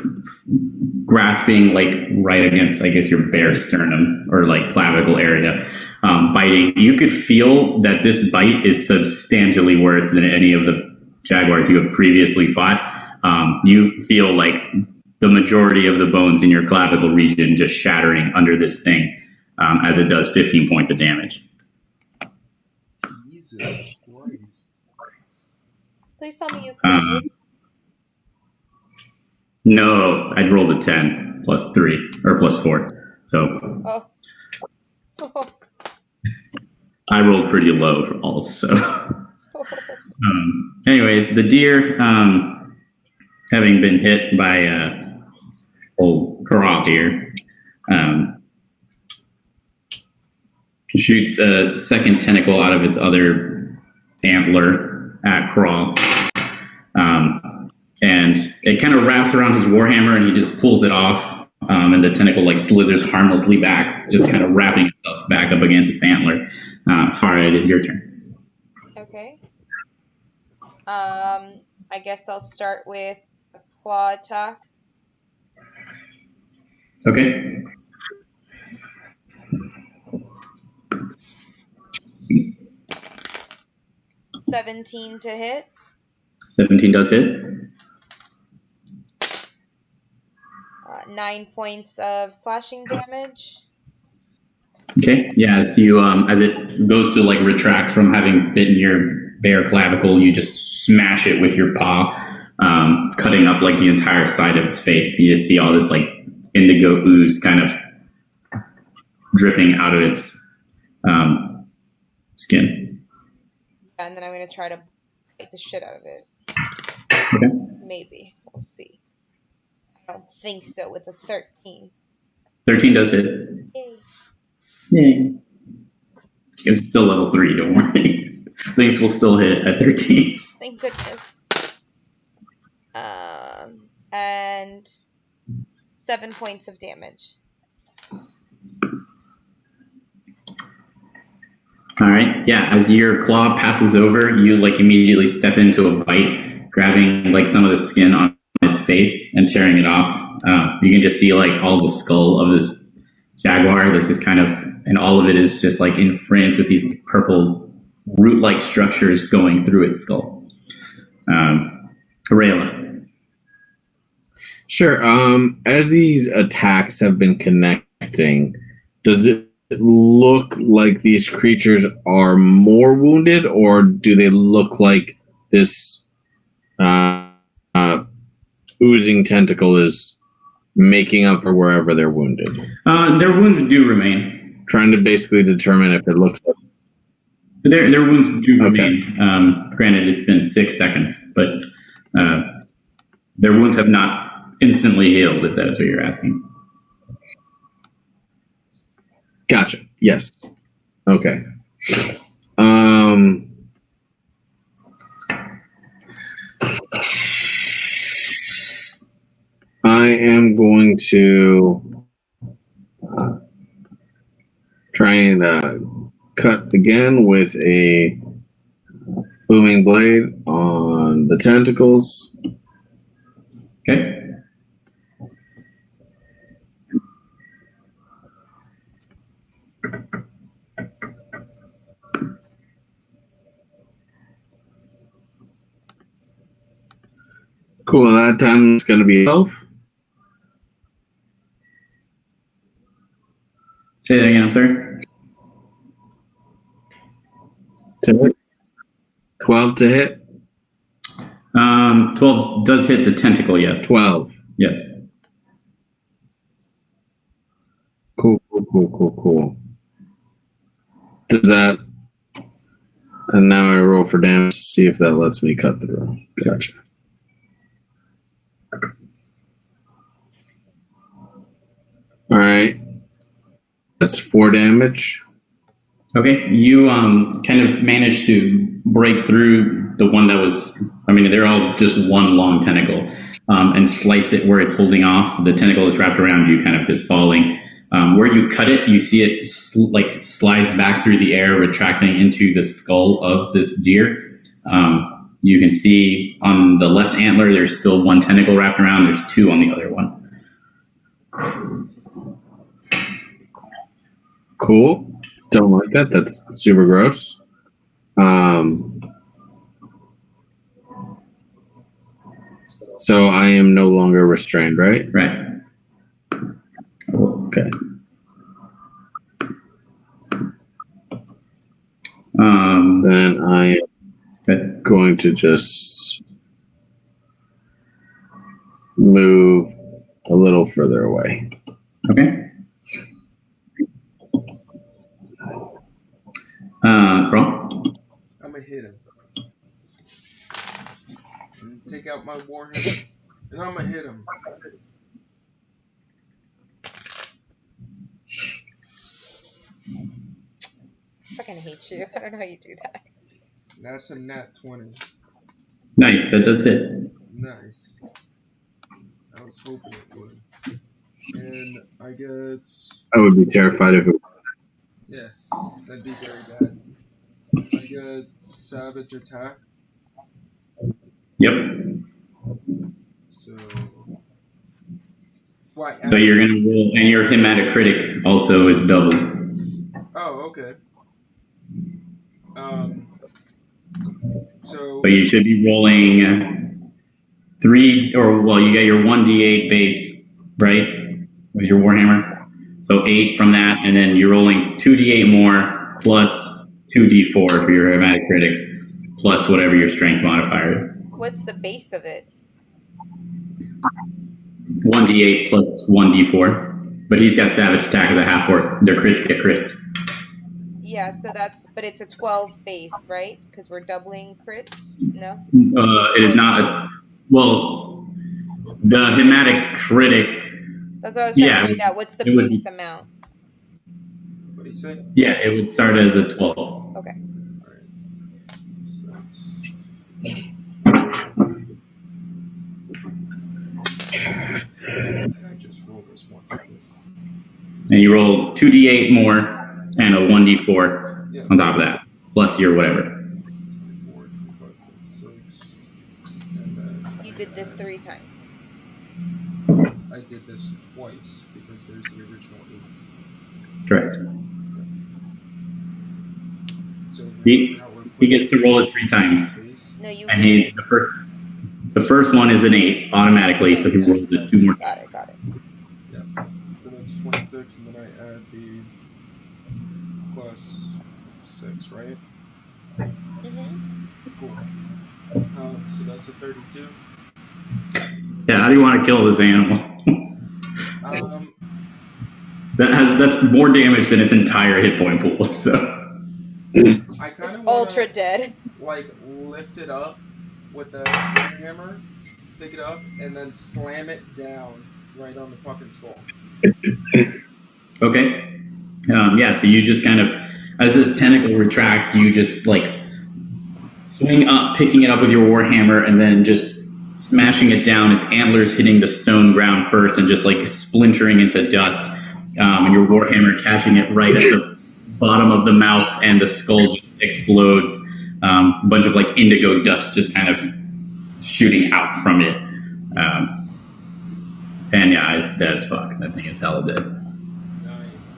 grasping like right against, I guess, your bare sternum or like clavicle area, biting. You could feel that this bite is substantially worse than any of the jaguars you have previously fought. You feel like the majority of the bones in your clavicle region just shattering under this thing, as it does 15 points of damage. Jesus Christ. Please tell me you crit. No, I'd rolled a 10 plus 3 or plus 4. So Oh. I rolled pretty low for all. So, anyways, the deer, having been hit by old Karal here, shoots a second tentacle out of its other antler at Crawl. And it kind of wraps around his warhammer, and he just pulls it off, and the tentacle like slithers harmlessly back, just kind of wrapping itself back up against its antler. Farah, it is your turn. Okay. I guess I'll start with a claw attack. Okay. $17 to hit. 17 does hit. 9 points of slashing damage. Okay. Yeah. As you, as it goes to like retract from having bitten your bare clavicle, you just smash it with your paw, cutting up like the entire side of its face. You just see all this like indigo ooze kind of dripping out of its skin. And then I'm going to try to bite the shit out of it. Okay. Maybe. We'll see. I don't think so with a 13. 13 does hit. Yay. Yay. It's still level 3, don't worry. Things will still hit at 13. Thank goodness. And 7 points of damage. All right. Yeah. As your claw passes over, you like immediately step into a bite, grabbing like some of the skin on its face and tearing it off. You can just see like all the skull of this jaguar. This is kind of, and all of it is just like infringed with these purple root-like structures going through its skull. Rayla. Sure. As these attacks have been connecting, does it look like these creatures are more wounded, or do they look like this oozing tentacle is making up for wherever they're wounded? Their wounds do remain. Trying to basically determine if it looks like... Their wounds do remain. Granted, it's been 6 seconds, but their wounds have not instantly healed, if that is what you're asking. Gotcha. Yes. Okay. am going to try and cut again with a booming blade on the tentacles. Okay. Cool. That time it's going to be 12. Say that again, I'm sorry. To hit. 12 to hit. 12 does hit the tentacle, yes. 12. Yes. Cool. Does that? And now I roll for damage to see if that lets me cut through. Gotcha. All right. That's 4 damage. Okay, you kind of managed to break through the one that was, I mean, they're all just one long tentacle, and slice it where it's holding off. The tentacle is wrapped around you, kind of just falling. Where you cut it, you see it slides back through the air, retracting into the skull of this deer. You can see on the left antler, there's still one tentacle wrapped around. There's 2 on the other one. Cool. Don't like that. That's super gross. So I am no longer restrained, right? Right. Okay. Then I am going to just move a little further away. Okay. Crawl. I'm gonna hit him. And take out my warhammer, and I'm gonna hit him. I fucking hate you. I don't know how you do that. That's a nat 20. Nice, that does hit. Nice. I was hoping it would. And I get... I would be terrified if it. Yeah, that'd be very bad. I get savage attack. Yep. So... Why? So you're going to roll, and your hematocritic also is doubled. Oh, okay. So you should be rolling 3, or well, you got your 1d8 base, right? With your Warhammer. So 8 from that, and then you're rolling 2d8 more plus 2d4 for your hematocritic, plus whatever your strength modifier is. What's the base of it? 1d8 plus 1d4. But he's got savage attack as a half orc. Their crits get crits. Yeah, so but it's a 12 base, right? Because we're doubling crits? No? It is not well, the hematocritic. That's what I was trying to find out. What's the base amount? What do you say? Yeah, it would start as a 12. Okay. I just rolled this one. And you roll 2d8 more and a 1d4 on top of that, plus your whatever. 4, 5, 6, and then You did this 3 times. I did this twice because there's the original 8. Correct. So He gets to roll it 3 times. No, you. And the first one is an 8 automatically, so he rolls it 2 more. Got it. Yeah. So that's 26, and then I add the plus 6, right? Mm-hmm. Cool. So that's a 32. Yeah, how do you want to kill this animal? That's more damage than its entire hit point pool. So I kind of ultra dead. Like lift it up with the hammer, pick it up, and then slam it down right on the fucking skull. okay, yeah. So you just kind of, as this tentacle retracts, you just like swing up, picking it up with your warhammer, and then just smashing it down. Its antlers hitting the stone ground first and just like splintering into dust. And your warhammer catching it right at the bottom of the mouth, and the skull just explodes. A bunch of like indigo dust just kind of shooting out from it. And yeah, it's dead as fuck. That thing is hella dead. Nice.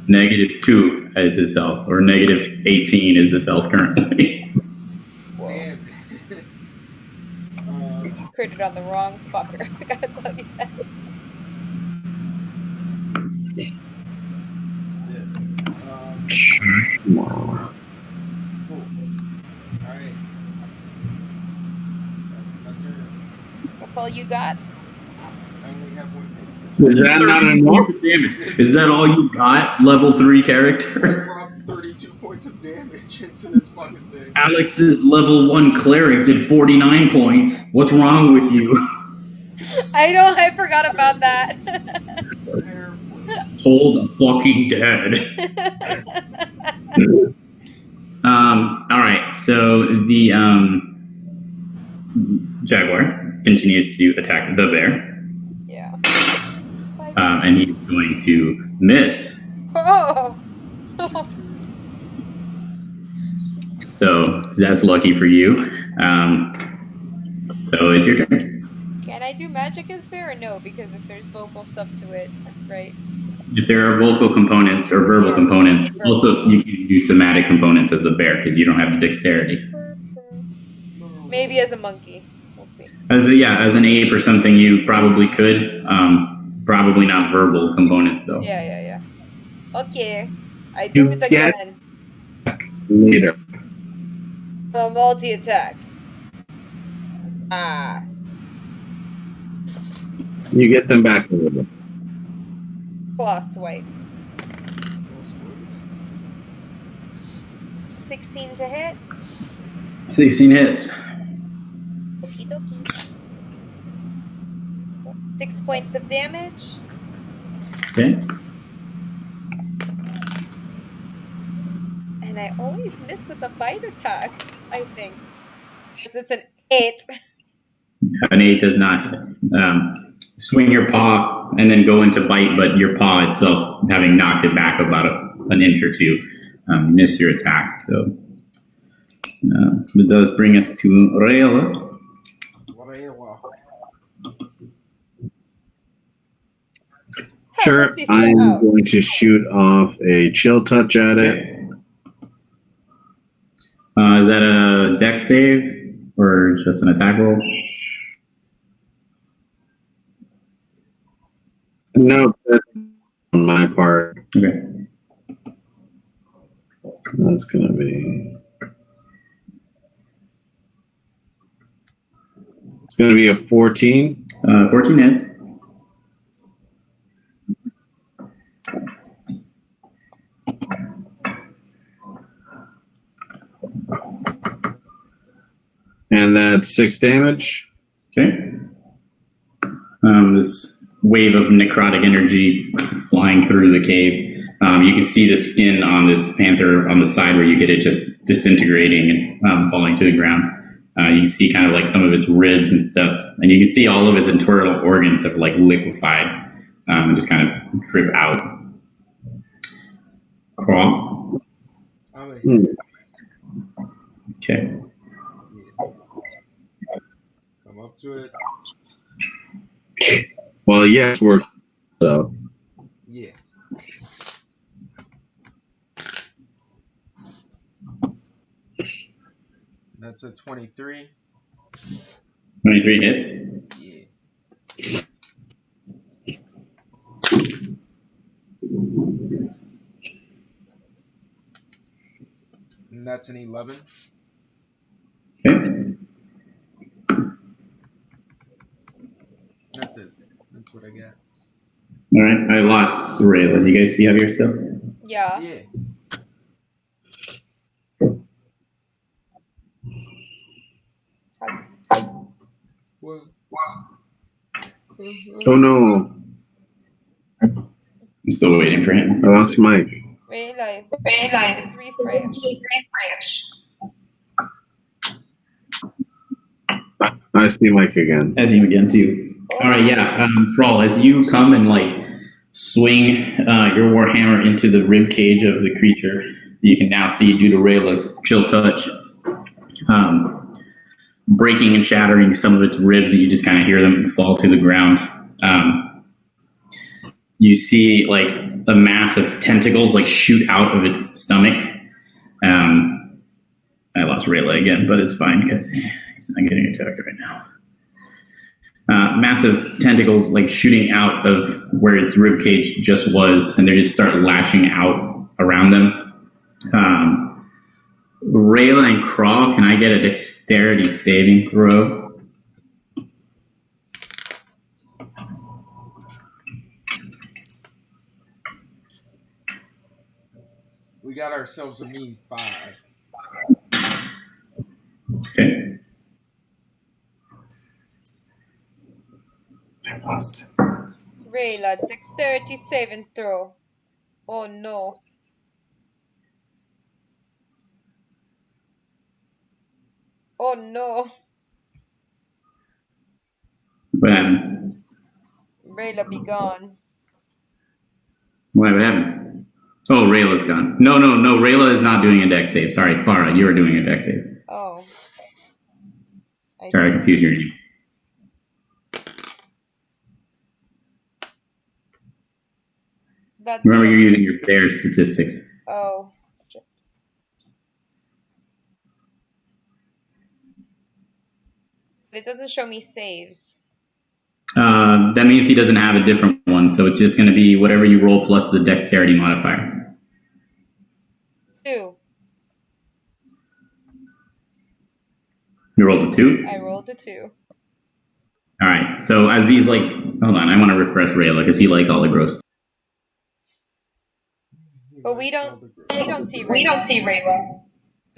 -2 is his health, or -18 is his health currently. Damn. Critted on the wrong fucker. I gotta tell you that. Cool. Alright. That's my turn. That's all you got? I only have one hit. Is that not enough? Damage. Is that all you got? Level 3 character? I dropped 32 points of damage into this fucking thing. Alex's level 1 cleric did 49 points. What's wrong with you? I know, I forgot about that. Told I'm fucking dead. Alright, so the jaguar continues to attack the bear. Yeah. And he's going to miss. Oh. So that's lucky for you. So it's your turn. Can I do magic as bear or no? Because if there's vocal stuff to it, right? If there are vocal components or verbal components, also you can do somatic components as a bear because you don't have the dexterity. Maybe as a monkey. We'll see. As an ape or something, you probably could. Probably not verbal components though. Yeah. Okay. I do it again. Later. A multi-attack. You get them back a little bit. Claw swipe. 16 to hit. 16 hits. Okie dokie. 6 points of damage. Okay. And I always miss with the bite attacks, I think. 'Cause it's an 8. An 8 does not swing your paw and then go into bite, but your paw itself, having knocked it back about an inch or two, miss your attack. So it does bring us to Rayla. Sure, I'm going to shoot off a chill touch at it. Is that a dex save or just an attack roll? No, that's on my part. Okay. That's going to be... It's going to be a 14. 14 hits. And that's 6 damage. Okay. This wave of necrotic energy flying through the cave. You can see the skin on this panther on the side where you hit it just disintegrating and falling to the ground. You see kind of like some of its ribs and stuff, and you can see all of its internal organs have like liquefied and just kind of drip out. Crawl. Okay. Come up to it. Well, yes, we're so. Yeah. That's a 23. 23 hits. Yeah. And that's an 11. Okay. That's it. That's what I got. All right. I lost Rayla. You guys see Javier still? Yeah. Yeah. What? Oh no, I'm still waiting for him. I lost Mike. Really? Please refresh. I see Mike again. I see him again too. All right, yeah. Thrall, as you come and like swing your warhammer into the rib cage of the creature, you can now see, due to Rayla's chill touch, breaking and shattering some of its ribs, and you just kind of hear them fall to the ground. You see like a mass of tentacles like shoot out of its stomach. I lost Rayla again, but it's fine because he's not getting attacked right now. Massive tentacles like shooting out of where its rib cage just was, and they just start lashing out around them. Rayla and Crawl, can I get a dexterity saving throw? We got ourselves a mean 5. Okay. I've lost. Rayla, dexterity saving throw. Oh no. Oh no. What happened? Rayla be gone. What happened? Oh, Rayla's gone. No. Rayla is not doing a dex save. Sorry, Farah, you are doing a dex save. Oh. I Sorry, I see. confused your names. That Remember, you're means- using your bear statistics. Oh. It doesn't show me saves. That means he doesn't have a different one, so it's just going to be whatever you roll plus the dexterity modifier. 2. You rolled a 2? I rolled a 2. All right, so as these, like, hold on, I want to refresh Rayla because he likes all the gross. But we don't see Rayla.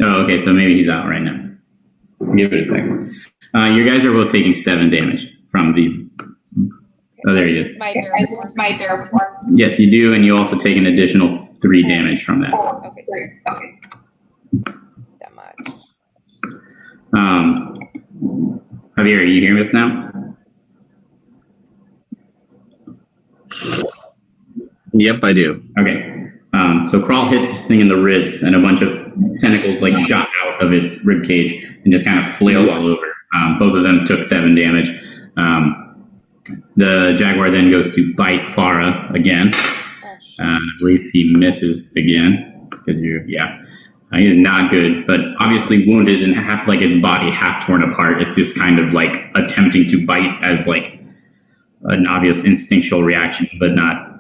Oh, okay, so maybe he's out right now. Give it a second. You guys are both taking 7 damage from these. Oh, there he is. My bear form. Yes, you do, and you also take an additional 3 damage from that. Okay. That much. Javier, you hear us now? Yep, I do. Okay. So Crawl hit this thing in the ribs, and a bunch of tentacles like shot out of its rib cage and just kind of flailed all over. Both of them took 7 damage. The jaguar then goes to bite Farah again. I believe he misses again because he's not good, but obviously wounded and half like its body half torn apart. It's just kind of like attempting to bite as like an obvious instinctual reaction, but not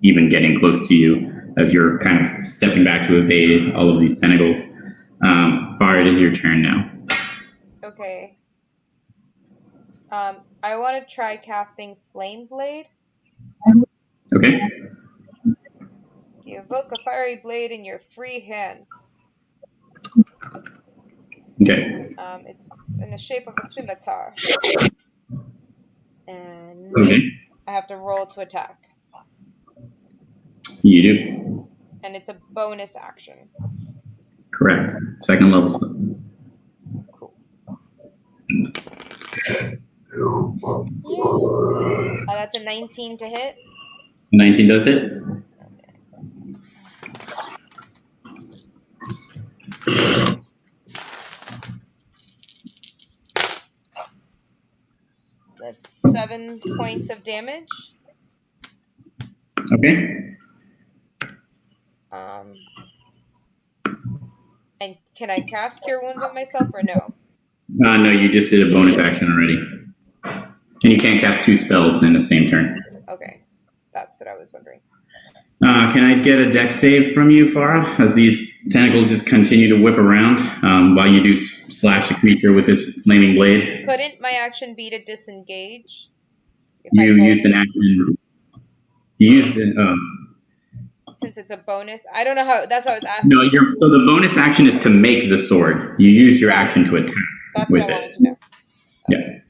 even getting close to you as you're kind of stepping back to evade all of these tentacles. Farah, it is your turn now. Okay. I want to try casting Flame Blade. Okay. You evoke a fiery blade in your free hand. Okay. It's in the shape of a scimitar. And Okay. I have to roll to attack. You do. And it's a bonus action. Correct. Second level spell. Cool. That's a 19 to hit. 19 does hit. That's 7 points of damage. Okay. And can I cast Cure Wounds on myself or no? No, you just did a bonus action already. And you can't cast 2 spells in the same turn. Okay. That's what I was wondering. Can I get a dex save from you, Farah, as these tentacles just continue to whip around while you do slash the creature with this flaming blade? Couldn't my action be to disengage? You used an action. You used it. Since it's a bonus, I don't know how. That's what I was asking. No, so the bonus action is to make the sword. You use your action to attack. That's with what I wanted it. to know. Okay.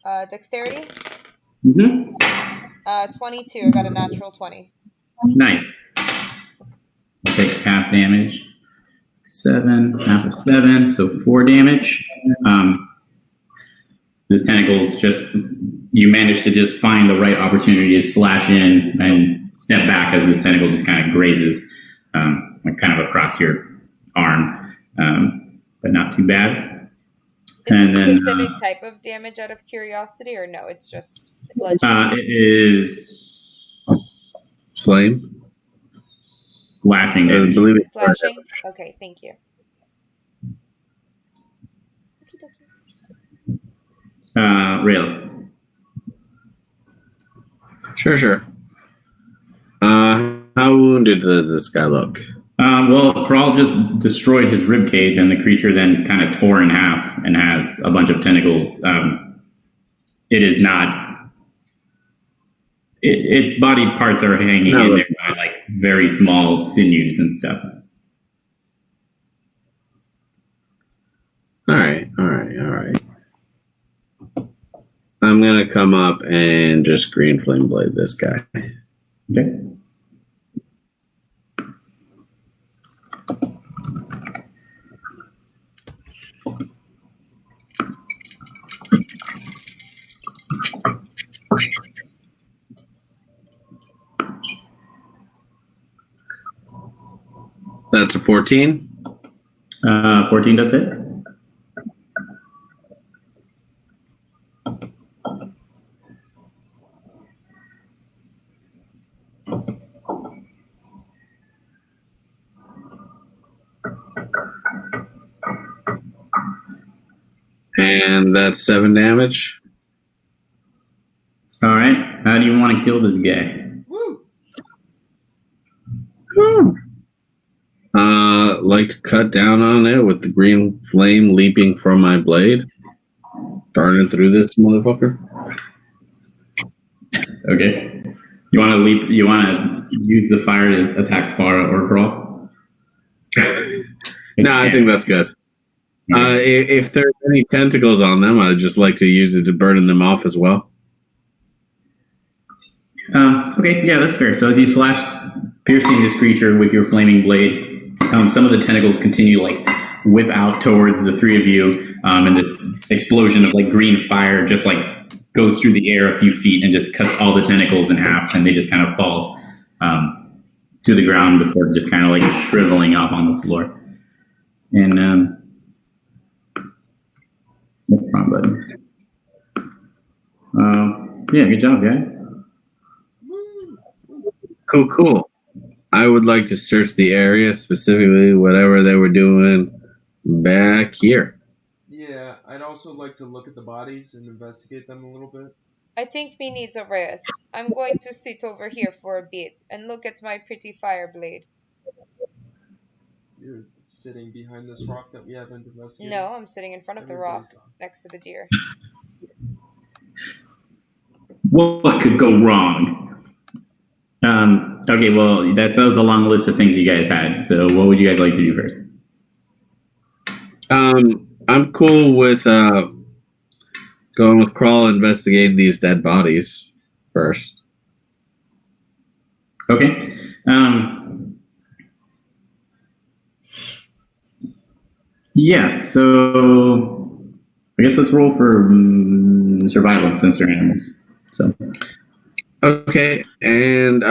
Yeah. Dexterity. Mm-hmm. 22. I got a natural 20. Nice. I'll take half damage. 7, half of 7, so 4 damage. This tentacles just, you manage to just find the right opportunity to slash in and step back as this tentacle just kind of grazes like kind of across your arm, but not too bad. Is it a specific type of damage out of curiosity, or no? It's just bludgeoning. It is Flame. slashing I damage. believe it's Slashing? Okay, thank you. Rail. Sure. How wounded does this guy look? Well, Crawl just destroyed his rib cage, and the creature then kind of tore in half and has a bunch of tentacles. It is not. Its body parts are hanging in there by like very small sinews and stuff. All right. I'm gonna come up and just green flame blade this guy. Okay. That's a 14. 14 does hit. And that's 7 damage. All right. How do you want to kill this guy? Woo! Like to cut down on it with the green flame leaping from my blade. Burning through this motherfucker. Okay. You want to leap? You want to use the fire to attack Farah or Crawl? No, I think that's good. If there's any tentacles on them, I'd just like to use it to burn them off as well. Okay, yeah, that's fair. So as you slash, piercing this creature with your flaming blade, some of the tentacles continue to like whip out towards the three of you, and this explosion of like green fire just like goes through the air a few feet and just cuts all the tentacles in half, and they just kind of fall to the ground before just kind of like shriveling up on the floor. And wrong button. Yeah, good job, guys. Cool. I would like to search the area, specifically whatever they were doing back here. Yeah, I'd also like to look at the bodies and investigate them a little bit. I think me needs a rest. I'm going to sit over here for a bit and look at my pretty fire blade. You're sitting behind this rock that we haven't investigated? No, I'm sitting in front of the rock Everybody's gone. next to the deer. What could go wrong? Okay, well, that was a long list of things you guys had. So what would you guys like to do first? I'm cool with going with Crawl, investigating these dead bodies first. Okay. Yeah, so I guess let's roll for survival since they're animals. So. Okay, and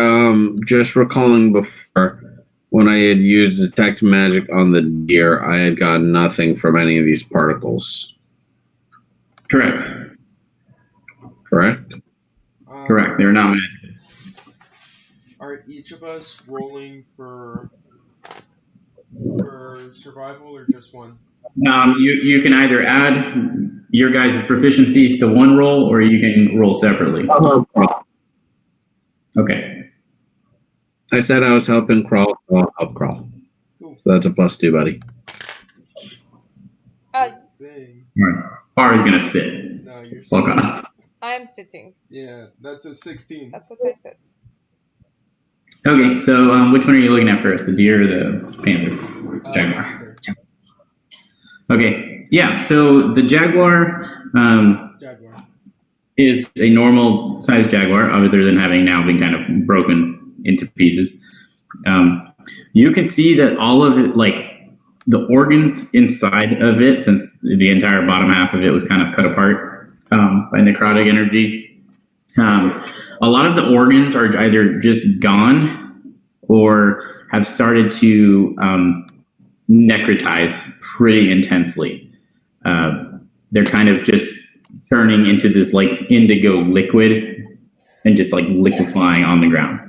just recalling before, when I had used detect magic on the deer, I had gotten nothing from any of these particles. Correct. Correct? Correct. They're not magic. Are each of us rolling for survival or just one? You can either add your guys' proficiencies to one roll, or you can roll separately. Okay. I said I was helping Crawl, so I'll help Crawl. Cool. So that's a +2, buddy. Dang. All right. Farah's gonna sit. No, you're Fuck sitting. off. I'm sitting. Yeah, that's a 16. That's what I said. Okay, so which one are you looking at first, the deer or the panther? Jaguar. Either. Okay, yeah. So the jaguar Jaguar. is a normal sized jaguar, other than having now been kind of broken into pieces. You can see that all of it, like the organs inside of it, since the entire bottom half of it was kind of cut apart by necrotic energy. A lot of the organs are either just gone or have started to necrotize pretty intensely. They're kind of just turning into this like indigo liquid and just like liquefying on the ground.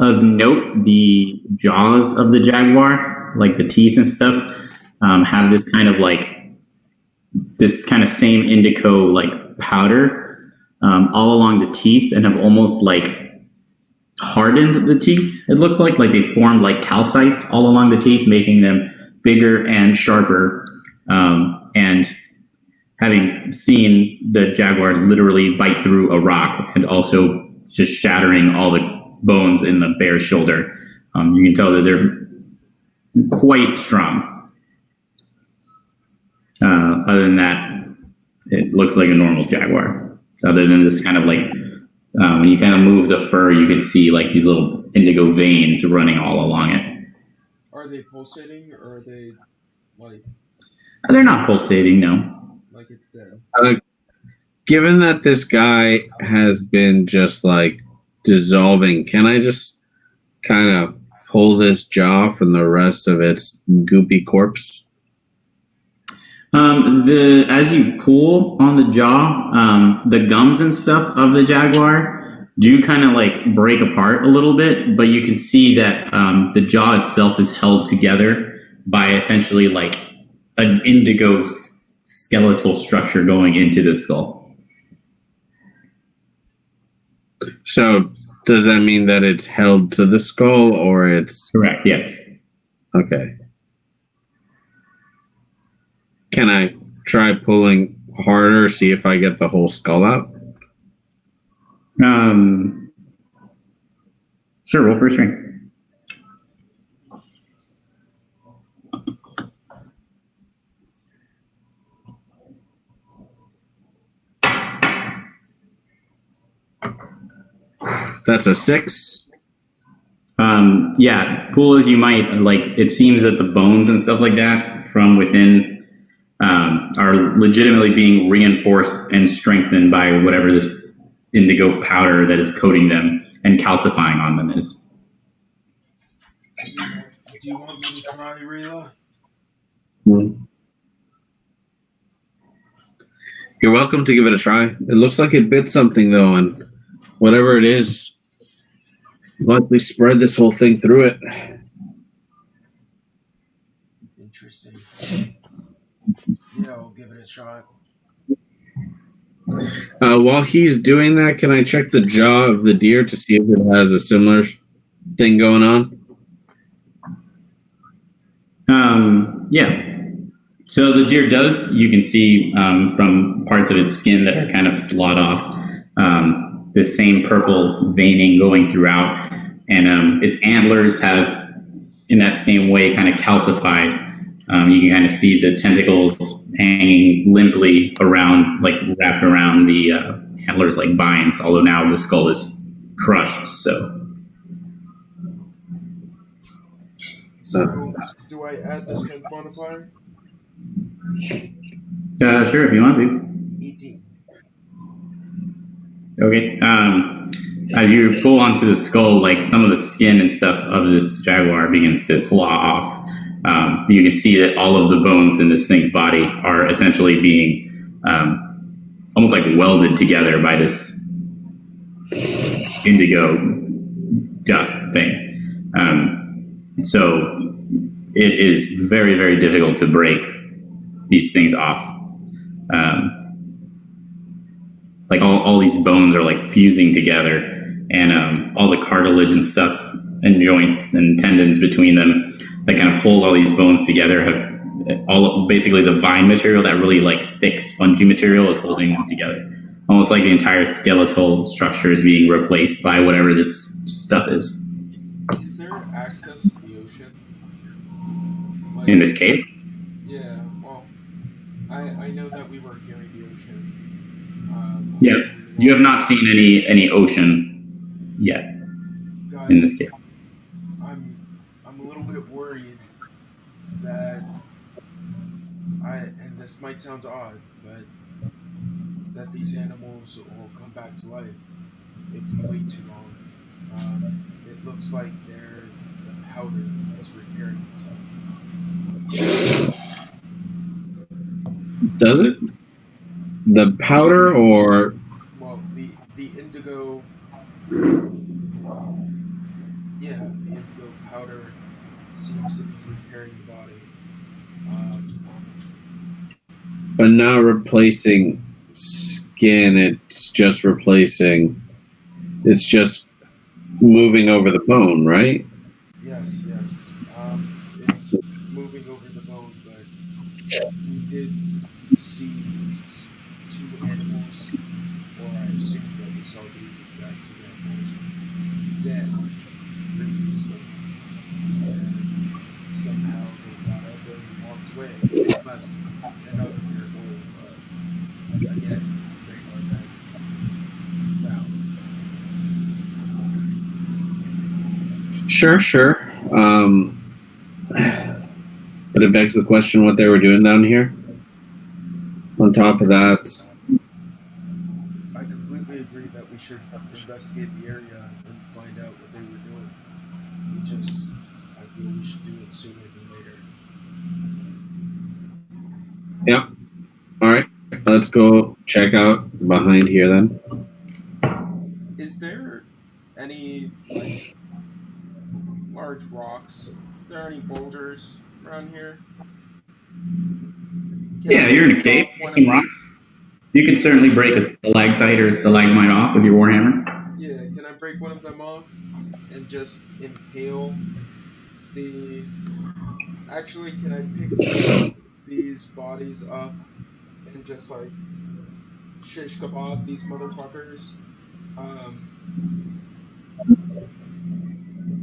Of note, the jaws of the jaguar, like the teeth and stuff, have this kind of same indigo like powder all along the teeth, and have almost like hardened the teeth. It looks like they formed like calcites all along the teeth, making them bigger and sharper. And having seen the jaguar literally bite through a rock and also just shattering all the bones in the bear's shoulder, you can tell that they're quite strong. Other than that, it looks like a normal jaguar. Other than this kind of like, when you kind of move the fur, you can see like these little indigo veins running all along it. Are they pulsating, or are they like? They're not pulsating, no. Like it's there. Given that this guy has been just like dissolving, can I just kind of pull this jaw from the rest of its goopy corpse? As you pull on the jaw, the gums and stuff of the jaguar do kind of like break apart a little bit, but you can see that the jaw itself is held together by essentially like an indigo skeletal structure going into the skull. So does that mean that it's held to the skull, or it's... Correct, yes. Okay. Can I try pulling harder, see if I get the whole skull out? Sure, roll for strength. That's a 6. Yeah, pull as you might, like it seems that the bones and stuff like that from within are legitimately being reinforced and strengthened by whatever this indigo powder that is coating them and calcifying on them is. Do you want me to try, Rayla? You're welcome to give it a try. It looks like it bit something, though, and whatever it is, likely spread this whole thing through it. Interesting. Yeah, I'll give it a shot. While he's doing that, can I check the jaw of the deer to see if it has a similar thing going on? Yeah. So the deer does, you can see from parts of its skin that are kind of slawed off, the same purple veining going throughout. And its antlers have, in that same way, kind of calcified. You can kind of see the tentacles hanging limply around, like wrapped around the antlers like vines, although now the skull is crushed. So do I add the strength modifier? Sure, if you want to. 18. Okay. As you pull onto the skull, like some of the skin and stuff of this jaguar begins to slaw off. You can see that all of the bones in this thing's body are essentially being almost like welded together by this indigo dust thing. So it is very, very difficult to break these things off. Like all these bones are like fusing together, and all the cartilage and stuff and joints and tendons between them that kind of hold all these bones together have basically the vine material, that really like thick spongy material, is holding them together. Almost like the entire skeletal structure is being replaced by whatever this stuff is. Is there access to the ocean? Like, In this cave? Yeah, well, I know that we were nearing the ocean. Yeah, you have not seen any ocean yet guys, in this cave. this might sound odd, but that these animals will come back to life if we wait too long. It looks like the powder is repairing itself. Does it? The powder or Well, the indigo, yeah, the indigo powder seems to be repairing the body. but not replacing skin, it's just replacing it's just moving over the bone, right? Yes, yes. It's moving over the bone, but we did see these two animals, or I assume that we saw these exact two animals dead previously, and somehow they got up and walked away, unless another miracle, again, Rayla then found. Sure. But it begs the question what they were doing down here. On top of that, I completely agree that we should investigate the area and find out what they were doing. I feel we should do it sooner than later. yeah. All right, let's go check out behind here then. Is there any, like, large rocks? Are there any boulders around here? Can Yeah, I you're in a break cave. off There's one of some rocks. these? You can certainly break a stalactite or a stalagmite off with your warhammer. Yeah, can I break one of them off and just impale the. Actually, can I pick one of these bodies up and just, like, shish kebab these motherfuckers?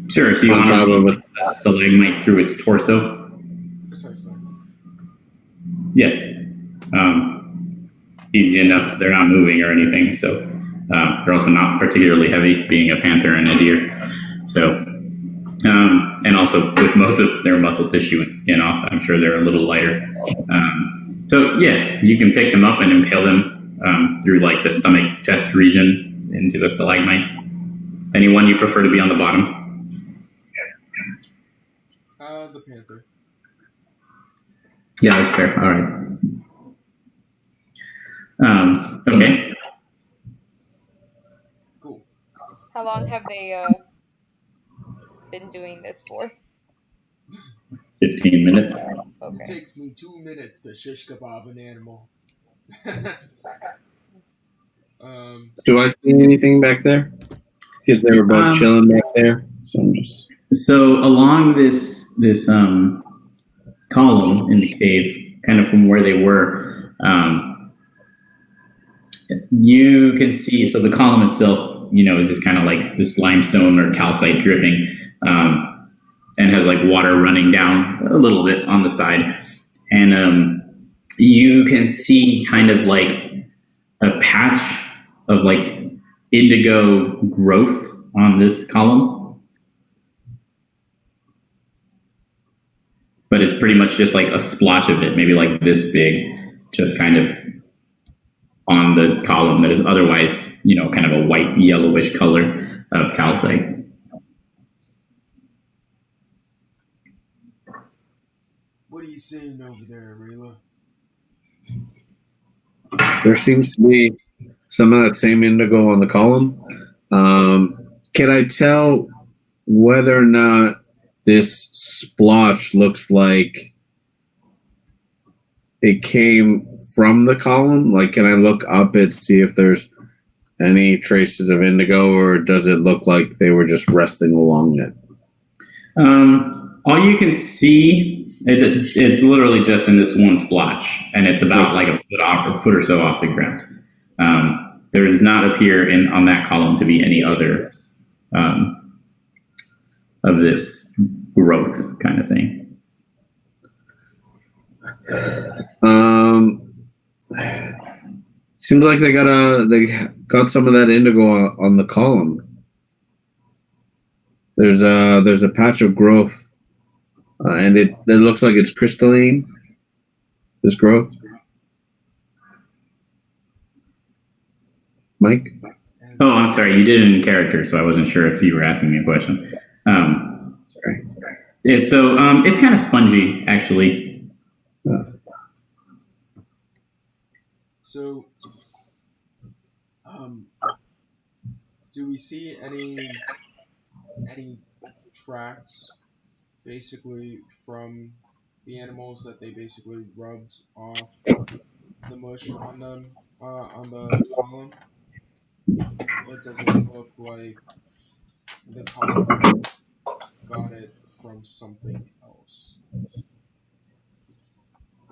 Sure. So you On want to top of run us, a stalagmite through its torso? Precisely. Yes. Easy enough. They're not moving or anything, so they're also not particularly heavy, being a panther and a deer. So, and also with most of their muscle tissue and skin off, I'm sure they're a little lighter. So yeah, you can pick them up and impale them through like the stomach chest region into the stalagmite. Anyone you prefer to be on the bottom? The panther. Yeah, that's fair. All right. Okay. Cool. How long have they been doing this for? 15 minutes. It Okay. takes me 2 minutes to shish kebab an animal. do I see anything back there? Because they were both chilling back there. So I'm just. So along this column in the cave, kind of from where they were, you can see. So the column itself, is just kind of like this limestone or calcite dripping, and has like water running down a little bit on the side, and you can see kind of like a patch of like indigo growth on this column. But it's pretty much just like a splotch of it, maybe like this big, just kind of on the column that is otherwise, kind of a white yellowish color of calcite. What are you seeing over there, Rayla? There seems to be some of that same indigo on the column. Can I tell whether or not this splotch looks like it came from the column? Like, can I look up it, see if there's any traces of indigo, or does it look like they were just resting along it? All you can see, it's literally just in this one splotch, and it's about like a foot or so off the ground. There does not appear on that column to be any other of this growth kind of thing. Seems like they got some of that indigo on the column. There's a patch of growth, and it looks like it's crystalline. This growth. Mike? And Oh, I'm sorry. You did it in character, so I wasn't sure if you were asking me a question. Sorry. It's kind of spongy, actually. so, do we see any tracks basically from the animals that they basically rubbed off the mush on them on the column? It doesn't look like the column got it from something else,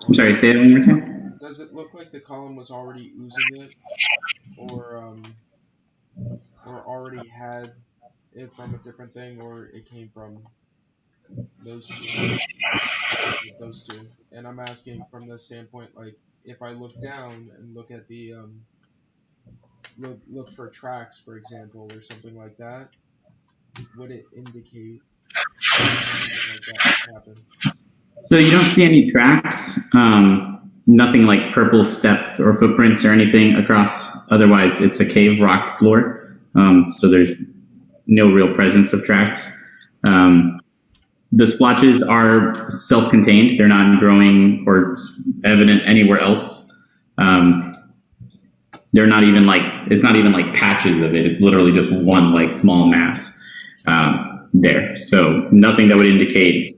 I'm sorry. Say it one more time. does it look like the column was already oozing it, or already had it from a different thing, or it came from those two, those two? And I'm asking from the standpoint, like, if I look down and look at the look for tracks, for example, or something like that, would it indicate that something like that happened? So you don't see any tracks, nothing like purple steps or footprints or anything across. Otherwise, it's a cave rock floor. So there's no real presence of tracks. The splotches are self-contained. They're not growing or evident anywhere else. They're not even like, it's not even like patches of it. It's literally just one like small mass there. So nothing that would indicate,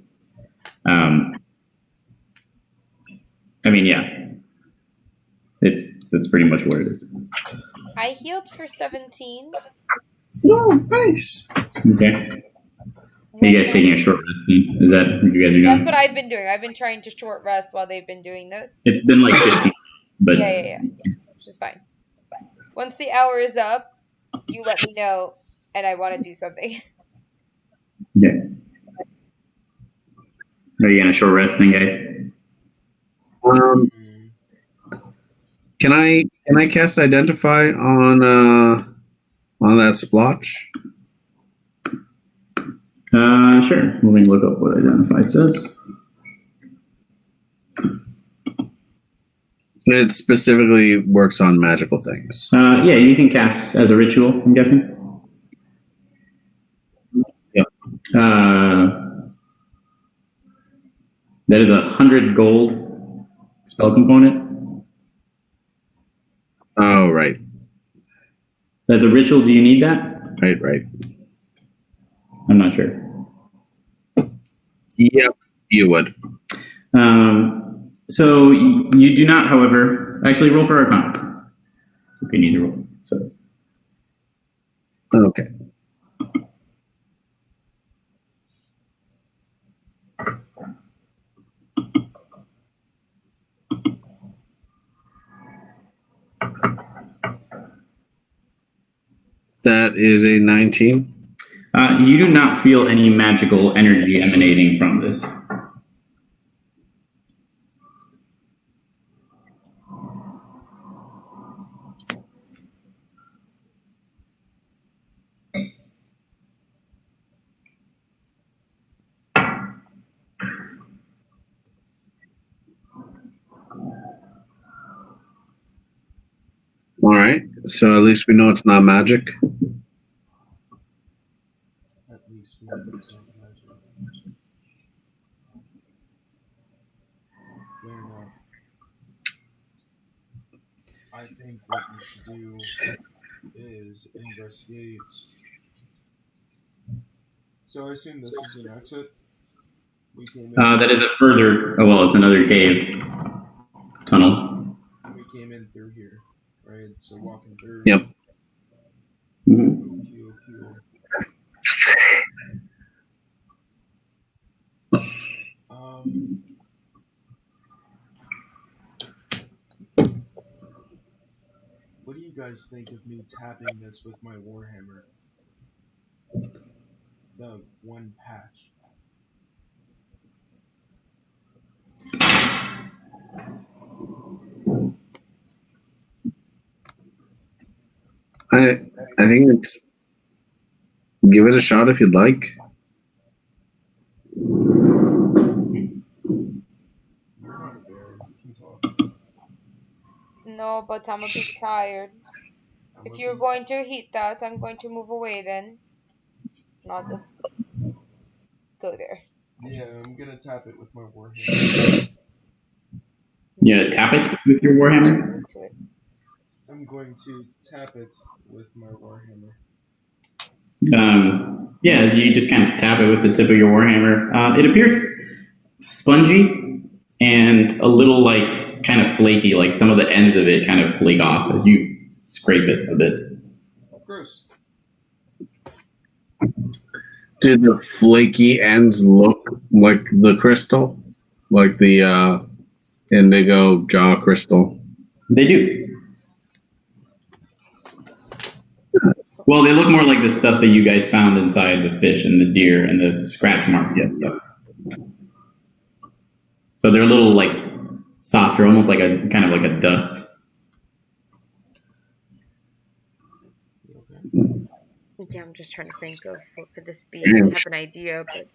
I mean, yeah, that's pretty much what it is. I healed for 17. Oh, nice. Okay. Are you guys taking a short rest then? Is that what you guys are doing? That's what I've been doing. I've been trying to short rest while they've been doing this. It's been like 15, but Yeah. Which is fine. Once the hour is up, you let me know, and I want to do something. yeah. Are you gonna short rest then, guys? Can I cast Identify on that splotch? Sure. Let me look up what Identify says. It specifically works on magical things. Yeah, you can cast as a ritual, I'm guessing. Yep. That is 100 gold spell component. Oh, right. As a ritual, do you need that? Right. I'm not sure. Yep, you would. So you do not, however, actually roll for Arcana. If you need to roll. So. Okay. That is a 19. You do not feel any magical energy emanating from this. All right. So at least we know it's not magic. At least we know it's not magic. Fair enough. I think what we should do is investigate. So I assume this is an exit. We came in. That is a further. Oh well, it's another cave tunnel. We came in through here, right? So walking through. Yep. Mm-hmm. Cool. What do you guys think of me tapping this with my warhammer? The one patch. I think it's give it a shot if you'd like. You're not a bear. You can talk. No, but I'm a bit tired. If you're going to heat that, I'm going to move away then. And I'll just go there. Yeah, I'm gonna tap it with my warhammer. Yeah, tap it with your warhammer. Move to it. I'm going to tap it with my warhammer. Yeah, as you just kind of tap it with the tip of your warhammer, it appears spongy and a little like kind of flaky. Like some of the ends of it kind of flake off as you scrape it a bit. Gross. Do the flaky ends look like the crystal? Like the indigo jaw crystal? They do. Well, they look more like the stuff that you guys found inside the fish and the deer and the scratch marks and stuff. So they're a little like softer, almost like a kind of like a dust. Okay. Yeah, I'm just trying to think of what could this be. I have an idea, but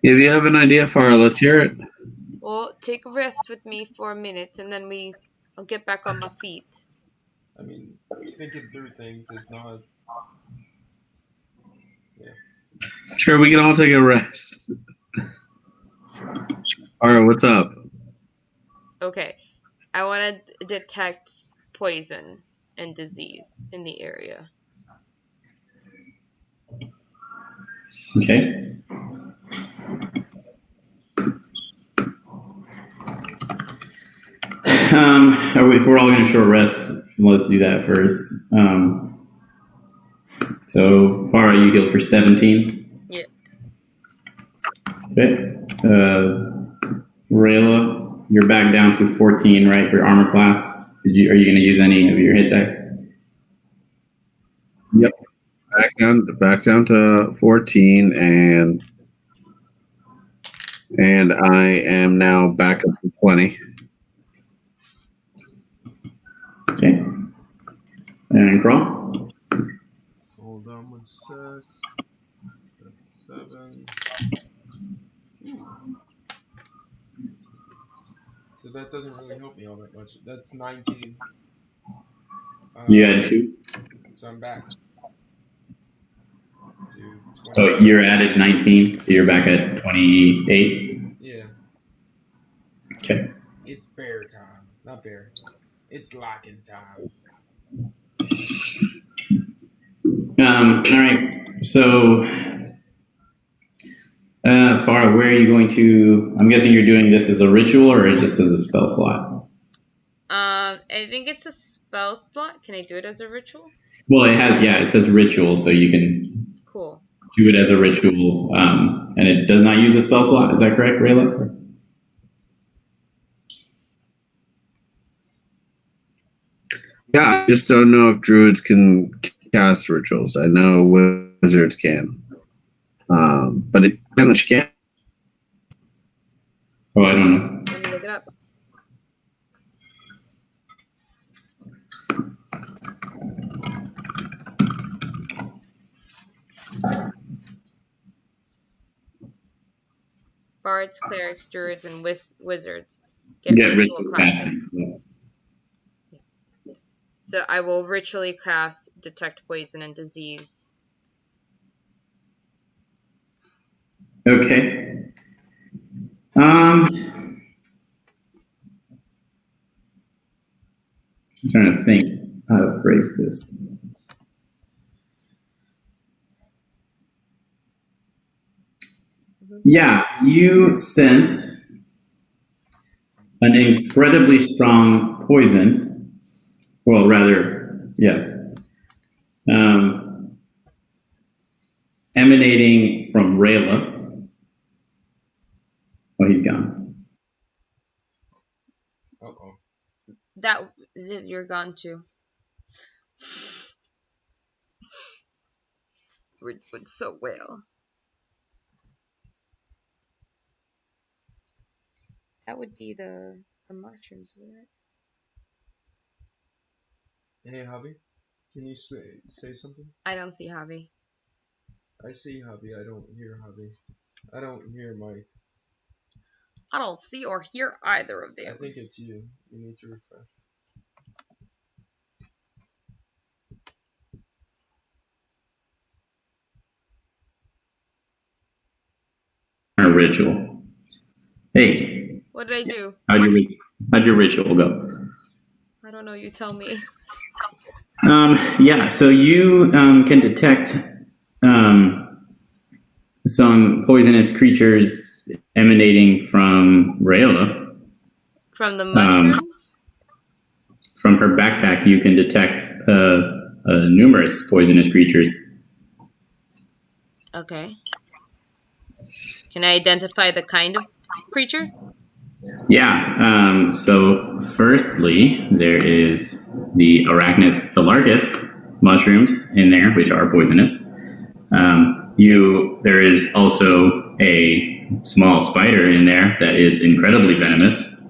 If you have an idea, Farah, let's hear it. well, take a rest with me for a minute, and then I'll get back on my feet. I mean, thinking through things is not. Yeah. Sure, we can all take a rest. All right, what's up? Okay, I want to detect poison and disease in the area. Okay. If we're all going to short rest, let's do that first. So Farah, you healed for 17. Yeah. Okay. Rayla, you're back down to 14, right, for armor class. Are you going to use any of your hit die? Yep. Back down to 14, and I am now back up to 20. Okay. And Crawl? Hold on one sec. That's 7. Ooh. So that doesn't really help me all that much. That's 19. You had 2? So I'm back. To 20. So you're at 19, so you're back at 28? Yeah. Okay. It's bear time. Not bear. It's locking time. All right. So, Farah, where are you going to? I'm guessing you're doing this as a ritual or just as a spell slot? I think it's a spell slot. Can I do it as a ritual? Well, it says ritual, so you can Cool. do it as a ritual, and it does not use a spell slot. Is that correct, Rayla? Yeah, I just don't know if druids can cast rituals. I know wizards can, but it can that you can. Oh, I don't know. Let me look it up. Bards, clerics, druids, and wizards get ritual casting. Yeah. So I will ritually cast detect poison and disease. Okay. I'm trying to think how to phrase this. Yeah, you sense an incredibly strong poison. Well, rather, yeah. Emanating from Rayla. Oh, he's gone. Uh-oh. That you're gone too. We're doing so well. That would be the mushrooms, right? Hey, Hobby. Can you say something? I don't see Hobby. I see Hobby. I don't hear Hobby. I don't hear Mike. I don't see or hear either of I them. think it's you. You need to refresh. ritual. Hey, What did I do? how'd your ritual go? I don't know. You tell me. Yeah, so you can detect some poisonous creatures emanating from Rayla. From the mushrooms? From her backpack, you can detect numerous poisonous creatures. Okay. Can I identify the kind of creature? Yeah, so firstly, there is the Arachnus philargus mushrooms in there, which are poisonous. There is also a small spider in there that is incredibly venomous.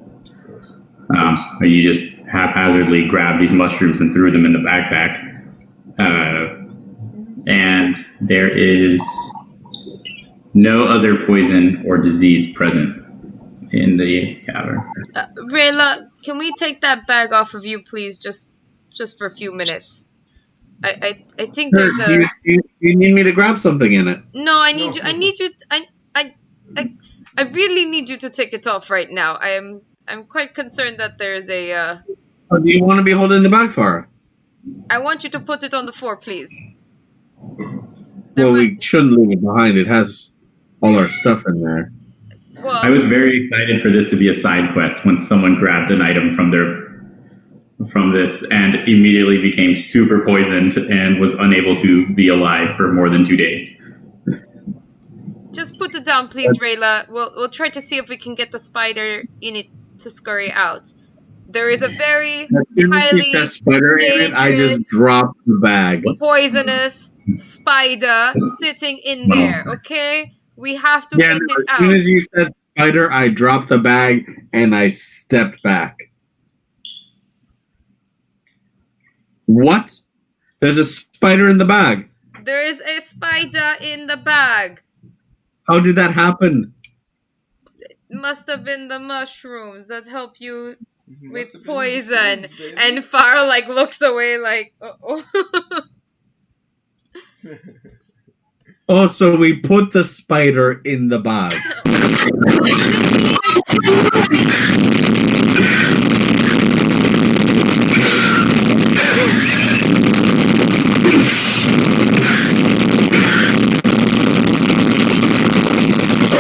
You just haphazardly grabbed these mushrooms and threw them in the backpack. And there is no other poison or disease present in the cavern. Rayla, can we take that bag off of you, please? Just for a few minutes. I think Sure, there's do a. you need me to grab something in it? No, I need you. I need you. I really need you to take it off right now. I'm quite concerned that there's a. Or do you want to be holding the bag for her? I want you to put it on the floor, please. Well, we shouldn't leave it behind. It has all our stuff in there. Well, I was very excited for this to be a side quest when someone grabbed an item from this and immediately became super poisoned and was unable to be alive for more than 2 days. just put it down, please, Rayla. We'll try to see if we can get the spider in it to scurry out. There is a very highly spider in it, I just dangerous, dropped the bag. poisonous spider sitting in there. Okay, we have to get it As out. soon as you said spider, I dropped the bag and I stepped back. What? There's a spider in the bag. There is a spider in the bag. How did that happen? Must have been the mushrooms that help you Must with have been poison. the food, And Farah like looks away like, uh-oh. Oh, so we put the spider in the bag.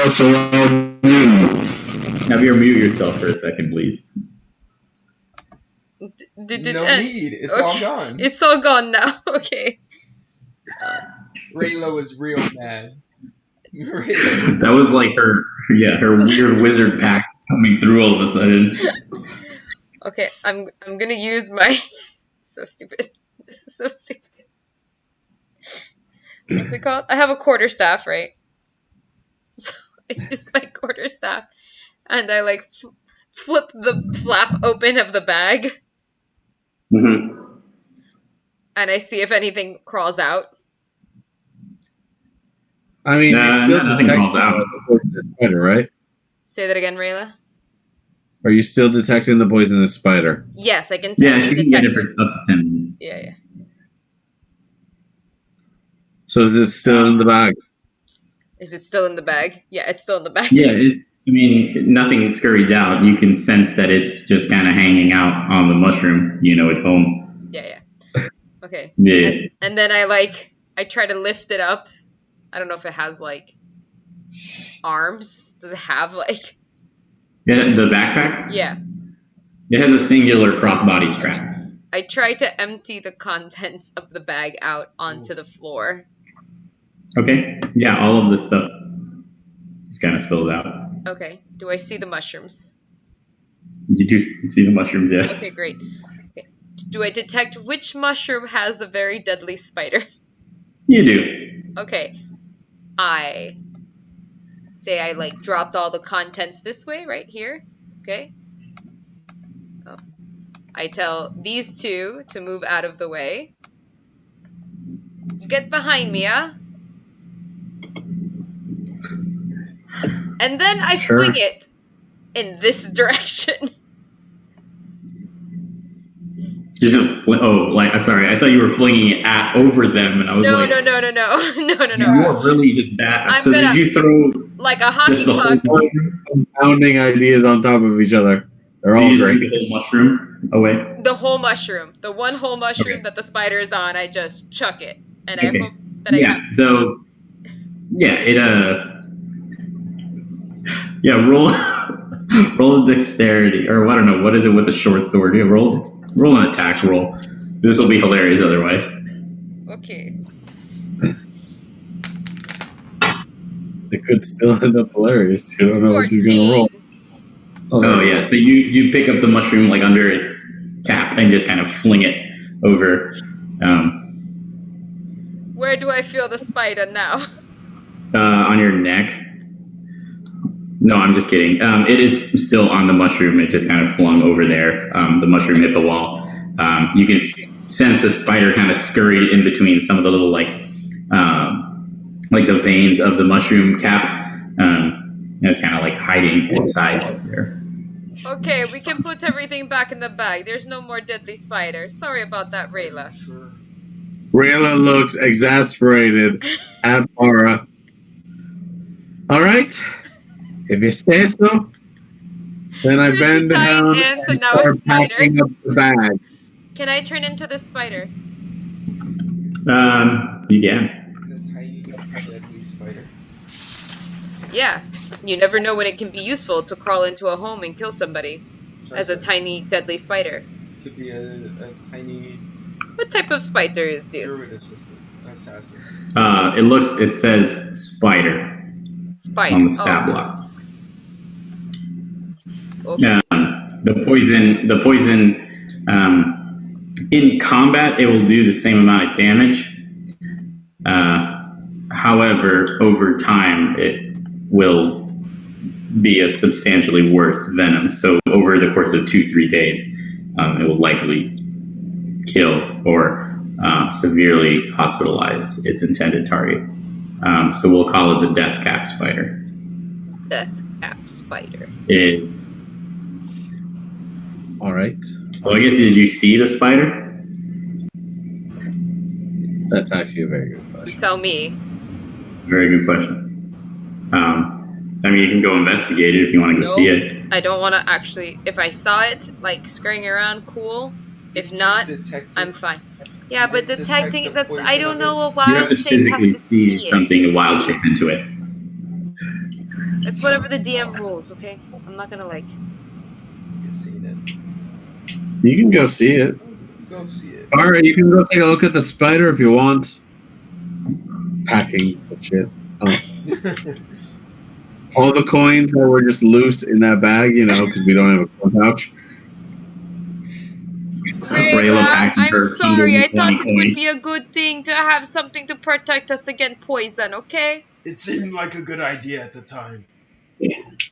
Also, Have you mute yourself for a second, please? Did it No end? need. It's all gone. It's all gone now. Okay. Raylo is real mad. Raylo is That was like her weird wizard pact coming through all of a sudden. Okay, I'm gonna use my so stupid. This is so stupid. What's it called? I have a quarterstaff, right? So I use my quarterstaff, and I like flip the flap open of the bag, Mm-hmm. and I see if anything crawls out. I mean, Nah, you're still nothing detecting falls out. the poisonous spider, right? Say that again, Rayla. Are you still detecting the poisonous spider? Yes, I can. Yeah, I she can can get detect it it. for up to 10 minutes. Yeah. So is it still in the bag? Is it still in the bag? Yeah, it's still in the bag. Yeah, nothing scurries out. You can sense that it's just kind of hanging out on the mushroom. You know, it's home. Yeah. Okay. Yeah. And then I try to lift it up. I don't know if it has like arms. Does it have like? Yeah, the backpack? Yeah. It has a singular crossbody strap. I try to empty the contents of the bag out onto the floor. Okay. Yeah, all of this stuff just kind of spills out. Okay. Do I see the mushrooms? You do see the mushrooms, yes. Okay, great. Okay. Do I detect which mushroom has the very deadly spider? You do. Okay. I say I like dropped all the contents this way, right here. Okay. Oh. I tell these two to move out of the way. Get behind me, huh? And then I Sure. fling it in this direction. Just I'm sorry. I thought you were flinging it over them, and I was No. like, No. You are really just bad. I'm So gonna- did you throw Like a hockey just the puck. whole mushroom? Compounding ideas on top of each other. They're So all you just threw great. the whole mushroom away? The whole mushroom. The one whole mushroom Okay. that the spider is on, I just chuck it. And Okay. I hope that I have... So it roll roll a dexterity, or I don't know, what is it with a short sword? Yeah, roll an attack roll. This will be hilarious otherwise. Okay. It could still end up hilarious. You don't know what you're gonna roll. 14. Oh yeah, so you pick up the mushroom like under its cap and just kind of fling it over. Where do I feel the spider now? On your neck. No, I'm just kidding. It is still on the mushroom. It just kind of flung over there. The mushroom hit the wall. You can sense the spider kind of scurried in between some of the little like the veins of the mushroom cap. And it's kind of like hiding inside there. Okay, we can put everything back in the bag. There's no more deadly spiders. Sorry about that, Rayla. Sure. Rayla looks exasperated at Farah. All right, if you say so, then I Here's bend the giant down ants and and now a start spider. packing up the bag. Can I turn into the spider? You can. The tiny, deadly spider. Yeah. You never know when it can be useful to crawl into a home and kill somebody as a tiny, deadly spider. Could be a tiny What type of spider is this? druid assassin. It says spider Spider. on the stat block. Okay. The poison, in combat, it will do the same amount of damage. However, over time, it will be a substantially worse venom. So over the course of 2-3 days, it will likely kill or severely hospitalize its intended target. So we'll call it the death cap spider. Death cap spider. All right, Well, I guess, did you see the spider? that's actually a very good question. Tell me. Very good question. I mean, you can go investigate it if you want to go see it. I don't want to actually. If I saw it, like, scurrying around, cool. If not, I'm fine. Yeah, but detecting, that's, I don't know, a You have wild to shape has physically to see it. something to wild shape into it. It's whatever the DM rules, okay? I'm not gonna, like... You've seen it. You can go see it. Go see it. All right, you can go take a look at the spider if you want. Packing the shit. All the coins that were just loose in that bag, because we don't have a coin pouch. Rayla packing I'm her sorry, I 120 thought it would coins. be a good thing to have something to protect us against poison, okay? It seemed like a good idea at the time. It's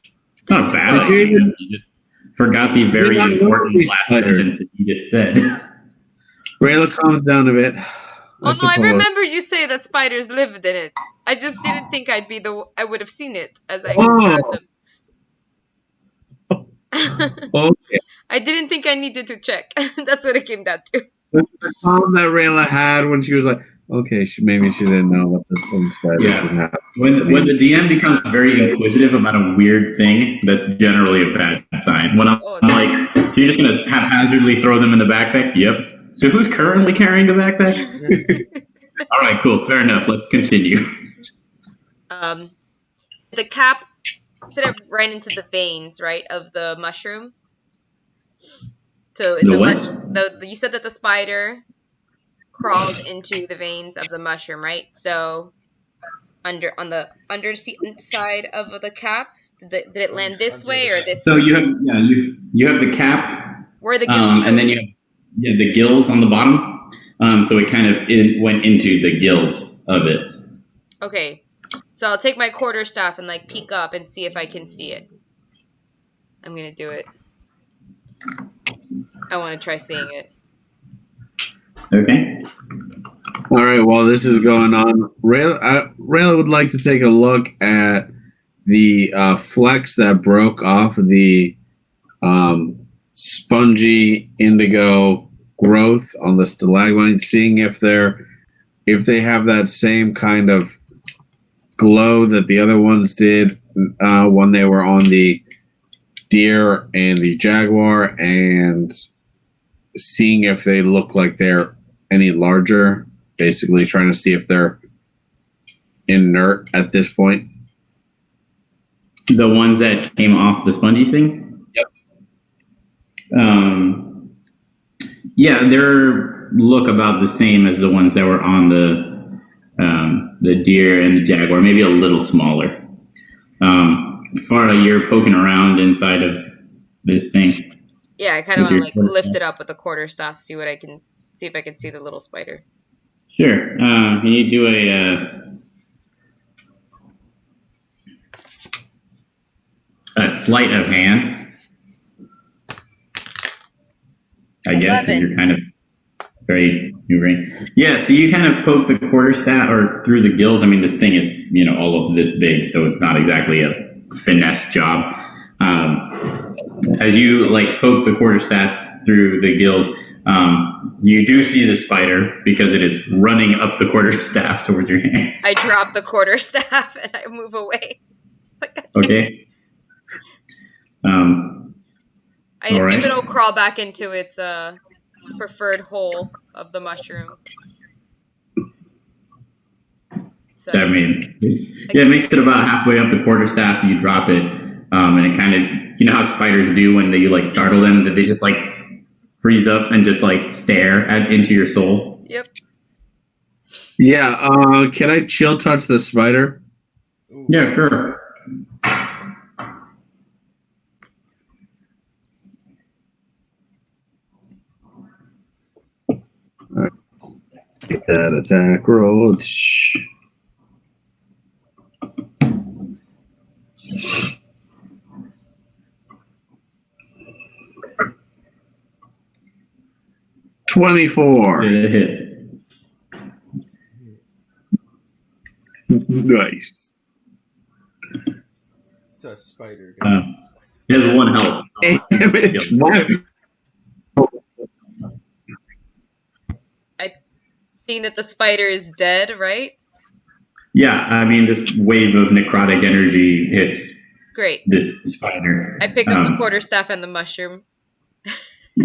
not a bad Thank idea. You just forgot the very You're not important going to last spider. sentence that you just said. Rayla calms down a bit. Oh no, I remember you say that spiders lived in it. I just didn't think I would have seen it as I grabbed them. Okay. I didn't think I needed to check. That's what it came down to. The calm that Rayla had when she was like, okay, maybe she didn't know what this one spider Yeah. was happening. When the DM becomes very inquisitive about a weird thing, that's generally a bad sign. When I'm like, so you're just going to haphazardly throw them in the backpack? Yep. So who's currently carrying the backpack? All right, cool. Fair enough. Let's continue. The cap sort of ran into the veins, right, of the mushroom. So you said that the spider crawled into the veins of the mushroom, right? So on the underside of the cap, did it land this way or this So way? you have the cap, Where are the gills? and then you have the gills on the bottom. So it kind of went into the gills of it. Okay. So I'll take my quarterstaff and like peek up and see if I can see it. I'm gonna do it. I want to try seeing it. Okay. All right, while this is going on, Rayla would like to take a look at the flecks that broke off of the spongy indigo growth on the stalagmites, seeing if they have that same kind of glow that the other ones did when they were on the deer and the jaguar, and seeing if they look like they're any larger. Basically, trying to see if they're inert at this point. The ones that came off the spongy thing? Yep. Yeah, they're look about the same as the ones that were on the deer and the jaguar, maybe a little smaller. Farah, you're poking around inside of this thing. Yeah, I kind of want to like lift it up with the quarterstaff, see if I can see the little spider. Sure. Can you do a sleight of hand? I guess if you're kind of very maneuvering. Yeah, so you kind of poke the quarterstaff or through the gills. I mean, this thing is, all of this big, so it's not exactly a finesse job. As you poke the quarterstaff through the gills, you do see the spider because it is running up the quarterstaff towards your hands. I drop the quarterstaff and I move away. Okay. I assume it'll crawl back into its preferred hole of the mushroom. So, it makes it about halfway up the quarterstaff. You drop it, and it kind of, how spiders do when you startle them, that they just freeze up and just stare into your soul. Yep. Yeah. Can I chill touch the spider? Yeah, sure. Get that attack roll. $24. It hits. Nice. It's a spider. It has 1 health. I've seen that the spider is dead, right? Yeah, I mean, this wave of necrotic energy hits Great. this spider. I pick up the quarterstaff and the mushroom.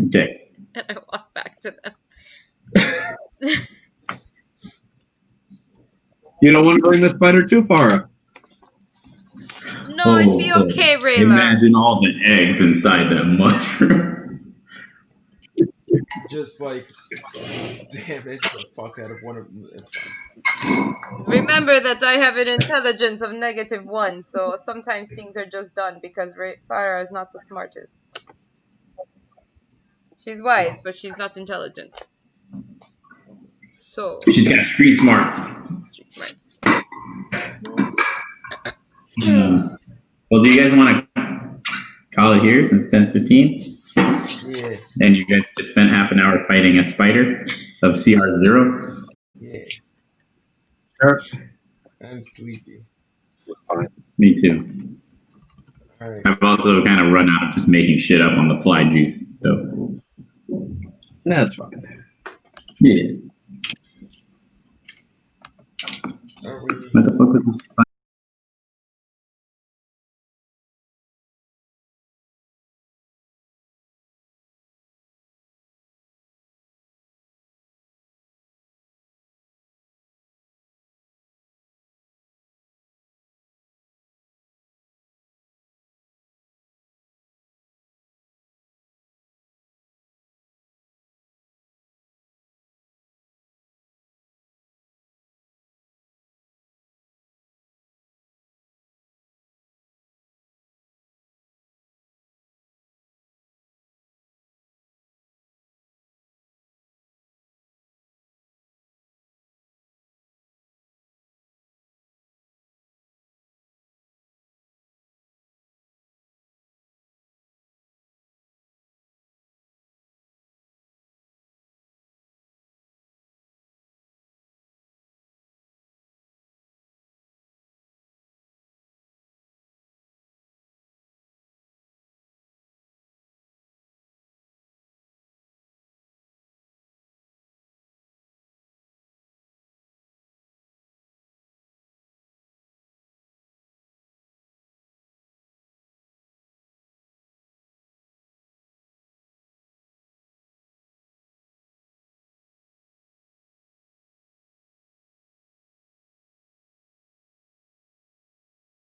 Okay. And I walk back to them. You don't want to bring the spider too far. No, it'd be okay, Rayla. Imagine all the eggs inside that mushroom. Just damage the fuck out of one of them. It's fine. Remember that I have an intelligence of -1, so sometimes things are just done because Farah is not the smartest. She's wise, but she's not intelligent. So She's got street smarts. street smarts. Well, do you guys want to call it here since 10:15? Yeah. And you guys just spent half an hour fighting a spider of CR0? Yeah. Sure. I'm sleepy. Me too. All right. I've also kind of run out of just making shit up on the fly juice, so. That's fine. Yeah. Are we? What the fuck was this?